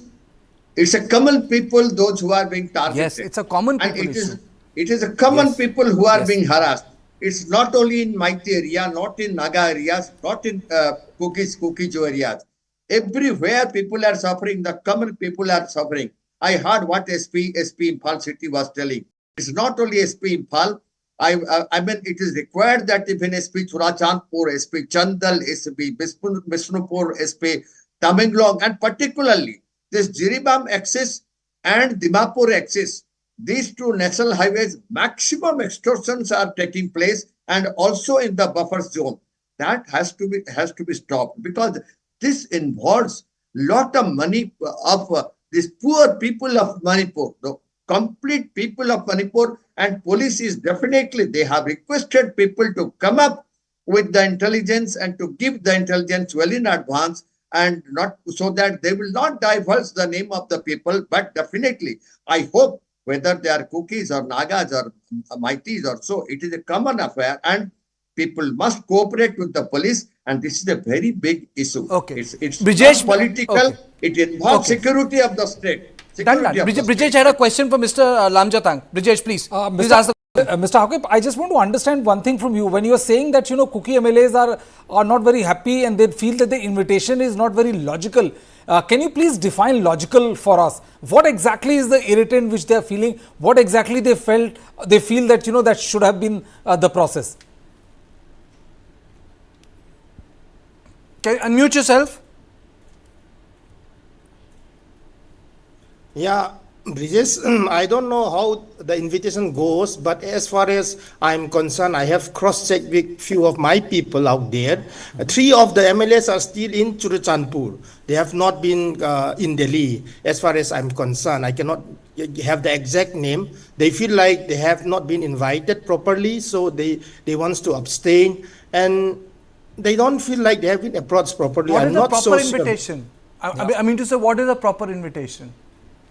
It's a common people, those who are being targeted. Yes, it's a common people issue. It is a common people who are being harassed. It's not only in Meitei area, not in Naga areas, not in Kukijo areas. Everywhere people are suffering, the common people are suffering. I heard what SP Imphal City was telling. It's not only SP Imphal. I mean, it is required that even SP Churachandpur, SP Chandal, SP Bishnupur, SP Tamenglong, and particularly this Jiribam axis and Dimapur axis, these two national highways, maximum extortions are taking place, and also in the buffer zone. That has to be stopped, because this involves lot of money of these poor people of Manipur, the complete people of Manipur, and police is definitely, they have requested people to come up with the intelligence and to give the intelligence well in advance, and not so that they will not divulge the name of the people. But definitely, I hope, whether they are Kukis or Nagas or Maitis or so, it is a common affair, and people must cooperate with the police, and this is a very big issue. Okay. It's Brijesh, not political, okay. It involves security of the state. Brijesh had a question for Mr. Lamjatang. Brijesh, please. Please ask the Mr. Hakib, I just want to understand one thing from you. When you are saying that, Kuki MLAs are not very happy and they feel that the invitation is not very logical, can you please define logical for us? What exactly is the irritant which they are feeling? What exactly they feel that, that should have been the process? Can you unmute yourself? Yeah, Brijesh, I don't know how the invitation goes, but as far as I'm concerned, I have cross-checked with few of my people out there. 3 of the MLAs are still in Churachandpur. They have not been in Delhi, as far as I'm concerned. I cannot have the exact name. They feel like they have not been invited properly, so they want to abstain, and they don't feel like they have been approached properly. What I'm is not the so proper sure. invitation? I mean to say, what is a proper invitation?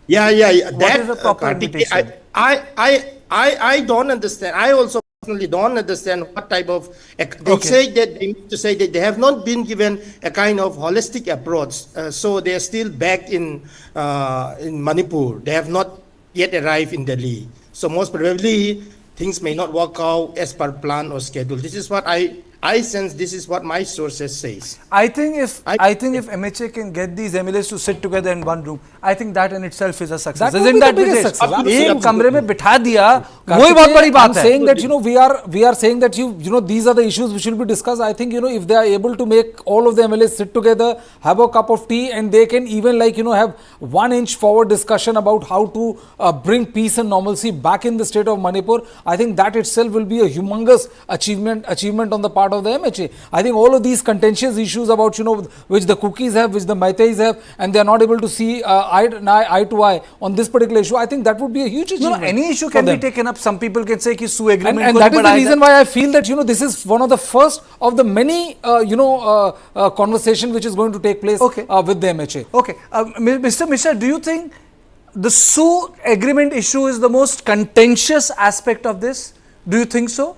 Yeah. What is the proper invitation? I don't understand. I also personally don't understand what type of. They say that they need to say that they have not been given a kind of holistic approach. So they are still back in Manipur. They have not yet arrived in Delhi. So most probably things may not work out as per plan or schedule. This is what I sense. This is what my sources says. I think if MHA can get these MLAs to sit together in one room, I think that in itself is a success. That would be the biggest success. एक कमरे में बिठा दिया, वही बहुत बड़ी बात है. Saying that we are saying that these are the issues which will be discussed. I think if they are able to make all of the MLAs sit together, have a cup of tea, and they can even have 1 inch forward discussion about how to bring peace and normalcy back in the state of Manipur. I think that itself will be a humongous achievement on the part of the MHA. I think all of these contentious issues about which the Kukis have, which the Meiteis have, and they are not able to see eye to eye on this particular issue, I think that would be a huge achievement. Any issue can be taken up. Some people can say कि sue agreement and that is the reason why I feel that this is one of the first of the many conversation which is going to take place with the MHA. Okay, Mr. Mishra, do you think the sue agreement issue is the most contentious aspect of this? Do you think so?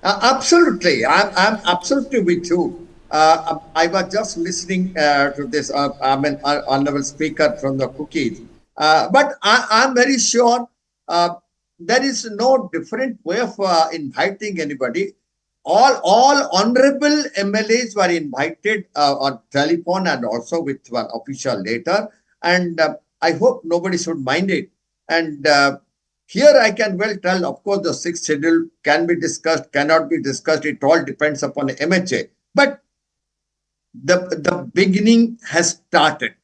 Absolutely. I'm absolutely with you. I was just listening to this honorable speaker from the Cookies. But I'm very sure there is no different way of inviting anybody. All honorable MLAs were invited on telephone and also with one official letter. And I hope nobody should mind it. And here I can well tell, of course, the sixth schedule can be discussed, cannot be discussed. It all depends upon the MHA. But the beginning has started.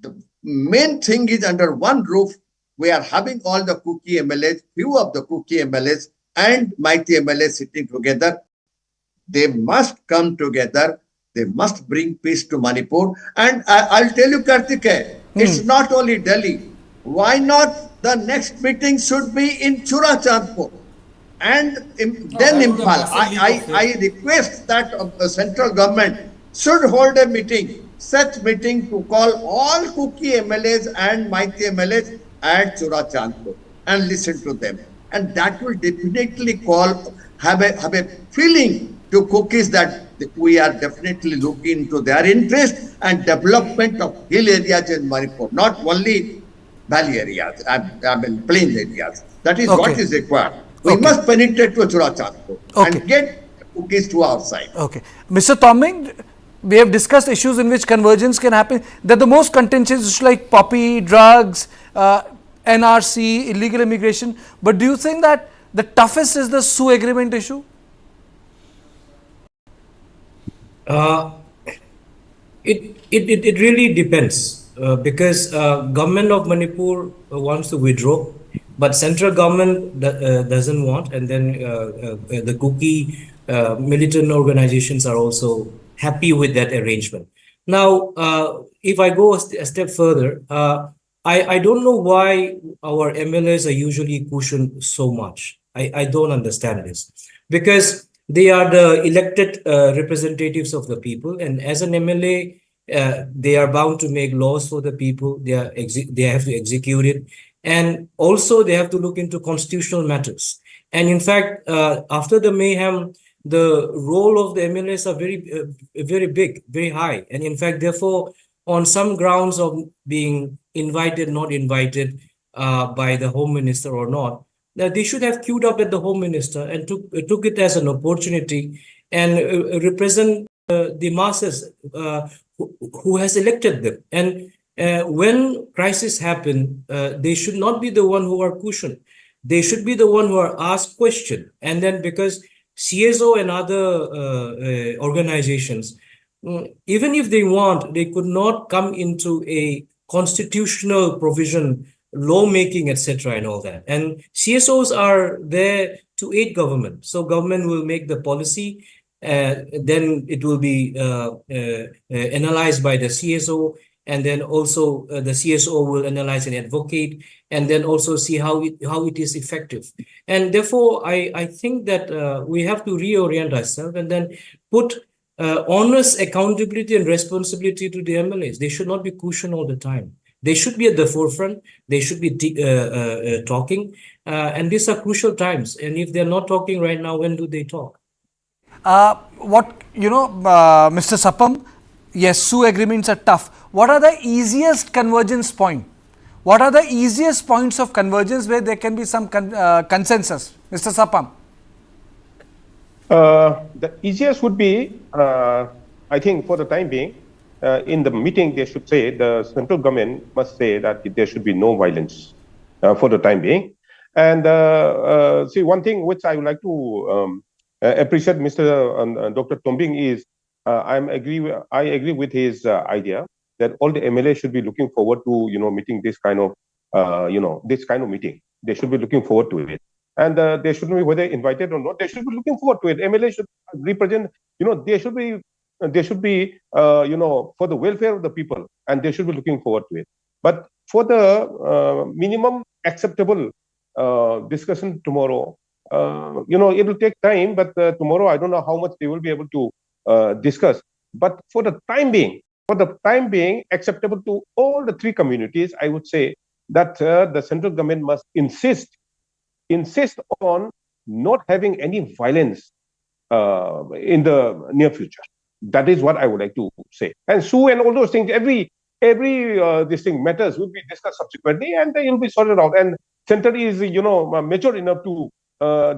The main thing is under one roof, we are having all the cookie MLAs, few of the cookie MLAs and mighty MLAs sitting together. They must come together. They must bring peace to Manipur. And I'll tell you, Kartike, it's not only Delhi. Why not the next meeting should be in Churachandpur and then Impala. I request that the central government should hold a meeting, such meeting to call all cookie MLAs and mighty MLAs at Churachandpur and listen to them. And that will definitely have a feeling to cookies that we are definitely looking into their interest and development of hill areas in Manipur, not only valley areas, I mean plain areas. That is what is required. We must penetrate to Churachandpur and get cookies to our side. Okay. Mr. Toming, we have discussed issues in which convergence can happen. They're the most contentious issues like poppy, drugs, NRC, illegal immigration. But do you think that the toughest is the Sioux agreement issue? It really depends because government of Manipur wants to withdraw, but central government doesn't want, and then the cookie militant organizations are also happy with that arrangement. Now, if I go a step further, I don't know why our MLAs are usually cushioned so much. I don't understand this, because they are the elected representatives of the people, and as an MLA, they are bound to make laws for the people. They have to execute it, and also they have to look into constitutional matters. And in fact, after the mayhem, the role of the MLAs are very big, very high, and in fact, therefore, on some grounds of being invited, not invited by the Home Minister or not, that they should have queued up at the Home Minister and took it as an opportunity and represent the masses who has elected them. And when crisis happen, they should not be the one who are cushioned. They should be the one who are asked question. And then because CSO and other organizations, even if they want, they could not come into a constitutional provision, lawmaking, etc. and all that. And CSOs are there to aid government. So government will make the policy, then it will be analyzed by the CSO, and then also the CSO will analyze and advocate, and then also see how it is effective. And therefore, I think that we have to reorient ourselves and then put honest accountability and responsibility to the MLAs. They should not be cushioned all the time. They should be at the forefront. They should be talking. And these are crucial times. And if they're not talking right now, when do they talk? Mr. Sapam, yes, Sioux agreements are tough. What are the easiest convergence point? What are the easiest points of convergence where there can be some consensus? Mr. Sapam. The easiest would be, I think for the time being, in the meeting they should say, the central government must say that there should be no violence for the time being. And see, one thing which I would like to appreciate Mr. Dr. Tombing is, I agree with his idea that all the MLA should be looking forward to, meeting this kind of, this kind of meeting. They should be looking forward to it. And they shouldn't be, whether invited or not, they should be looking forward to it. MLA should represent, they should be, for the welfare of the people, and they should be looking forward to it. But for the minimum acceptable discussion tomorrow, it will take time, but tomorrow I don't know how much they will be able to discuss. But for the time being, acceptable to all the three communities, I would say that the central government must insist on not having any violence in the near future. That is what I would like to say. And Sioux and all those things, every this thing matters will be discussed subsequently, and they will be sorted out. And center is, mature enough to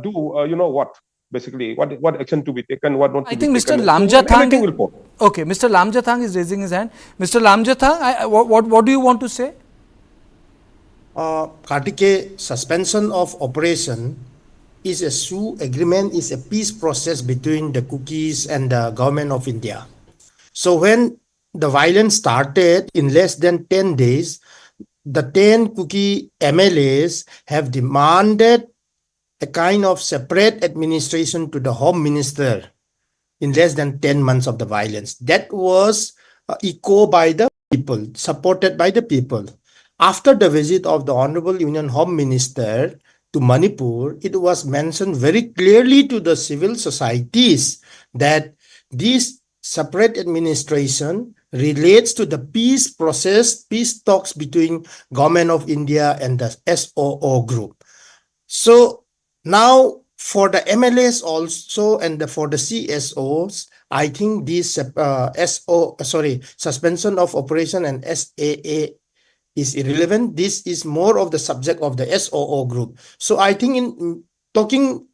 do, what? Basically, what action to be taken, what not to I be think Mr. taken. Lamjathang. Everything will fall. Okay, Mr. Lamjathang is raising his hand. Mr. Lamjathang, what do you want to say? Kartike, suspension of operation is a SU agreement, is a peace process between the cookies and the government of India. So when the violence started in less than 10 days, the 10 cookie MLAs have demanded a kind of separate administration to the Home Minister in less than 10 months of the violence. That was echoed by the people, supported by the people. After the visit of the Honorable Union Home Minister to Manipur, it was mentioned very clearly to the civil societies that this separate administration relates to the peace process, peace talks between Government of India and the SOO group. So now for the MLAs also and for the CSOs, I think this suspension of operation and SAA is irrelevant. This is more of the subject of the SOO group. So I think in talking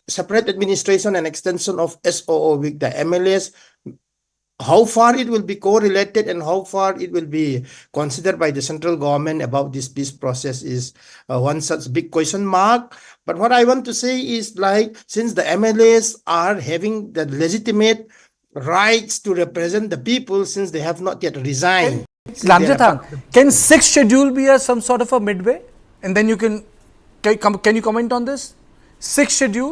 separate administration and extension of SOO with the MLAs, how far it will be correlated and how far it will be considered by the central government about this peace process is one such big question mark. But what I want to say is, like, since the MLAs are having the legitimate rights to represent the people, since they have not yet resigned. Lamjathang, can 6th schedule be some sort of a midway? And then you can you comment on this? 6th schedule?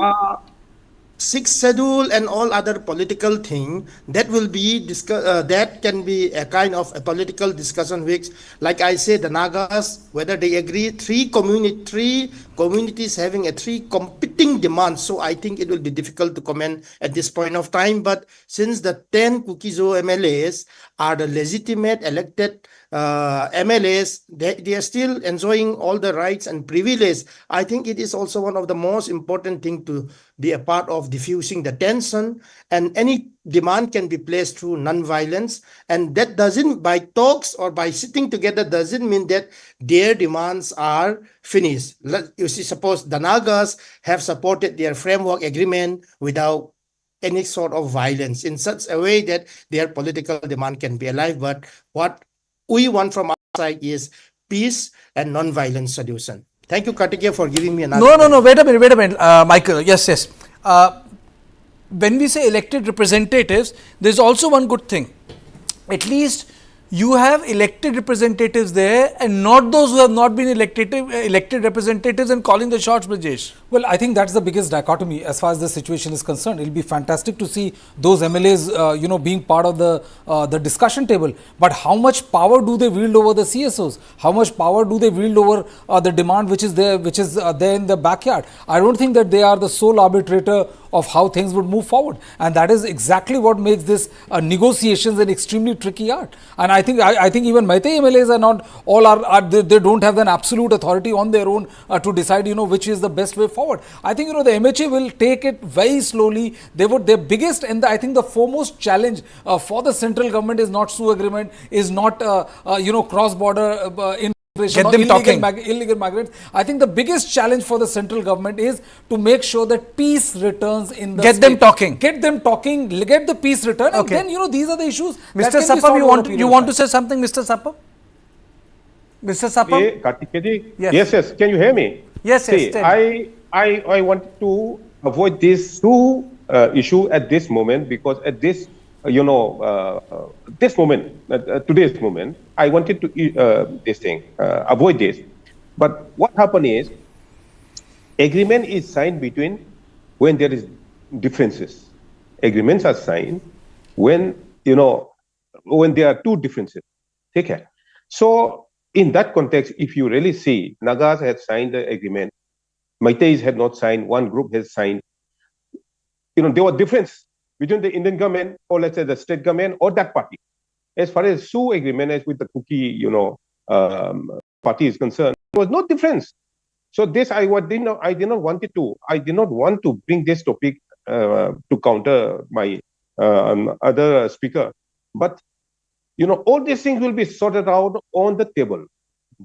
6th schedule and all other political thing that will be that can be a kind of a political discussion, which, like I said, the Nagas, whether they agree, three communities having a three competing demands. So I think it will be difficult to comment at this point of time. But since the 10 Kukizo MLAs are the legitimate elected MLAs, they are still enjoying all the rights and privileges. I think it is also one of the most important thing to be a part of diffusing the tension, and any demand can be placed through non-violence, and that doesn't, by talks or by sitting together, doesn't mean that their demands are finished. You see, suppose the Nagas have supported their framework agreement without any sort of violence in such a way that their political demand can be alive. But what we want from our side is peace and non-violent solution. Thank you, Kartikeya, for giving me another. No, wait a minute, Michael. Yes. When we say elected representatives, there's also one good thing. At least you have elected representatives there and not those who have not been elected representatives and calling the shots, Brajesh. Well, I think that's the biggest dichotomy as far as the situation is concerned. It'll be fantastic to see those MLAs, being part of the discussion table. But how much power do they wield over the CSOs? How much power do they wield over the demand which is there in the backyard? I don't think that they are the sole arbitrator of how things would move forward, and that is exactly what makes this negotiations an extremely tricky art. And I think even Meitei MLAs are not all they don't have an absolute authority on their own to decide which is the best way forward. I think the MHA will take it very slowly. Their biggest and I think the foremost challenge for the central government is not SU agreement, is not cross-border get them talking. Illegal migrants. I think the biggest challenge for the central government is to make sure that peace returns in the Get them talking. Get them talking, get the peace return, Okay. and then these are the issues. Mr. Sapam, you want to say something, Mr. Sapam? Mr. Sapam? Hey, Kartikeya. Yes. Yes. Can you hear me? Yes. See, I want to avoid this two issue at this moment, because at this this moment, today's moment, I wanted to avoid this. But what happened is, agreement is signed between when there is differences. Agreements are signed when there are two differences. Take care. So in that context, if you really see, Nagas had signed the agreement, Meiteis had not signed, one group has signed. There was difference between the Indian government, or let's say the state government, or that party. As far as SU agreement, as with the Kuki, party is concerned, there was no difference. So this I did not want to bring this topic to counter my other speaker. But all these things will be sorted out on the table.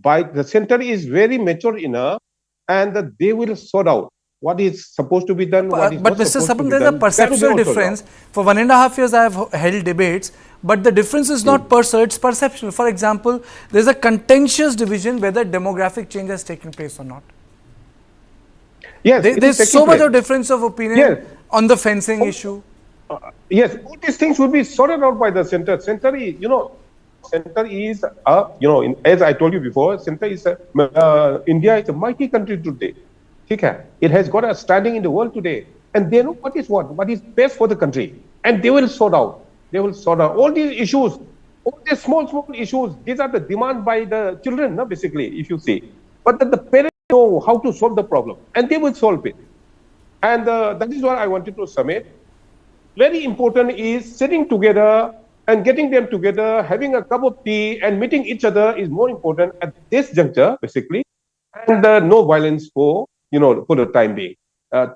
by the center is very mature enough, and that they will sort out what is supposed to be done, what is But not Mr. supposed to Sapam, be there's done. a That will be perceptual also difference. allowed. For 1.5 years, I have held debates, but the difference is not per se, it's perceptual. For example, there's a contentious division whether demographic change has taken place or not. Yes, there's so much of difference of opinion on the fencing issue. Yes, all these things will be sorted out by the center. Center is, center is, as I told you before, center is, India is a mighty country today. Okay? It has got a standing in the world today. And they know what is best for the country. And they will sort out. They will sort out all these issues, all these small issues. These are the demand by the children, basically, if you see. But the parents know how to solve the problem. And they will solve it. And that is what I wanted to submit. Very important is sitting together and getting them together, having a cup of tea and meeting each other is more important at this juncture, basically. And no violence for the time being,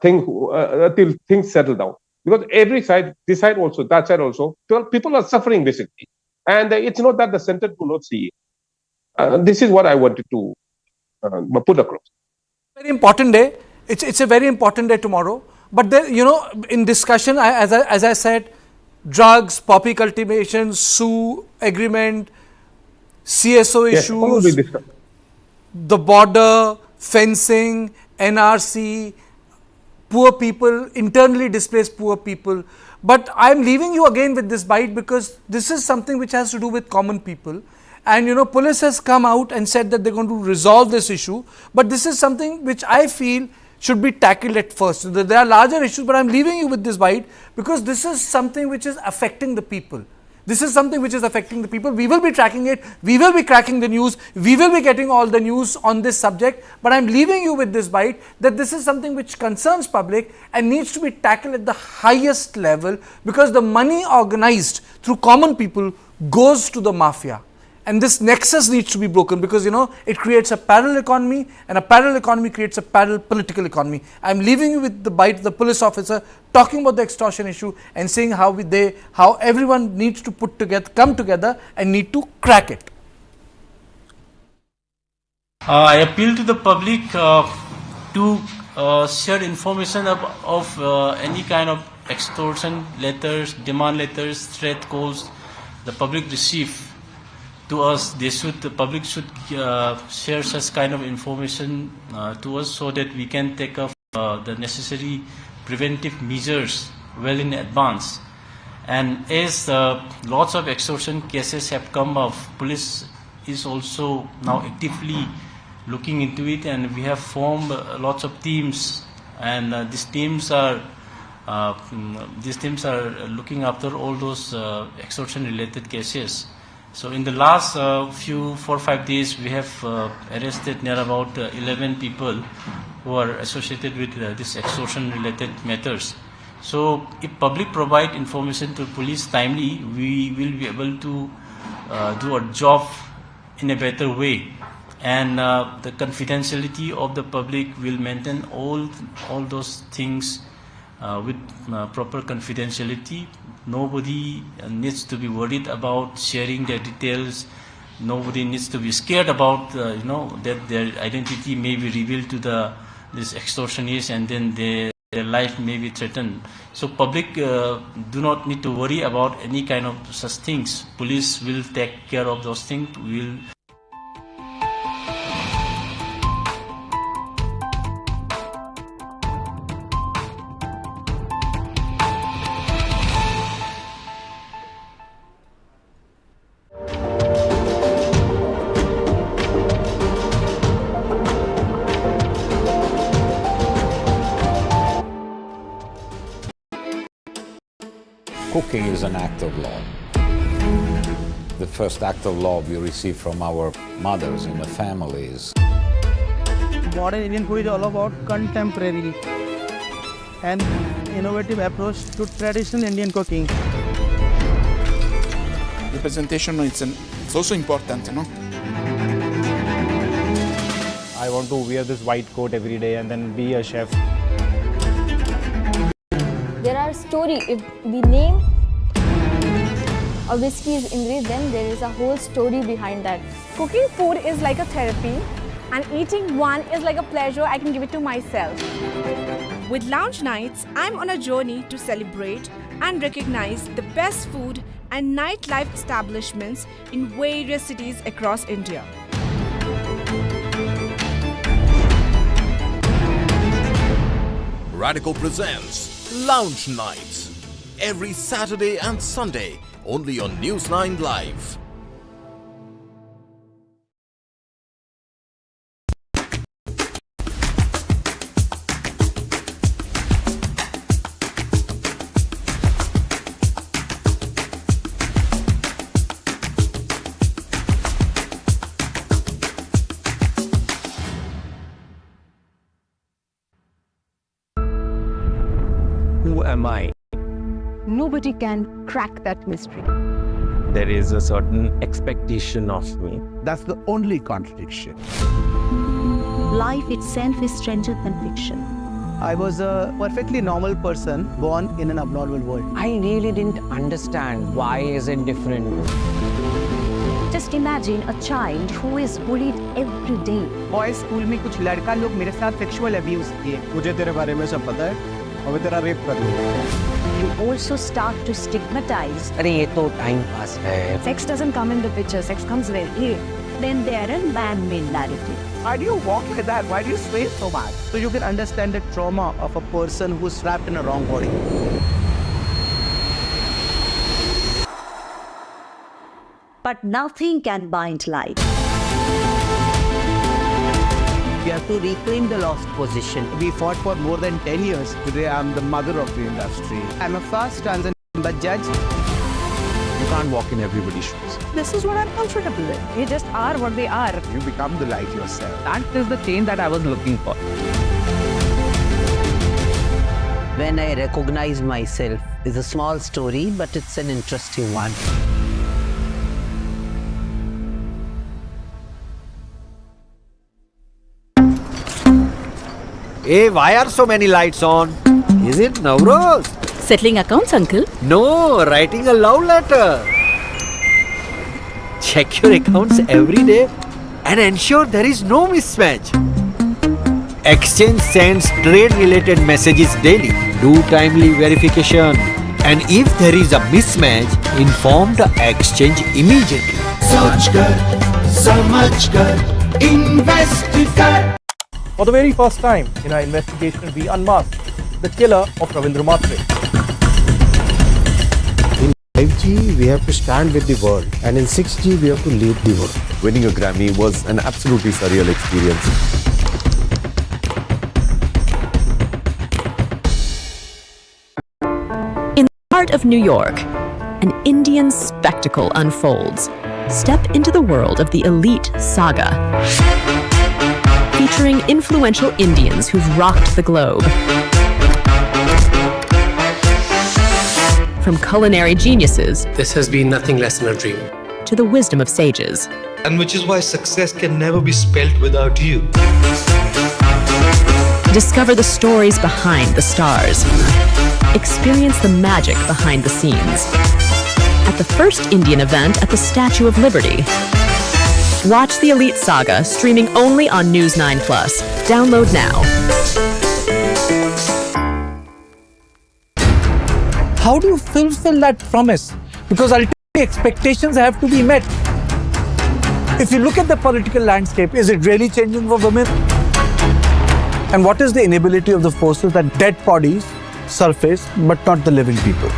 till things settle down. Because every side, this side also, that side also, people are suffering basically. And it's not that the center do not see it. This is what I wanted to put across. Very important day. It's a very important day tomorrow. But there, in discussion, as I said, drugs, poppy cultivation, Sioux agreement, CSO issues, the border, fencing, NRC, poor people, internally displaced poor people. But I'm leaving you again with this bite because this is something which has to do with common people. And police has come out and said that they're going to resolve this issue. But this is something which I feel should be tackled at first. There are larger issues, but I'm leaving you with this bite because this is something which is affecting the people. This is something which is affecting the people. We will be tracking it. We will be cracking the news. We will be getting all the news on this subject. But I'm leaving you with this bite that this is something which concerns public and needs to be tackled at the highest level because the money organized through common people goes to the mafia. And this nexus needs to be broken because, it creates a parallel economy and a parallel economy creates a parallel political economy. I'm leaving you with the bite of the police officer talking about the extortion issue and saying how everyone needs to come together and need to crack it. I appeal to the public to share information of any kind of extortion letters, demand letters, threat calls the public receive. To us, the public should share such kind of information to us so that we can take up the necessary preventive measures well in advance. And as lots of extortion cases have come up, police is also now actively looking into it, and we have formed lots of teams, and these teams are looking after all those extortion related cases. So in the last 4 or 5 days, we have arrested near about 11 people who are associated with this extortion-related matters. So if public provide information to police timely, we will be able to do our job in a better way. And the confidentiality of the public will maintain all those things with proper confidentiality. Nobody needs to be worried about sharing their details. Nobody needs to be scared about that their identity may be revealed to this extortionist and then their life may be threatened. So public do not need to worry about any kind of such things. Police will take care of those things. Cooking is an act of law. The first act of law we receive from our mothers in the families. Modern Indian food is all about contemporary and innovative approach to traditional Indian cooking. Representation it's also important, I want to wear this white coat every day and then be a chef. There are stories. If we name a whiskey is Indri, then there is a whole story behind that. Cooking food is like a therapy, and eating one is like a pleasure I can give it to myself. With Lounge Nights, I'm on a journey to celebrate and recognize the best food and nightlife establishments in various cities across India. Radical presents Lounge Nights every Saturday and Sunday only on News9 Live. Who am I? Nobody can crack that mystery. There is a certain expectation of me. That's the only contradiction. Life itself is stranger than fiction. I was a perfectly normal person born in an abnormal world. I really didn't understand why is it different. Just imagine a child who is bullied every day. Boys school में कुछ लड़का लोग मेरे साथ sexual abuse किए. मुझे तेरे बारे में सब पता है. और मैं तेरा rape कर दूँगा. You also start to stigmatize. अरे ये तो time pass है. Sex doesn't come in the picture. Sex comes very late. Then there are man-made narratives. Why do you walk like that? Why do you sway so much? So you can understand the trauma of a person who's trapped in a wrong body. But nothing can bind life. We have to reclaim the lost position. We fought for more than 10 years. Today I'm the mother of the industry. I'm a fast transient but judge. You can't walk in everybody's shoes. This is what I'm comfortable with. They just are what they are. You become the light yourself. That is the change that I was looking for. When I recognize myself, it's a small story, but it's an interesting one. Hey, why are so many lights on? Is it Navroz? Settling accounts, uncle? No, writing a love letter. Check your accounts every day and ensure there is no mismatch. Exchange sends trade-related messages daily. Do timely verification. And if there is a mismatch, inform the exchange immediately. सोच कर, समझ कर, invest कर. For the very first time in our investigation, we unmasked the killer of Ravindra Matre. In 5G, we have to stand with the world, and in 6G, we have to lead the world. Winning a Grammy was an absolutely surreal experience. In the heart of New York, an Indian spectacle unfolds. Step into the world of the elite saga, featuring influential Indians who've rocked the globe. From culinary geniuses, This has been nothing less than a dream. to the wisdom of sages. And which is why success can never be spelt without you. Discover the stories behind the stars. Experience the magic behind the scenes. At the first Indian event at the Statue of Liberty. Watch the Elite Saga streaming only on News9 Plus. Download now. How do you fulfill that promise? Because ultimately expectations have to be met. If you look at the political landscape, is it really changing for women? And what is the inability of the forces that dead bodies surface but not the living people?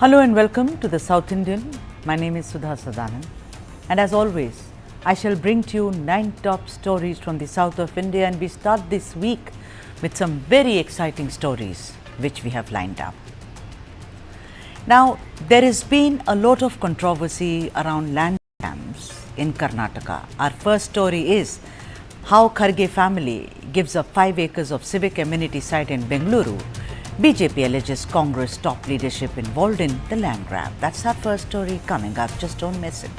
Hello and welcome to the South Indian. My name is Sudha Sadanan, and as always, I shall bring to you 9 top stories from the south of India, and we start this week with some very exciting stories which we have lined up. Now, there has been a lot of controversy around land scams in Karnataka. Our first story is how Kharge family gives up 5 acres of civic amenity site in Bengaluru. BJP alleges Congress top leadership involved in the land grab. That's our first story coming up. Just don't miss it.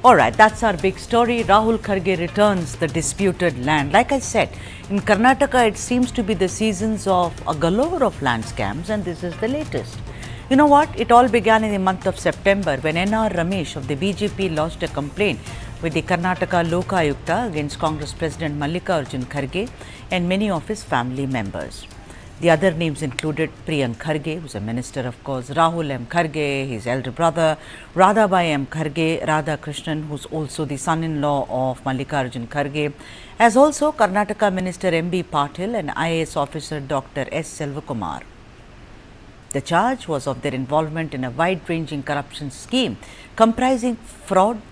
All right, that's our big story. Rahul Kharge returns the disputed land. Like I said, in Karnataka, it seems to be the seasons of a galore of land scams, and this is the latest. You know what? It all began in the month of September when N.R. Ramesh of the BJP lodged a complaint with the Karnataka Lokayukta against Congress President Mallikarjun Kharge and many of his family members. The other names included Priyank Kharge, who's a minister, of course, Rahul M. Kharge, his elder brother, Radhabai M. Kharge, Radha Krishnan, who's also the son-in-law of Mallikarjun Kharge, as also Karnataka Minister M.B. Patil and IAS officer Dr. S. Selvakumar. The charge was of their involvement in a wide-ranging corruption scheme comprising fraud,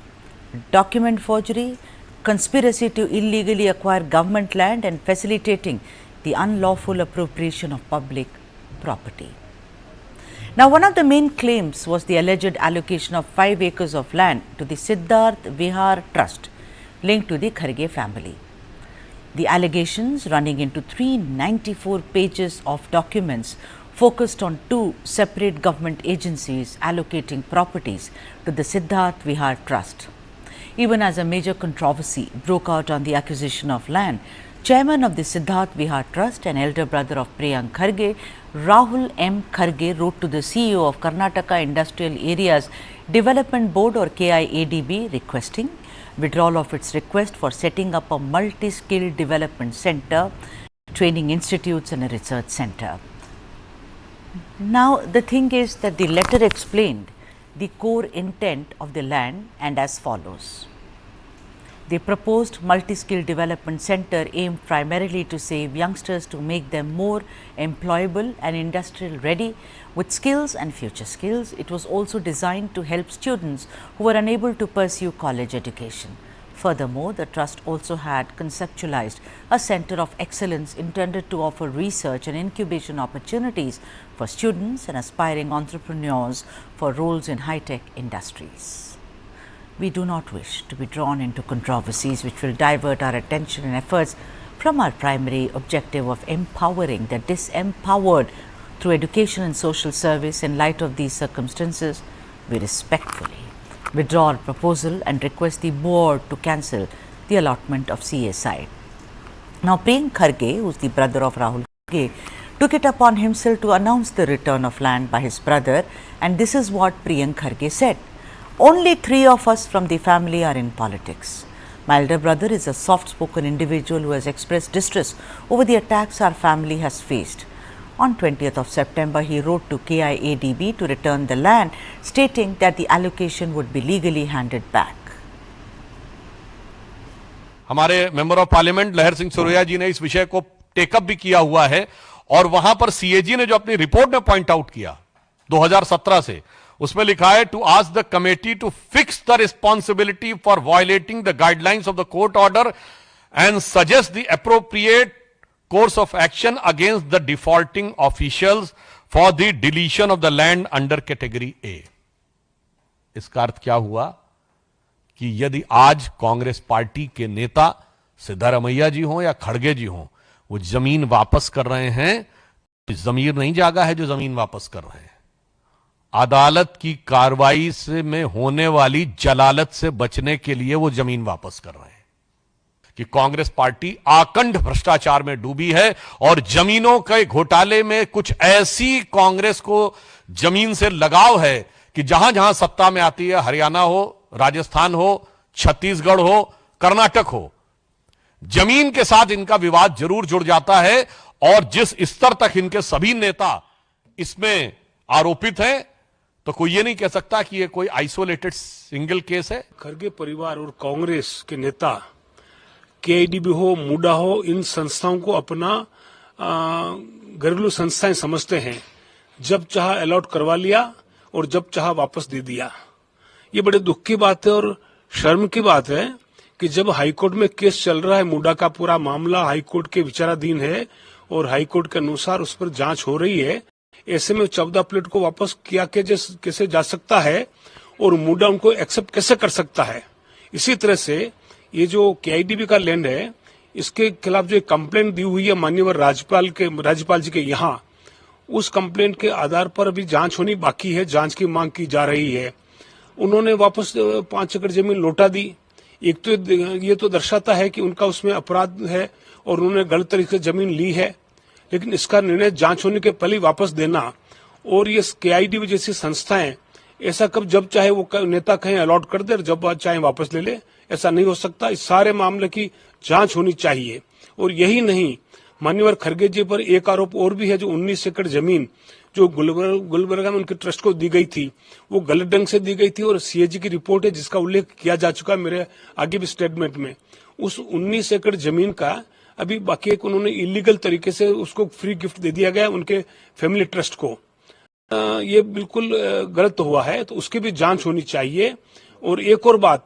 document forgery, conspiracy to illegally acquire government land and facilitating the unlawful appropriation of public property. Now, one of the main claims was the alleged allocation of 5 acres of land to the Siddharth Vihar Trust linked to the Kharge family. The allegations, running into 394 pages of documents, focused on 2 separate government agencies allocating properties to the Siddharth Vihar Trust. Even as a major controversy broke out on the acquisition of land, Chairman of the Siddharth Vihar Trust and elder brother of Priyank Kharge, Rahul M. Kharge, wrote to the CEO of Karnataka Industrial Areas Development Board or KIADB requesting withdrawal of its request for setting up a multi-skill development center, training institutes and a research center. Now, the thing is that the letter explained the core intent of the land and as follows. The proposed multi-skill development center aimed primarily to save youngsters to make them more employable and industrial ready with skills and future skills. It was also designed to help students who were unable to pursue college education. Furthermore, the trust also had conceptualized a center of excellence intended to offer research and incubation opportunities for students and aspiring entrepreneurs for roles in high-tech industries. We do not wish to be drawn into controversies which will divert our attention and efforts from our primary objective of empowering the disempowered through education and social service. In light of these circumstances, we respectfully withdraw our proposal and request the board to cancel the allotment of CA site. Now, Priyank Kharge, who is the brother of Rahul Kharge, took it upon himself to announce the return of land by his brother, and this is what Priyank Kharge said. Only 3 of us from the family are in politics. My elder brother is a soft-spoken individual who has expressed distress over the attacks our family has faced. On 20th of September, he wrote to KIADB to return the land, stating that the allocation would be legally handed back. हमारे member of parliament लहर सिंह सुरैया जी ने इस विषय को take up भी किया हुआ है और वहां पर सीएजी ने जो अपनी रिपोर्ट में पॉइंट आउट किया 2017 से, उसमें लिखा है to ask the committee to fix the responsibility for violating the guidelines of the court order and suggest the appropriate course of action against the defaulting officials for the deletion of the land under category A. इसका अर्थ क्या हुआ कि यदि आज Congress party के नेता सिद्धारमैया जी हों या खड़गे जी हों, वो जमीन वापस कर रहे हैं, जमीर नहीं जागा है जो जमीन वापस कर रहे हैं। अदालत की कार्रवाई से में होने वाली जलालत से बचने के लिए वो जमीन वापस कर रहे हैं कि कांग्रेस पार्टी आकंठ भ्रष्टाचार में डूबी है और जमीनों के घोटाले में कुछ ऐसी कांग्रेस को जमीन से लगाव है कि जहां जहां सत्ता में आती है, हरियाणा हो, राजस्थान हो, छत्तीसगढ़ हो, कर्नाटक हो, जमीन के साथ इनका विवाद जरूर जुड़ जाता है और जिस स्तर तक इनके सभी नेता इसमें आरोपित हैं, तो कोई ये नहीं कह सकता कि ये कोई आइसोलेटेड सिंगल केस है। खड़गे परिवार और कांग्रेस के नेता केआईडीबी हो, मूडा हो, इन संस्थाओं को अपना घरेलू संस्थाएं समझते हैं। जब चाहा अलॉट करवा लिया और जब चाहा वापस दे दिया। ये बड़े दुख की बात है और शर्म की बात है कि जब हाईकोर्ट में केस चल रहा है, मुडा का पूरा मामला हाईकोर्ट के विचाराधीन है और हाईकोर्ट के अनुसार उस पर जांच हो रही है, ऐसे में 14 प्लेट को वापस किया कैसे जा सकता है और मुडा उनको एक्सेप्ट कैसे कर सकता है। इसी तरह से ये जो केआईडीबी का लैंड है, इसके खिलाफ जो एक कंप्लेंट दी हुई है माननीय राज्यपाल जी के यहाँ, उस कंप्लेंट के आधार पर अभी जांच होनी बाकी है, जांच की मांग की जा रही है। उन्होंने वापस 5 एकड़ जमीन लौटा दी। एक तो ये तो दर्शाता है कि उनका उसमें अपराध है और उन्होंने गलत तरीके से जमीन ली है, लेकिन इसका निर्णय जांच होने के पहले वापस देना और ये केआईडीबी जैसी संस्थाएं ऐसा कब जब चाहे वो नेता कहें अलॉट कर दे और जब चाहे वापस ले ले, ऐसा नहीं हो सकता। इस सारे मामले की जांच होनी चाहिए। और यही नहीं, माननीय खरगे जी पर एक आरोप और भी है, जो 19 एकड़ जमीन जो गुलबर्गा में उनके ट्रस्ट को दी गई थी, वो गलत ढंग से दी गई थी और सीएजी की रिपोर्ट है जिसका उल्लेख किया जा चुका है मेरे आगे भी स्टेटमेंट में। उस 19 एकड़ जमीन का अभी बाकी एक उन्होंने इलीगल तरीके से उसको फ्री गिफ्ट दे दिया गया उनके फैमिली ट्रस्ट को। ये बिल्कुल गलत हुआ है, तो उसकी भी जांच होनी चाहिए। और एक और बात,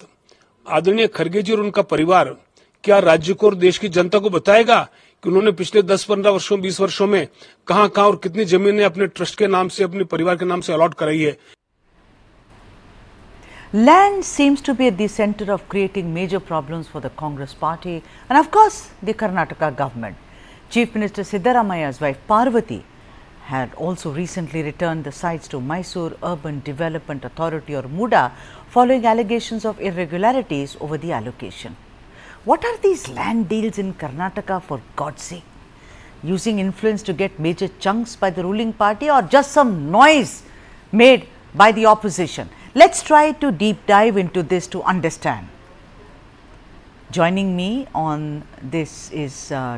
आदरणीय खरगे जी और उनका परिवार क्या राज्य को और देश की जनता को बताएगा कि उन्होंने पिछले 10-15 वर्षों 20 वर्षों में कहां और कितनी जमीनें अपने ट्रस्ट के नाम से, अपने परिवार के नाम से अलॉट कराई है। Land seems to be at the center of creating major problems for the Congress party and of course the Karnataka government. Chief Minister Siddaramaia's wife Parvati had also recently returned the sites to Mysore Urban Development Authority or MUDA following allegations of irregularities over the allocation. What are these land deals in Karnataka, for God's sake? Using influence to get major chunks by the ruling party or just some noise made by the opposition? Let's try to deep dive into this to understand. Joining me on this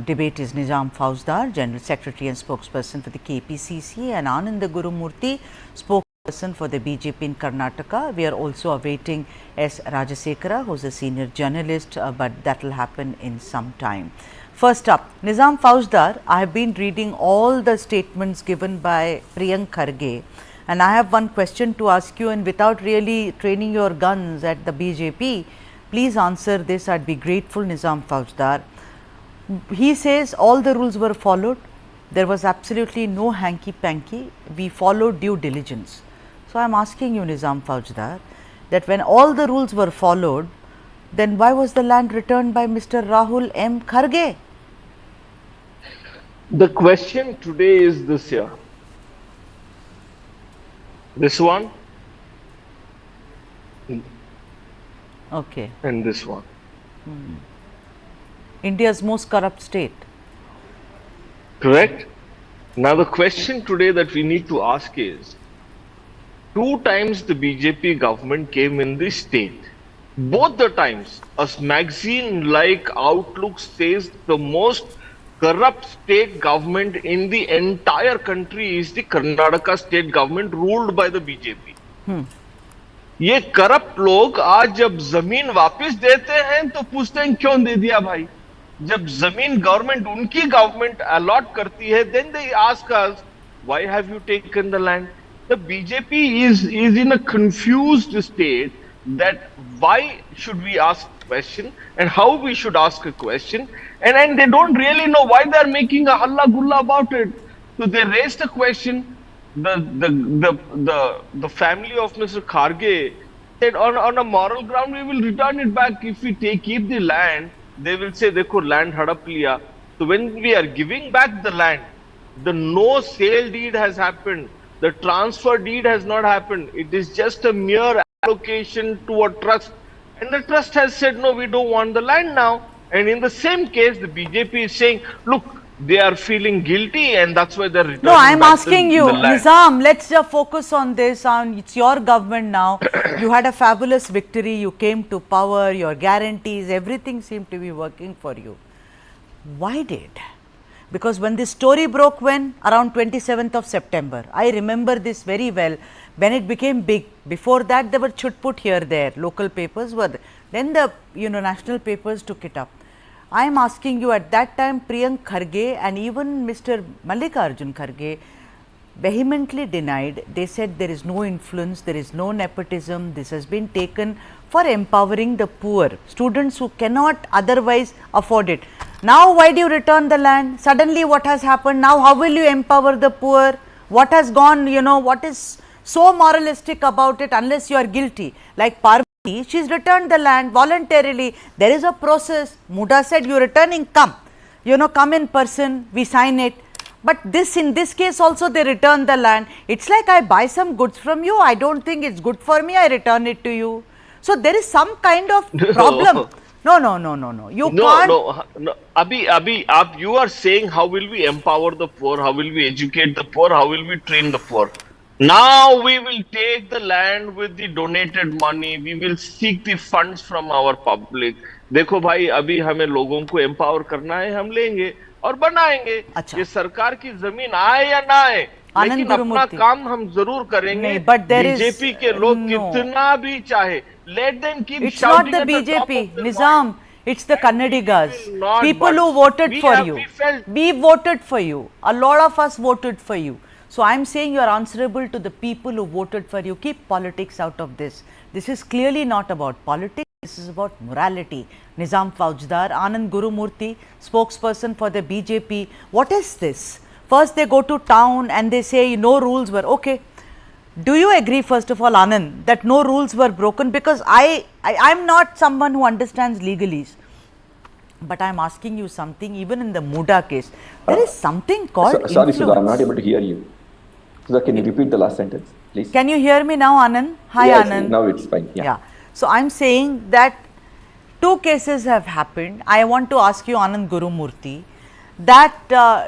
debate is Nizam Fauzdar, General Secretary and Spokesperson for the KPCC, and Ananda Gurumurthy, Spokesperson for the BJP in Karnataka. We are also awaiting S. Rajasekara, who is a senior journalist, but that will happen in some time. First up, Nizam Fauzdar, I have been reading all the statements given by Priyank Kharge, and I have one question to ask you, and without really training your guns at the BJP, please answer this. I'd be grateful, Nizam Fauzdar. He says all the rules were followed. There was absolutely no hanky-panky. We followed due diligence. So I'm asking you, Nizam Fauzdar, that when all the rules were followed, then why was the land returned by Mr. Rahul M. Kharge? The question today is this here. This one. Okay. And this one. India's most corrupt state. Correct. Now the question today that we need to ask is, 2 times the BJP government came in the state. Both the times, a magazine like Outlook says the most corrupt state government in the entire country is the Karnataka state government ruled by the BJP. ये corrupt लोग आज जब जमीन वापस देते हैं तो पूछते हैं क्यों दे दिया भाई। जब जमीन गवर्नमेंट उनकी गवर्नमेंट अलॉट करती है, then they ask us, why have you taken the land? The BJP is in a confused state that why should we ask a question and how we should ask a question, and they don't really know why they are making a halla gulla about it. So they raised a question. The family of Mr. Kharge said on a moral ground we will return it back. If we keep the land, they will say dekho land hadap liya. So when we are giving back the land, the no sale deed has happened, the transfer deed has not happened. It is just a mere allocation to a trust, and the trust has said no, we don't want the land now. And in the same case, the BJP is saying, look, they are feeling guilty and that's why they're returning. No, I'm asking you, Nizam, let's just focus on this. It's your government now. You had a fabulous victory. You came to power. Your guarantees, everything seemed to be working for you. Why did? Because when this story broke, when around 27th of September, I remember this very well. When it became big, before that there were chutput here there. Local papers were there. Then the national papers took it up. I am asking you, at that time Priyank Kharge and even Mr. Mallikarjun Kharge vehemently denied. They said there is no influence, there is no nepotism, this has been taken for empowering the poor, students who cannot otherwise afford it. Now why do you return the land? Suddenly what has happened? Now how will you empower the poor? What has gone, what is so moralistic about it unless you are guilty? Like Parvati, she's returned the land voluntarily. There is a process. Muda said, you returning, come. Come in person, we sign it. But in this case also they return the land. It's like I buy some goods from you, I don't think it's good for me, I return it to you. So there is some kind of problem. No. You can't. No. Abhi, you are saying how will we empower the poor? How will we educate the poor? How will we train the poor? Now we will take the land with the donated money. We will seek the funds from our public. देखो भाई, अभी हमें लोगों को empower करना है, हम लेंगे और बनाएंगे. ये सरकार की जमीन आए या ना आए, लेकिन अपना काम हम जरूर करेंगे. बीजेपी के लोग कितना भी चाहे, let them keep it's shouting not the at the top BJP, of their Nizam. It's the Kannadigas, people who voted for you. We voted for you. A lot of us voted for you. So I am saying you are answerable to the people who voted for you. Keep politics out of this. This is clearly not about politics. This is about morality. Nizam Faujdar, Anand Gurumurthy, spokesperson for the BJP. What is this? First they go to town and they say no rules were okay. Do you agree, first of all, Anand, that no rules were broken? Because I'm not someone who understands legalese, but I'm asking you something. Even in the Muda case, there is something called influence. Sorry, Sudha, I'm not able to hear you. Sudha, can you repeat the last sentence, please? Can you hear me now, Anand? Hi, yes, Anand. Now it's fine. Yeah. So I'm saying that two cases have happened. I want to ask you, Anand Gurumurthy, that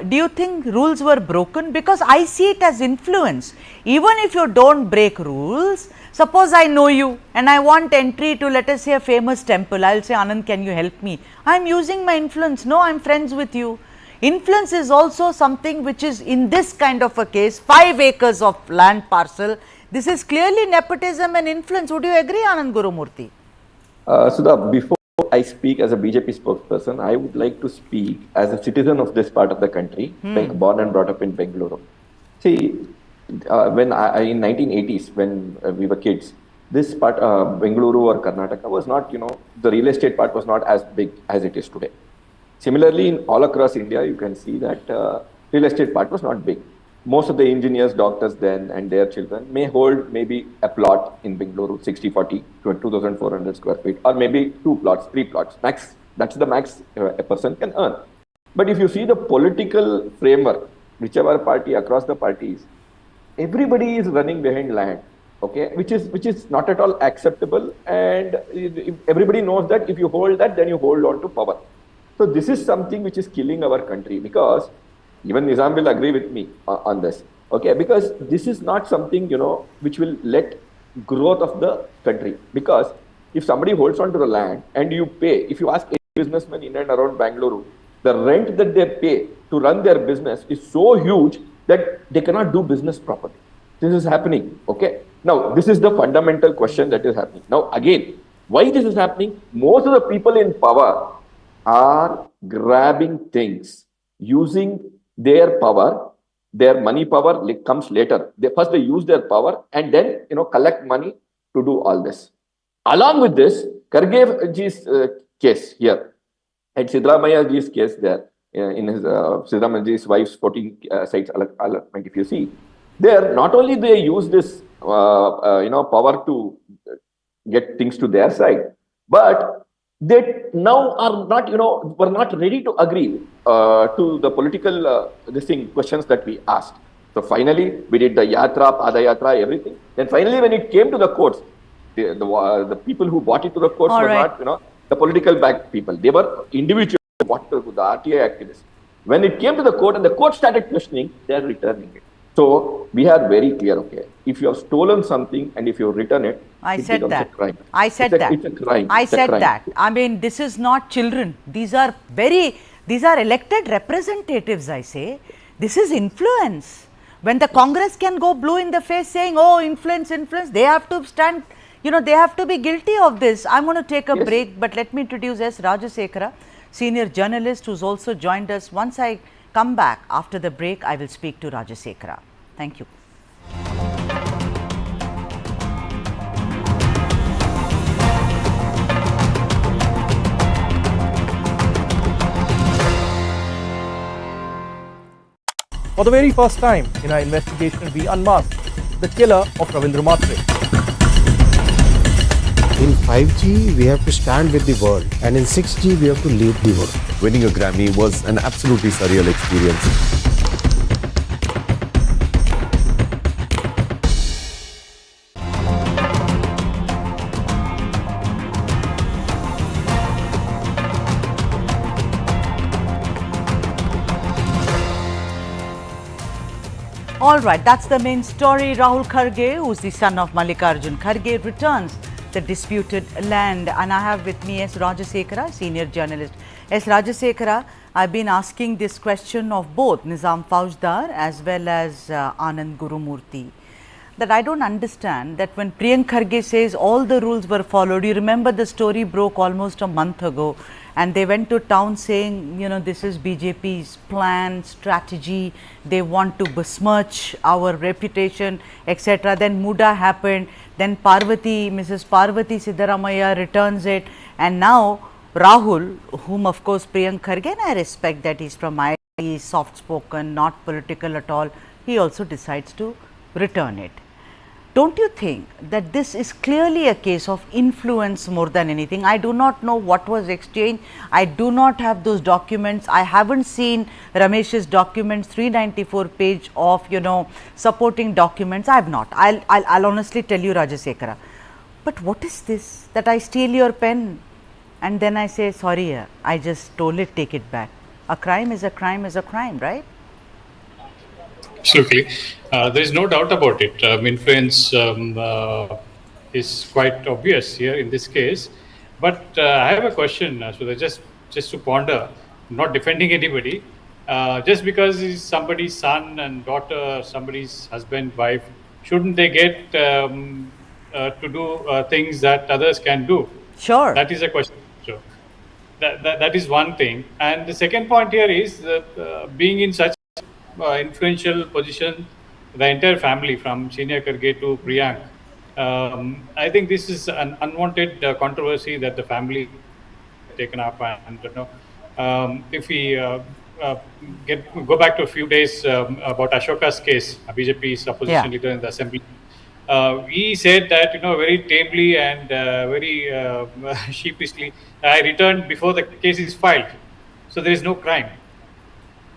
do you think rules were broken? Because I see it as influence. Even if you don't break rules, suppose I know you and I want entry to, let us say, a famous temple. I'll say, Anand, can you help me? I'm using my influence. No, I'm friends with you. Influence is also something which is, in this kind of a case, 5 acres of land parcel. This is clearly nepotism and influence. Would you agree, Anand Gurumurthy? Sudha, before I speak as a BJP spokesperson, I would like to speak as a citizen of this part of the country, born and brought up in Bengaluru. See, when in 1980s, when we were kids, this part, Bengaluru or Karnataka, was not, the real estate part was not as big as it is today. Similarly, in all across India, you can see that real estate part was not big. Most of the engineers, doctors then and their children may hold maybe a plot in Bengaluru, 60-40 to 2,400 square feet, or maybe 2 plots, 3 plots, max. That's the max a person can earn. But if you see the political framework, whichever party, across the parties, everybody is running behind land, okay, which is not at all acceptable, and everybody knows that if you hold that, then you hold on to power. So this is something which is killing our country, because even Nizam will agree with me on this, okay, because this is not something, which will let growth of the country. Because if somebody holds on to the land and you pay, if you ask any businessman in and around Bangalore, the rent that they pay to run their business is so huge that they cannot do business properly. This is happening, okay. Now, this is the fundamental question that is happening. Now, again, why this is happening? Most of the people in power are grabbing things, using their power, their money power comes later. First they use their power and then, collect money to do all this. Along with this, Kharge ji's case here, and Sidramaya ji's case there, in his Sidramaya ji's wife's 14 sites allotment, if you see, there not only they use this, power to get things to their side, but they now are not, were not ready to agree to the political questions that we asked. So finally, we did the yatra, padayatra, everything. Then finally, when it came to the courts, the people who brought it to the courts were not, the political backed people. They were individuals, the RTI activists. When it came to the court and the court started questioning, they are returning it. So we are very clear, okay, if you have stolen something and if you return it, it becomes a crime. It's a crime. I said that. I mean, this is not children. These are elected representatives, I say. This is influence. When the Congress can go blue in the face saying, oh, influence, they have to stand, they have to be guilty of this. I'm going to take a break, but let me introduce S. Rajasekhara, senior journalist who's also joined us. Once I come back after the break, I will speak to Rajasekhara. Thank you. For the very first time in our investigation, we unmasked the killer of Ravindra Matre. In 5G, we have to stand with the world, and in 6G, we have to lead the world. Winning a Grammy was an absolutely surreal experience. All right, that's the main story. Rahul Kharge, who's the son of Mallikarjun Kharge, returns the disputed land. And I have with me S. Rajasekhara, senior journalist. S. Rajasekhara, I've been asking this question of both Nizam Faujdar as well as Anand Gurumurthy, that I don't understand that when Priyank Kharge says all the rules were followed, you remember the story broke almost a month ago, and they went to town saying, you know, this is BJP's plan, strategy, they want to besmirch our reputation, etc. Then Muda happened, then Parvati, Mrs. Parvati Siddaramaiah returns it, and now Rahul, whom of course Priyank Kharge, and I respect that he's from IIT, he's soft spoken, not political at all, he also decides to return it. Don't you think that this is clearly a case of influence more than anything? I do not know what was exchanged. I do not have those documents. I haven't seen Ramesh's documents, 394 page of, you know, supporting documents. I have not. I'll honestly tell you, Rajasekhara. But what is this? That I steal your pen and then I say, sorry, I just stole it, take it back. A crime is a crime is a crime, right? Absolutely. There is no doubt about it. Influence is quite obvious here in this case. But I have a question, Sudha, just to ponder, not defending anybody. Just because he's somebody's son and daughter, somebody's husband, wife, shouldn't they get to do things that others can do? Sure. That is a question. So that is one thing. And the second point here is that being in such influential position, the entire family from Senior Kharge to Priyank, I think this is an unwanted controversy that the family taken up. And you know, if we go back to a few days about Ashoka's case, BJP's opposition leader in the assembly, he said that, you know, very tamely and very sheepishly, I returned before the case is filed, so there is no crime.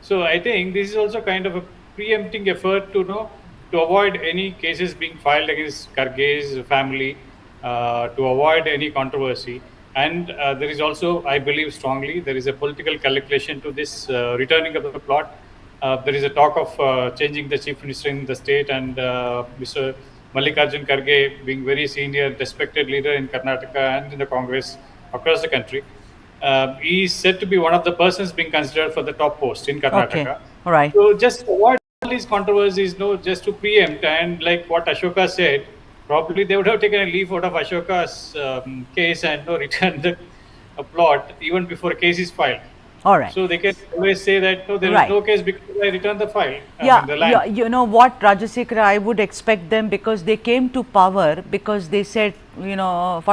So I think this is also kind of a preempting effort to avoid any cases being filed against Kharge's family, to avoid any controversy. And there is also, I believe strongly, there is a political calculation to this returning of the plot. There is a talk of changing the chief minister in the state, and Mr. Mallikarjun Kharge, being very senior, respected leader in Karnataka and in the Congress across the country, he is said to be one of the persons being considered for the top post in Karnataka. Okay. All right. So just avoid all these controversies, just to preempt, and like what Ashoka said, probably they would have taken a leaf out of Ashoka's case and returned the plot even before a case is filed. All right. So they can always say that there is no case because I returned the file. Yeah, you know what, Rajasekhara, I would expect them, because they came to power because they said, 40%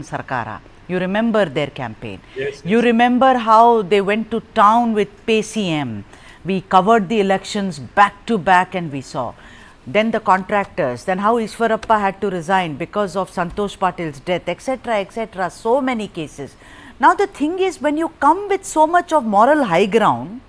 Sarkara. You remember their campaign. Yes. You remember how they went to town with PCM. We covered the elections back to back and we saw. Then the contractors, then how Ishwarappa had to resign because of Santosh Patil's death, etc., etc. So many cases. Now the thing is, when you come with so much of moral high ground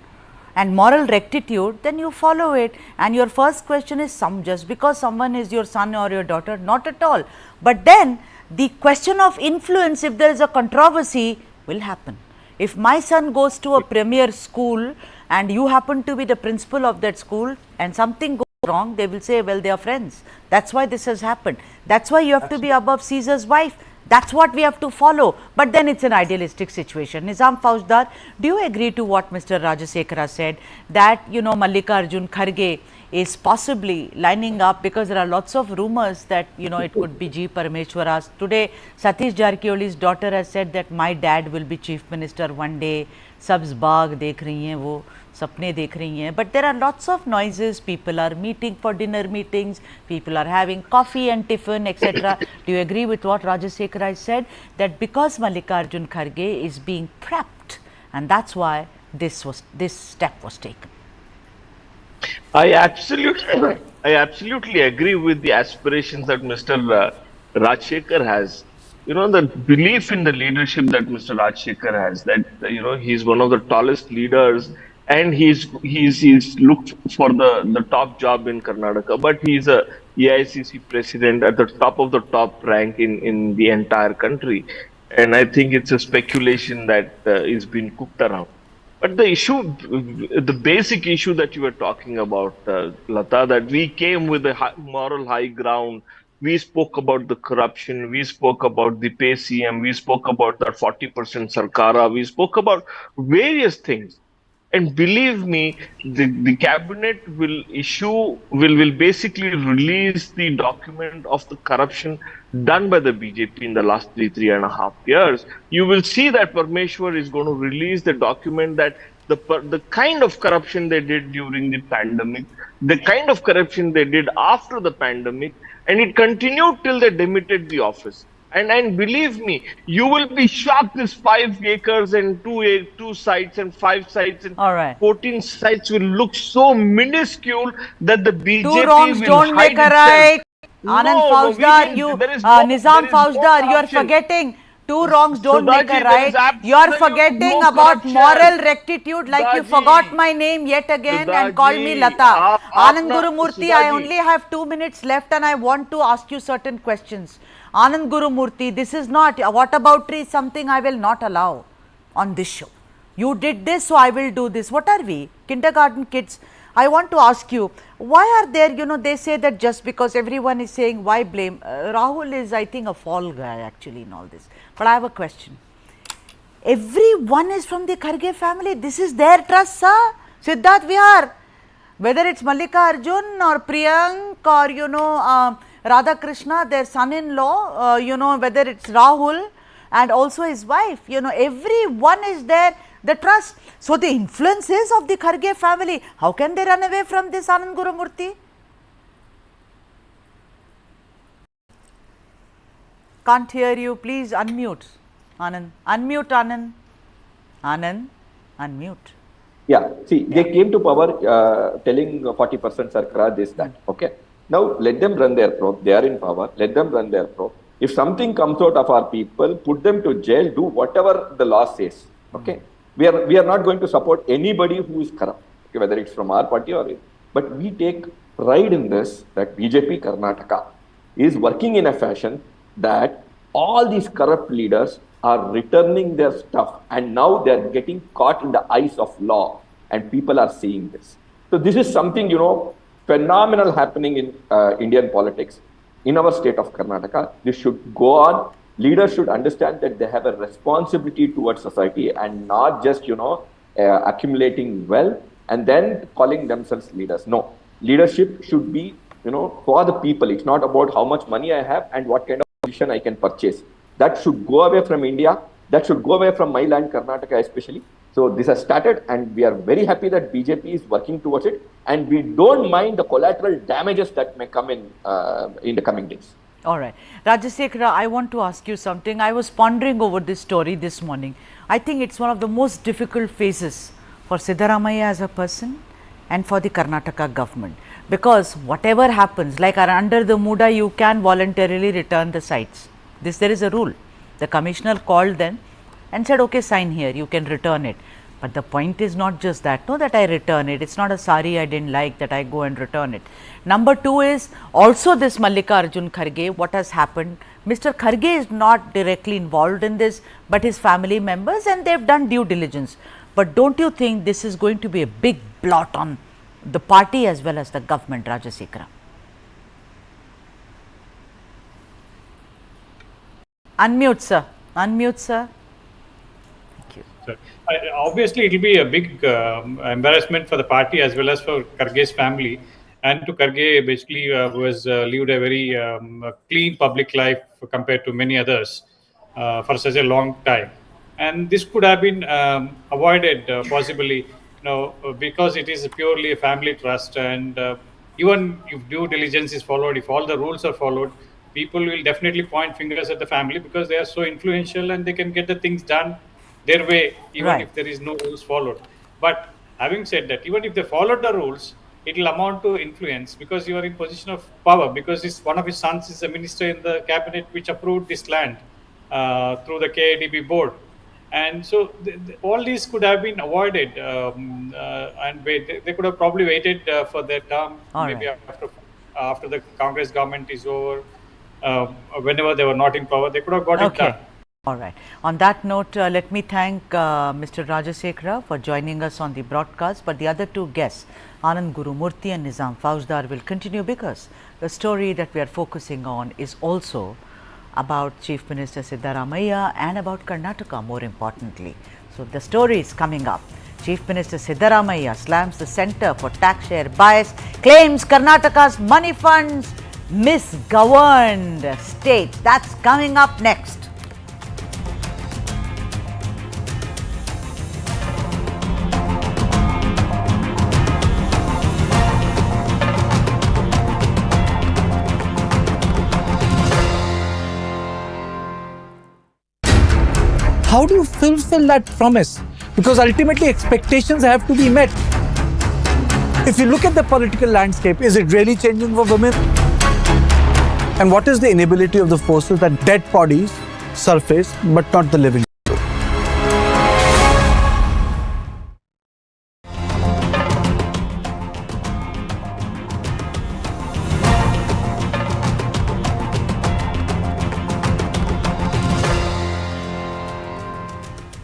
and moral rectitude, then you follow it. And your first question is just because someone is your son or your daughter, not at all. But then the question of influence, if there is a controversy, will happen. If my son goes to a premier school and you happen to be the principal of that school and something goes wrong, they will say, well, they are friends. That's why this has happened. That's why you have to be above Caesar's wife. That's what we have to follow. But then it's an idealistic situation. Nizam Faujdar, do you agree to what Mr. Rajasekhara said, that, Mallikarjun Kharge is possibly lining up, because there are lots of rumors that, it could be G. Parameshwara's. Today, Satish Jarkioli's daughter has said that my dad will be chief minister one day. Sabs baag dekh rahi hain wo. सपने देख रही हैं, but there are lots of noises. People are meeting for dinner meetings, people are having coffee and tiffin, etc. Do you agree with what Rajasekhar said, that because Mallikarjun Kharge is being prepped, and that's why this step was taken? I absolutely agree with the aspirations that Mr. Rajsekhar has. You know, the belief in the leadership that Mr. Rajsekhar has, that he's one of the tallest leaders, and he's looked for the top job in Karnataka, but he's a AICC president at the top of the top rank in the entire country, and I think it's a speculation that is being cooked around. But the issue, the basic issue that you were talking about, Lata, that we came with a moral high ground. We spoke about the corruption. We spoke about the pay CM. We spoke about that 40% Sarkara. We spoke about various things. And believe me, the cabinet will basically release the document of the corruption done by the BJP in the last three and a half years. You will see that Parmeshwar is going to release the document that the kind of corruption they did during the pandemic, the kind of corruption they did after the pandemic, and it continued till they demitted the office. And believe me, you will be shocked. This 5 acres and 2 sites and 5 sites and 14 sites will look so minuscule that the BJP Two wrongs will don't hide make a right. Anand Fauzdar, Nizam Fauzdar, you are forgetting. Two wrongs don't make a right. You are forgetting about moral rectitude, like you forgot my name yet again and called me Lata. Anand Gurumurthy, I only have 2 minutes left and I want to ask you certain questions. Anand Gurumurthy, this is not, what about is something I will not allow on this show. You did this, so I will do this. What are we? Kindergarten kids. I want to ask you, why are there, they say that just because everyone is saying, why blame? Rahul is, I think, a fall guy actually in all this. But I have a question. Everyone is from the Kharge family. This is their trust, sir. Siddharth Vihar. Whether it's Mallikarjun or Priyank or, Radhakrishna, their son-in-law, whether it's Rahul and also his wife, everyone is there, the trust. So the influence is of the Kharge family. How can they run away from this, Anand Gurumurthy? Can't hear you. Please unmute, Anand. Unmute, Anand. Anand, unmute. Yeah, see, they came to power telling 40% Sarkara, this, that, okay. Now, let them run their probe. They are in power. Let them run their probe. If something comes out of our people, put them to jail, do whatever the law says. Okay. We are not going to support anybody who is corrupt, okay, whether it's from our party or it. But we take pride in this, that BJP Karnataka is working in a fashion that all these corrupt leaders are returning their stuff, and now they are getting caught in the eyes of law, and people are seeing this. So this is something, phenomenal happening in Indian politics, in our state of Karnataka. This should go on. Leaders should understand that they have a responsibility towards society and not just, accumulating wealth and then calling themselves leaders. No, leadership should be, for the people. It's not about how much money I have and what kind of position I can purchase. That should go away from India. That should go away from my land, Karnataka especially. So this has started, and we are very happy that BJP is working towards it, and we don't mind the collateral damages that may come in the coming days. All right. Rajasekhara, I want to ask you something. I was pondering over this story this morning. I think it's one of the most difficult phases for Siddaramaiah as a person and for the Karnataka government. Because whatever happens, like under the MUDA, you can voluntarily return the sites. There is a rule. The commissioner called them and said, okay, sign here, you can return it. But the point is not just that, no, that I return it. It's not a sari I didn't like that I go and return it. Number 2 is also this Mallikarjun Kharge, what has happened. Mr. Kharge is not directly involved in this, but his family members, and they've done due diligence. But don't you think this is going to be a big blot on the party as well as the government, Rajasekhara? Unmute, sir. Unmute, sir. Thank you. Sir, obviously, it will be a big embarrassment for the party as well as for Kharge's family. And to Kharge, basically, was lived a very clean public life compared to many others for such a long time. And this could have been avoided possibly because it is purely a family trust, and even if due diligence is followed, if all the rules are followed, people will definitely point fingers at the family because they are so influential and they can get the things done their way, even if there is no rules followed. But having said that, even if they followed the rules, it will amount to influence because you are in position of power, because one of his sons is a minister in the cabinet which approved this land through the KIDB board. And so all these could have been avoided, and they could have probably waited for their term, maybe after the Congress government is over, whenever they were not in power, they could have got it done. All right. On that note, let me thank Mr. Rajasekhara for joining us on the broadcast. But the other two guests, Anand Gurumurthy and Nizam Fauzdar, will continue because the story that we are focusing on is also about Chief Minister Siddaramaiah and about Karnataka, more importantly. So the story is coming up. Chief Minister Siddaramaiah slams the Centre for Tax Share Bias, claims Karnataka's money funds misgoverned state. That's coming up next. How do you fulfill that promise? Because ultimately expectations have to be met. If you look at the political landscape, is it really changing for women? And what is the inability of the forces that dead bodies surface but not the living?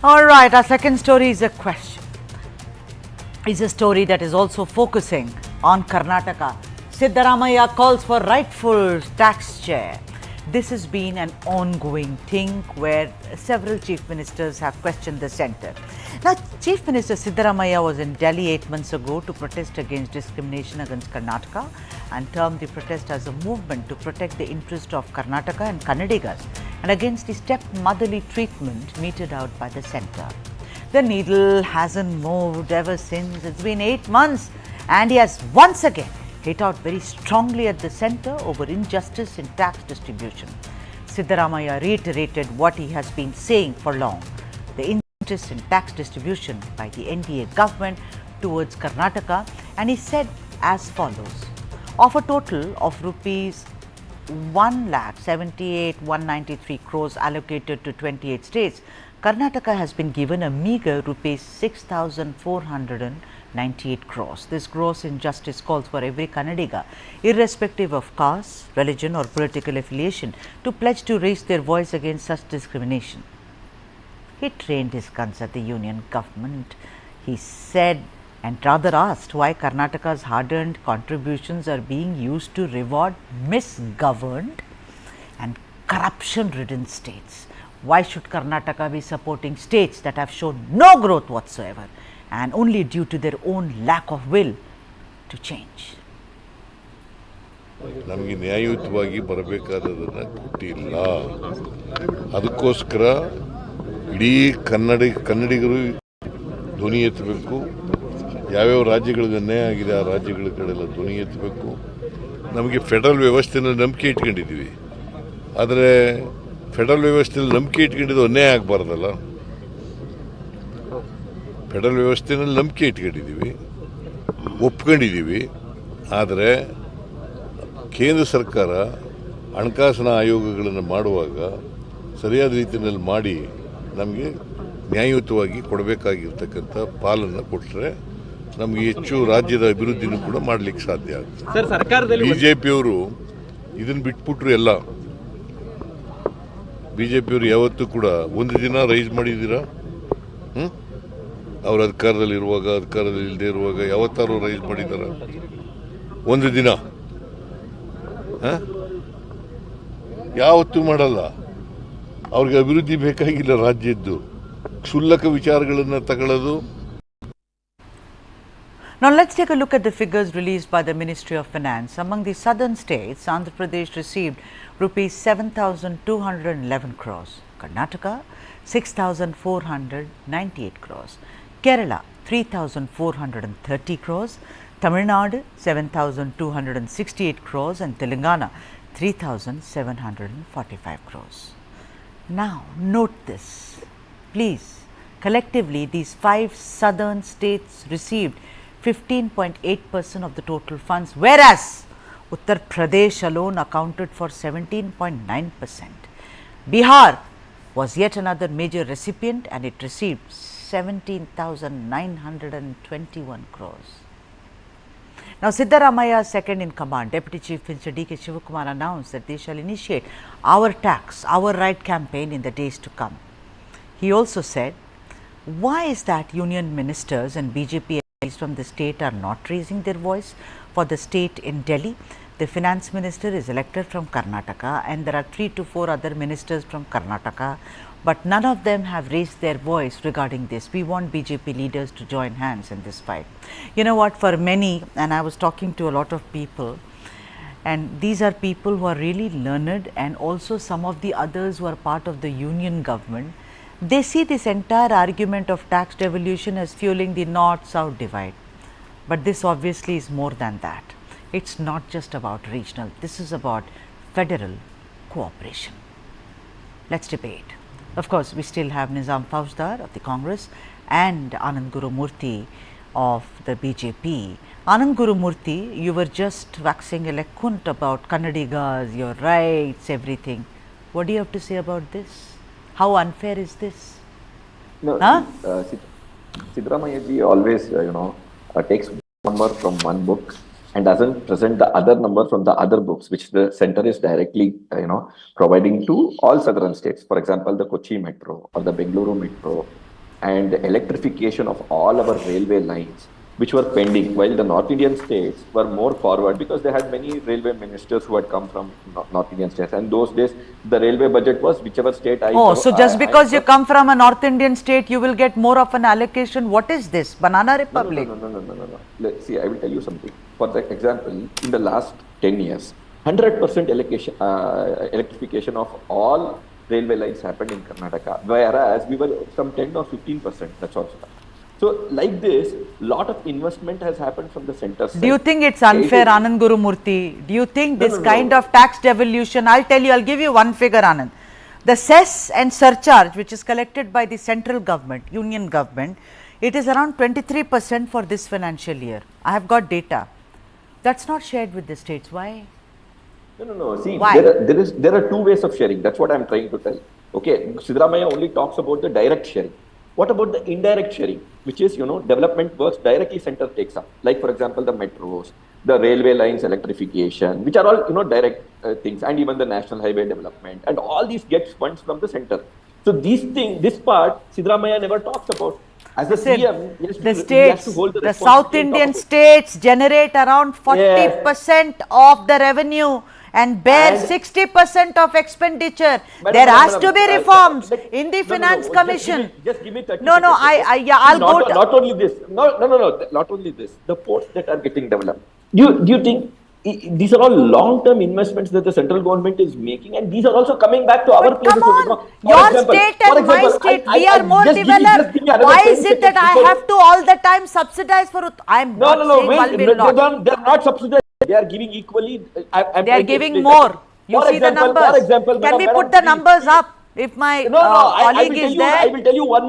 All right, our second story is a question. It's a story that is also focusing on Karnataka. Siddaramaiah calls for rightful tax share. This has been an ongoing thing where several chief ministers have questioned the centre. Now, Chief Minister Siddaramaiah was in Delhi 8 months ago to protest against discrimination against Karnataka and termed the protest as a movement to protect the interest of Karnataka and Kannadigas and against the stepmotherly treatment meted out by the centre. The needle hasn't moved ever since. It's been 8 months and he has once again hit out very strongly at the centre over injustice in tax distribution. Siddaramaiah reiterated what he has been saying for long, the injustice in tax distribution by the NDA government towards Karnataka, and he said as follows. Of a total of rupees 1,78,193 crores allocated to 28 states, Karnataka has been given a meager rupees 6,498 crores. This gross injustice calls for every Kannadiga, irrespective of caste, religion or political affiliation, to pledge to raise their voice against such discrimination. He trained his guns at the union government. He said and rather asked why Karnataka's hard-earned contributions are being used to reward misgoverned and corruption-ridden states. Why should Karnataka be supporting states that have shown no growth whatsoever and only due to their own lack of will to change? ನಮಗೆ ನ್ಯಾಯಯುತವಾಗಿ ಬರಬೇಕಾದದನ್ನು ಕೊಟ್ಟಿಲ್ಲ. ಅದಕ್ಕೋಸ್ಕರ ಇಡೀ ಕನ್ನಡಿಗರು ಧ್ವನಿ ಎತ್ತಬೇಕು. ಯಾವ್ಯಾವ ರಾಜ್ಯಗಳಿಗೆ ಅನ್ಯಾಯ ಆಗಿದೆ ಆ ರಾಜ್ಯಗಳ ಕಡೆಲ್ಲ ಧ್ವನಿ ಎತ್ತಬೇಕು. ನಮಗೆ ಫೆಡರಲ್ ವ್ಯವಸ್ಥೆಯಲ್ಲಿ ನಂಬಿಕೆ ಇಟ್ಕೊಂಡಿದ್ದೀವಿ, ಆದರೆ ಫೆಡರಲ್ ವ್ಯವಸ್ಥೆಯಲ್ಲಿ ನಂಬಿಕೆ ಇಟ್ಕೊಂಡಿದ್ದು ಅನ್ಯಾಯ ಆಗಬಾರ್ದಲ್ಲ. ಫೆಡರಲ್ ವ್ಯವಸ್ಥೆಯಲ್ಲಿ ನಂಬಿಕೆ ಇಟ್ಕೊಂಡಿದ್ದೀವಿ, ಒಪ್ಕೊಂಡಿದ್ದೀವಿ, ಆದರೆ ಕೇಂದ್ರ ಸರ್ಕಾರ ಹಣಕಾಸಿನ ಆಯೋಗಗಳನ್ನು ಮಾಡುವಾಗ ಸರಿಯಾದ ರೀತಿಯಲ್ಲಿ ಮಾಡಿ ನಮಗೆ ನ್ಯಾಯಯುತವಾಗಿ ಕೊಡಬೇಕಾಗಿರ್ತಕ್ಕಂಥ ಪಾಲನ್ನು ಕೊಟ್ಟರೆ ನಮಗೆ ಹೆಚ್ಚು ರಾಜ್ಯದ ಅಭಿವೃದ್ಧಿನೂ ಕೂಡ ಮಾಡಲಿಕ್ಕೆ ಸಾಧ್ಯ ಆಗುತ್ತೆ. ಬಿಜೆಪಿಯವರು ಇದನ್ನು ಬಿಟ್ಬಿಟ್ರು ಎಲ್ಲ. ಬಿಜೆಪಿಯವರು ಯಾವತ್ತೂ ಕೂಡ ಒಂದು ದಿನ ರೈಸ್ ಮಾಡಿದ್ದೀರಾ? ಅವ್ರ ಅಧಿಕಾರದಲ್ಲಿ ಇರುವಾಗ, ಅಧಿಕಾರದಲ್ಲಿ ಇಲ್ಲದೆ ಇರುವಾಗ ಯಾವತ್ತಾರು ರೈಸ್ ಮಾಡಿದಾರ? ಒಂದು ದಿನ ಯಾವತ್ತೂ ಮಾಡಲ್ಲ. ಅವ್ರಿಗೆ ಅಭಿವೃದ್ಧಿ ಬೇಕಾಗಿಲ್ಲ ರಾಜ್ಯದ್ದು, ಕ್ಷುಲ್ಲಕ ವಿಚಾರಗಳನ್ನು ತಗೊಳ್ಳೋದು. Now let's take a look at the figures released by the Ministry of Finance. Among the southern states, Andhra Pradesh received rupees 7,211 crores, Karnataka 6,498 crores, Kerala 3,430 crores, Tamil Nadu 7,268 crores and Telangana 3,745 crores. Now note this, please. Collectively, these 5 southern states received 15.8% of the total funds, whereas Uttar Pradesh alone accounted for 17.9%. Bihar was yet another major recipient and it received 17,921 crores. Now, Siddaramaiah, second in command, Deputy Chief Minister D.K. Shivakumar announced that they shall initiate Our Tax, Our Right campaign in the days to come. He also said, why is that union ministers and BJP MPs from the state are not raising their voice for the state in Delhi? The finance minister is elected from Karnataka and there are 3 to 4 other ministers from Karnataka, but none of them have raised their voice regarding this. We want BJP leaders to join hands in this fight. You know what, for many, and I was talking to a lot of people, and these are people who are really learned and also some of the others who are part of the union government. They see this entire argument of tax devolution as fueling the north-south divide. But this obviously is more than that. It's not just about regional, this is about federal cooperation. Let's debate. Of course, we still have Nizam Fauzdar of the Congress and Anand Gurumurthy of the BJP. Anand Gurumurthy, you were just waxing eloquent about Kannadigas, your rights, everything. What do you have to say about this? How unfair is this? No, Siddaramaiah ji always, takes one number from one book and doesn't present the other number from the other books, which the center is directly, providing to all southern states. For example, the Kochi Metro or the Bengaluru Metro and the electrification of all our railway lines, which were pending, while the North Indian states were more forward because they had many railway ministers who had come from North Indian states. And those days, the railway budget was whichever state I... Oh, so just because you come from a North Indian state, you will get more of an allocation. What is this? Banana Republic? No. Let's see, I will tell you something. For the example, in the last 10 years, 100% electrification of all railway lines happened in Karnataka, whereas we were some 10 or 15%, that's also. So, like this, lot of investment has happened from the center side. Do you think it's unfair, Anand Gurumurthy? Do you think this kind of tax devolution, I'll tell you, I'll give you one figure, Anand. The cess and surcharge, which is collected by the central government, union government, it is around 23% for this financial year. I have got data. That's not shared with the states. Why? No. See, why? There are 2 ways of sharing. That's what I'm trying to tell. Okay, Siddaramaiah only talks about the direct sharing. What about the indirect sharing, which is, development works directly center takes up. Like, for example, the metros, the railway lines electrification, which are all, direct things, and even the national highway development. And all these gets funds from the center. So this part, Siddaramaiah never talks about. As a CM, he has to hold the South Indian states generate around 40% of the revenue and bear 60% of expenditure. There has to be reforms in the Finance Commission. Just give me 30 No, I'll go to... Not only this. No. Not only this. The ports that are getting developed. Do you think these are all long-term investments that the central government is making, and these are also coming back to our places? Come on, your state and my state, we are more developed. Why is it that I have to all the time subsidize for... I'm not saying one will not. They are not subsidized. They are giving equally. They are giving more. You see the numbers. For example, can we put the numbers up? If my colleague is there, I will tell you one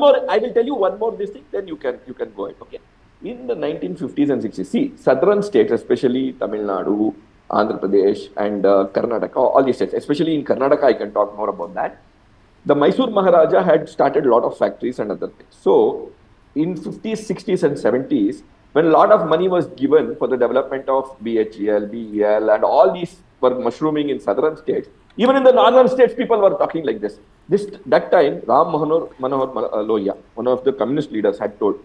more. This thing, then you can go ahead. Okay. In the 1950s and 60s, see, southern states, especially Tamil Nadu, Andhra Pradesh, and Karnataka, all these states, especially in Karnataka, I can talk more about that. The Mysore Maharaja had started a lot of factories and other things. So, in 50s, 60s, and 70s, when a lot of money was given for the development of BHEL, BEL, and all these were mushrooming in southern states, even in the northern states, people were talking like this. That time, Ram Manohar Lohia, one of the communist leaders, had told.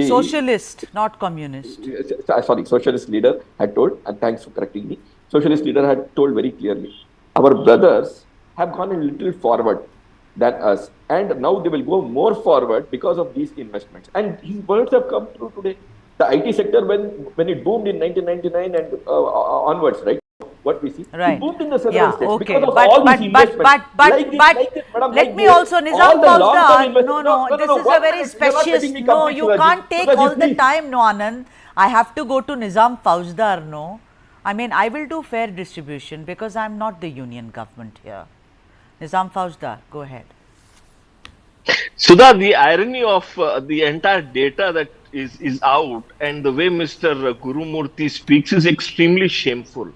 Socialist, not communist. Sorry, socialist leader had told, and thanks for correcting me. Socialist leader had told very clearly, our brothers have gone a little forward than us, and now they will go more forward because of these investments. And his words have come true today. The IT sector, when it boomed in 1999 and onwards, right? what we see. Right. It boomed in the several Yeah, states okay. because of But- all but- these but- investments. but- Like this, but madam, let like me this, also, all Nizam the long-term Fauzdar, investments- this is a very specious, let me no, complete, you Shivaji. can't take Shivaji, all the please. time, no, Anand. I have to go to Nizam Fauzdar, no. I mean, I will do fair distribution because I am not the union government here. Nizam Fauzdar, go ahead. Sudha, the irony of the entire data that is out and the way Mr. Gurumurthy speaks is extremely shameful.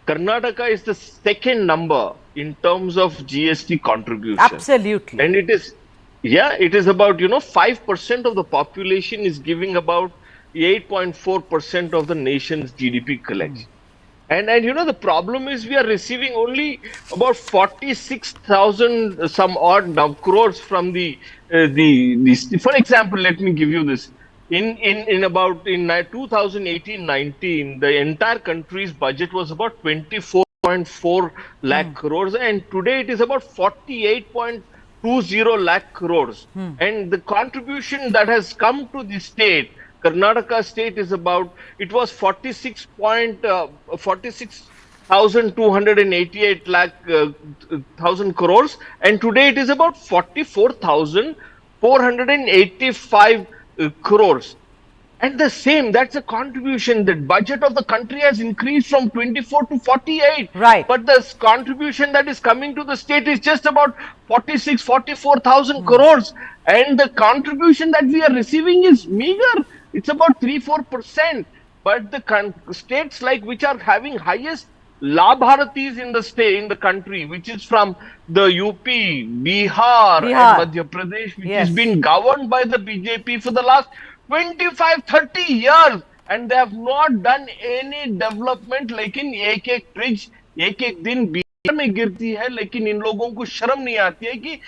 Karnataka is the second number in terms of GST contribution. Absolutely. And it is, yeah, it is about, 5% of the population is giving about 8.4% of the nation's GDP collection. And the problem is we are receiving only about 46,000 some odd crores from the for example, let me give you this. In 2018-19, the entire country's budget was about 24.4 lakh crores, and today it is about 48.20 lakh crores. And the contribution that has come to the state, Karnataka state, is about, it was 46,288 lakh thousand crores, and today it is about 44,485 crores. And the same, that's a contribution. The budget of the country has increased from 24 to 48. Right. But the contribution that is coming to the state is just about 44,000 crores. And the contribution that we are receiving is meager. It's about 3-4%. But the states which are having highest Labharatis in the country, which is from the UP, Bihar. and Madhya Pradesh, which has been governed by the BJP for the last 25-30 years, and they have not done any development. लेकिन एक bridge एक दिन बिहार में गिरती है, लेकिन इन लोगों को शर्म नहीं आती है कि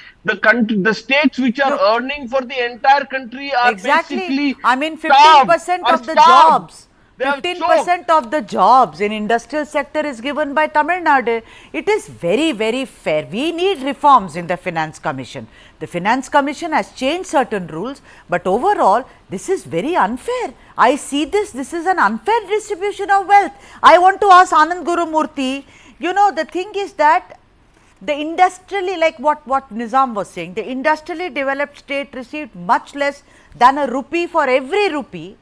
the states which are earning for the entire country are basically, I mean, 15% of the jobs. 15% of the jobs in industrial sector is given by Tamil Nadu. It is very, very fair. We need reforms in the Finance Commission. The Finance Commission has changed certain rules, but overall, this is very unfair. I see this is an unfair distribution of wealth. I want to ask Anand Gurumurthy, the thing is that the industrially, like what Nizam was saying, the industrially developed state received much less than a rupee for every rupee,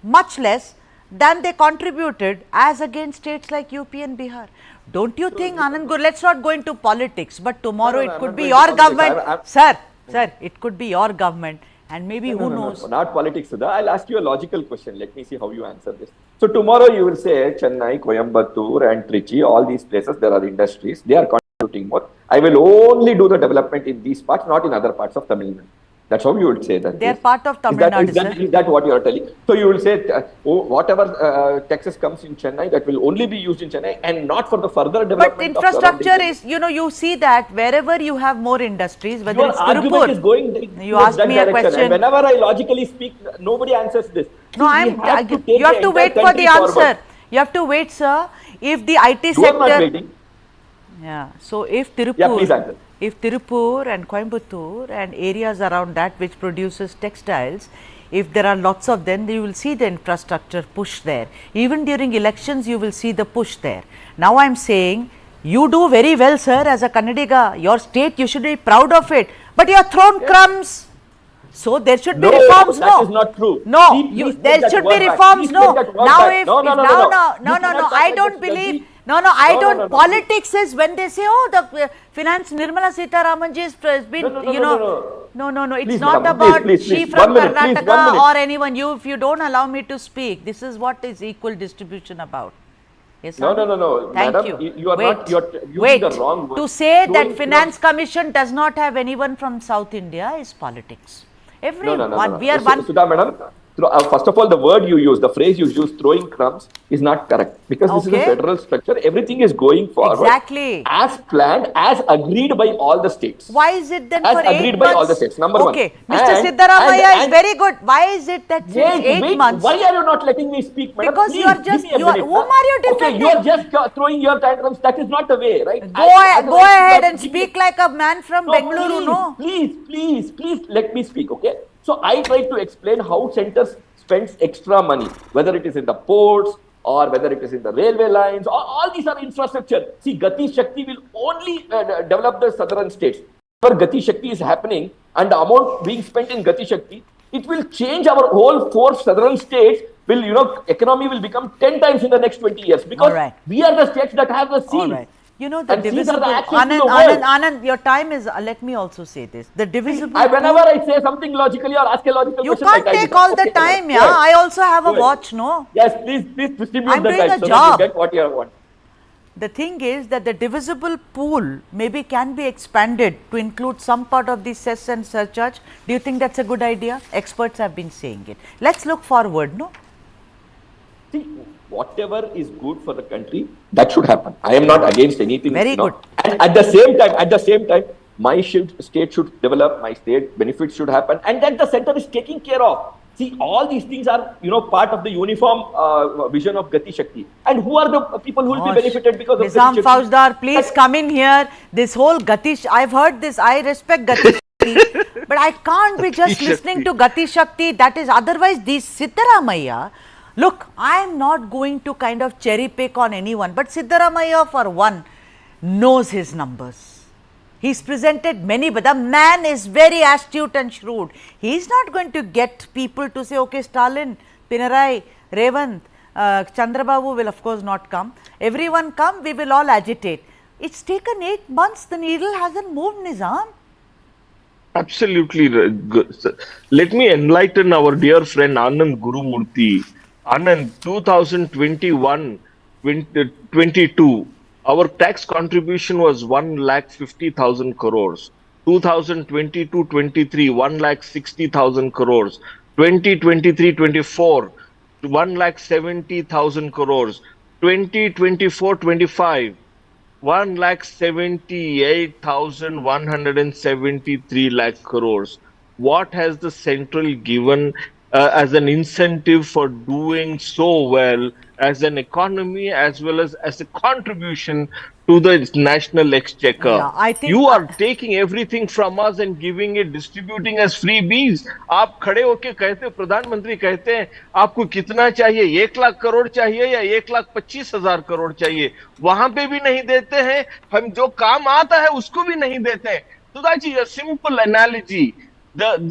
much less than they contributed as against states like UP and Bihar. Don't you think, Anand Gur, let's not go into politics, but tomorrow it could be your government. Sir, it could be your government, and maybe who knows? Not politics, Sudha. I'll ask you a logical question. Let me see how you answer this. So tomorrow you will say Chennai, Coimbatore and Trichy, all these places, there are industries, they are contributing more. I will only do the development in these parts, not in other parts of Tamil Nadu. That's how you would say that. They are part of Tamil Nadu, sir. Is that what you are telling? So you will say, whatever taxes comes in Chennai, that will only be used in Chennai and not for the further development. But infrastructure is, you see that wherever you have more industries, whether your it's argument is going you asked me a question. And whenever I logically speak, nobody answers this. No, you have to wait for the answer. Forward. You have to wait, sir. If the IT sector. You are not waiting. Yeah. So if Tirupur. Yeah, please answer. If Tirupur and Coimbatore and areas around that which produces textiles, if there are lots of them, you will see the infrastructure push there. Even during elections, you will see the push there. Now I am saying, you do very well, sir, as a Kannadiga. Your state, you should be proud of it. But you are thrown crumbs. So there should be reforms. That is not true. No, there should be reforms. No. Now if I don't believe. I don't. Politics is when they say, oh, the finance Nirmala Sitharaman ji has been, No. It's not about she from Karnataka or anyone. If you don't allow me to speak, this is what is equal distribution about. Yes, no. Thank Madam, you. You are not. You are using the wrong word. To say that Finance Commission does not have anyone from South India is politics. Everyone. We are one. Sudha, madam. First of all, the word you use, the phrase you use, throwing crumbs, is not correct. Because this is a federal structure. Everything is going forward. Exactly. As planned, as agreed by all the states. Why is it then as for 8 months? As agreed by all the states. Number one. Okay. Mr. Siddaramaiah is very good. Why is it that since 8 months? Why are you not letting me speak, madam? Because please, you are just, whom are you defending? Okay, you are just throwing your tantrums. That is not the way, right? Go ahead and speak like a man from Bengaluru, no? Please, let me speak, okay? So I tried to explain how centers spends extra money, whether it is in the ports, or whether it is in the railway lines, all these are infrastructure. See, Gati Shakti will only develop the southern states. Whenever Gati Shakti is happening and the amount being spent in Gati Shakti, it will change our whole 4 southern states. Will, economy will become 10 times in the next 20 years because we are the states that have the sea. All right. You know, the and divisible, Anand, your time is, let me also say this. The divisible. Whenever I say something logically or ask a logical you question, can't take all the time, yeah. I also have a watch, no? Yes, please distribute I'm the doing time a so job. that you get what you want. The thing is that the divisible pool maybe can be expanded to include some part of the cess and surcharge. Do you think that's a good idea? Experts have been saying it. Let's look forward, no? See, whatever is good for the country, that should happen. I am not against anything. Very good. And at the same time, my state should develop, my state benefits should happen, and that the center is taking care of. See, all these things are, part of the uniform vision of Gati Shakti. And who are the people who will be benefited because of Nizam Gati Shakti? Fauzdar, please come in here. This whole Gati, I've heard this, I respect Gati Shakti, but I can't be just listening to Gati Shakti. That is, otherwise, these Siddaramaiah, look, I am not going to kind of cherry pick on anyone, but Siddaramaiah, for one, knows his numbers. He's presented many, but the man is very astute and shrewd. He's not going to get people to say, okay, Stalin, Pinarayi, Revant, Chandrababu will of course not come. Everyone come, we will all agitate. It's taken 8 months, the needle hasn't moved, Nizam. Absolutely good. Let me enlighten our dear friend Anand Gurumurthy. Anand, 2021-22, our tax contribution was 1,50,000 crores. 2022-23, 1,60,000 crores. 2023-24, 1,70,000 crores. 2024-25, 1,78,173 lakh crores. What has the central given as an incentive for doing so well as an economy as well as a contribution to the national exchequer? Yeah, I think you are taking everything from us and giving it, distributing as freebies. आप खड़े होके कहते हैं, प्रधानमंत्री कहते हैं, आपको कितना चाहिए, 1 लाख करोड़ चाहिए या 1,25,000 करोड़ चाहिए, वहां पे भी नहीं देते हैं, हम जो काम आता है उसको भी नहीं देते हैं. So that's a simple analogy.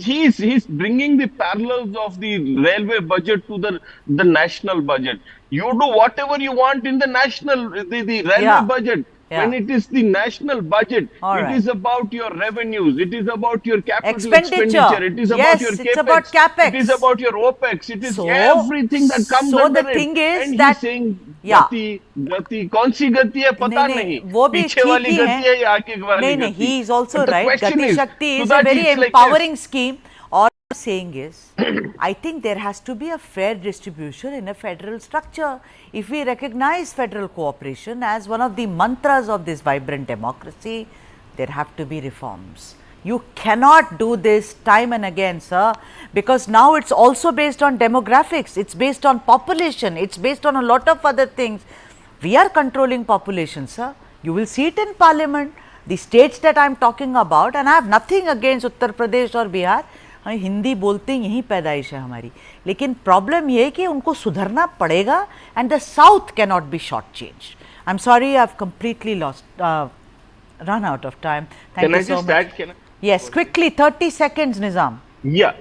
He's bringing the parallels of the railway budget to the national budget. You do whatever you want in the railway budget. Yeah. When it is the national budget, All is about your revenues, it is about your capital expenditure, it is about your it's about capex, it is about your OPEX, it is everything that comes under the thing is and that, he's saying, gati, kaun si gati hai, pata nahi. वो भी पीछे वाली ठीक ही गति है या आगे वाली नहीं, गति. he is also But the right. question Gati is, Shakti so is that a very it's like empowering scheme. All I'm saying is, I think there has to be a fair distribution in a federal structure. If we recognize federal cooperation as one of the mantras of this vibrant democracy, there have to be reforms. You cannot do this time and again, sir, because now it's also based on demographics, it's based on population, it's based on a lot of other things. We are controlling population, sir. You will see it in parliament. The states that I am talking about, and I have nothing against Uttar Pradesh or Bihar, हम हिंदी बोलते हैं, यही पैदाइश है हमारी, लेकिन problem ये है कि उनको सुधरना पड़ेगा and the south can not be short change. I am sorry, I have completely lost run out of time. Thank you so much. Yes, quickly, 30 seconds, Nizam. Yeah.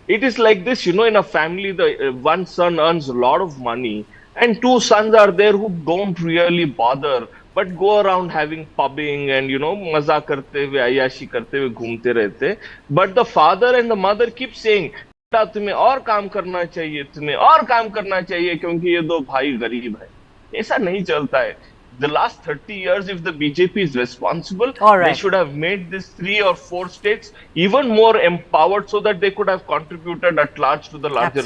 It is like this, in a family, the one son earns a lot of money and 2 sons are there who don't really bother but go around having pubbing and, maza karte hue, ayashi karte hue, ghumte rehte. But the father and the mother keep saying, तुम्हें और काम करना चाहिए, तुम्हें और काम करना चाहिए क्योंकि ये 2 भाई गरीब है. ऐसा नहीं चलता है. The last 30 years, if the BJP is responsible, they should have made these 3 or 4 states even more empowered so that they could have contributed at large to the larger,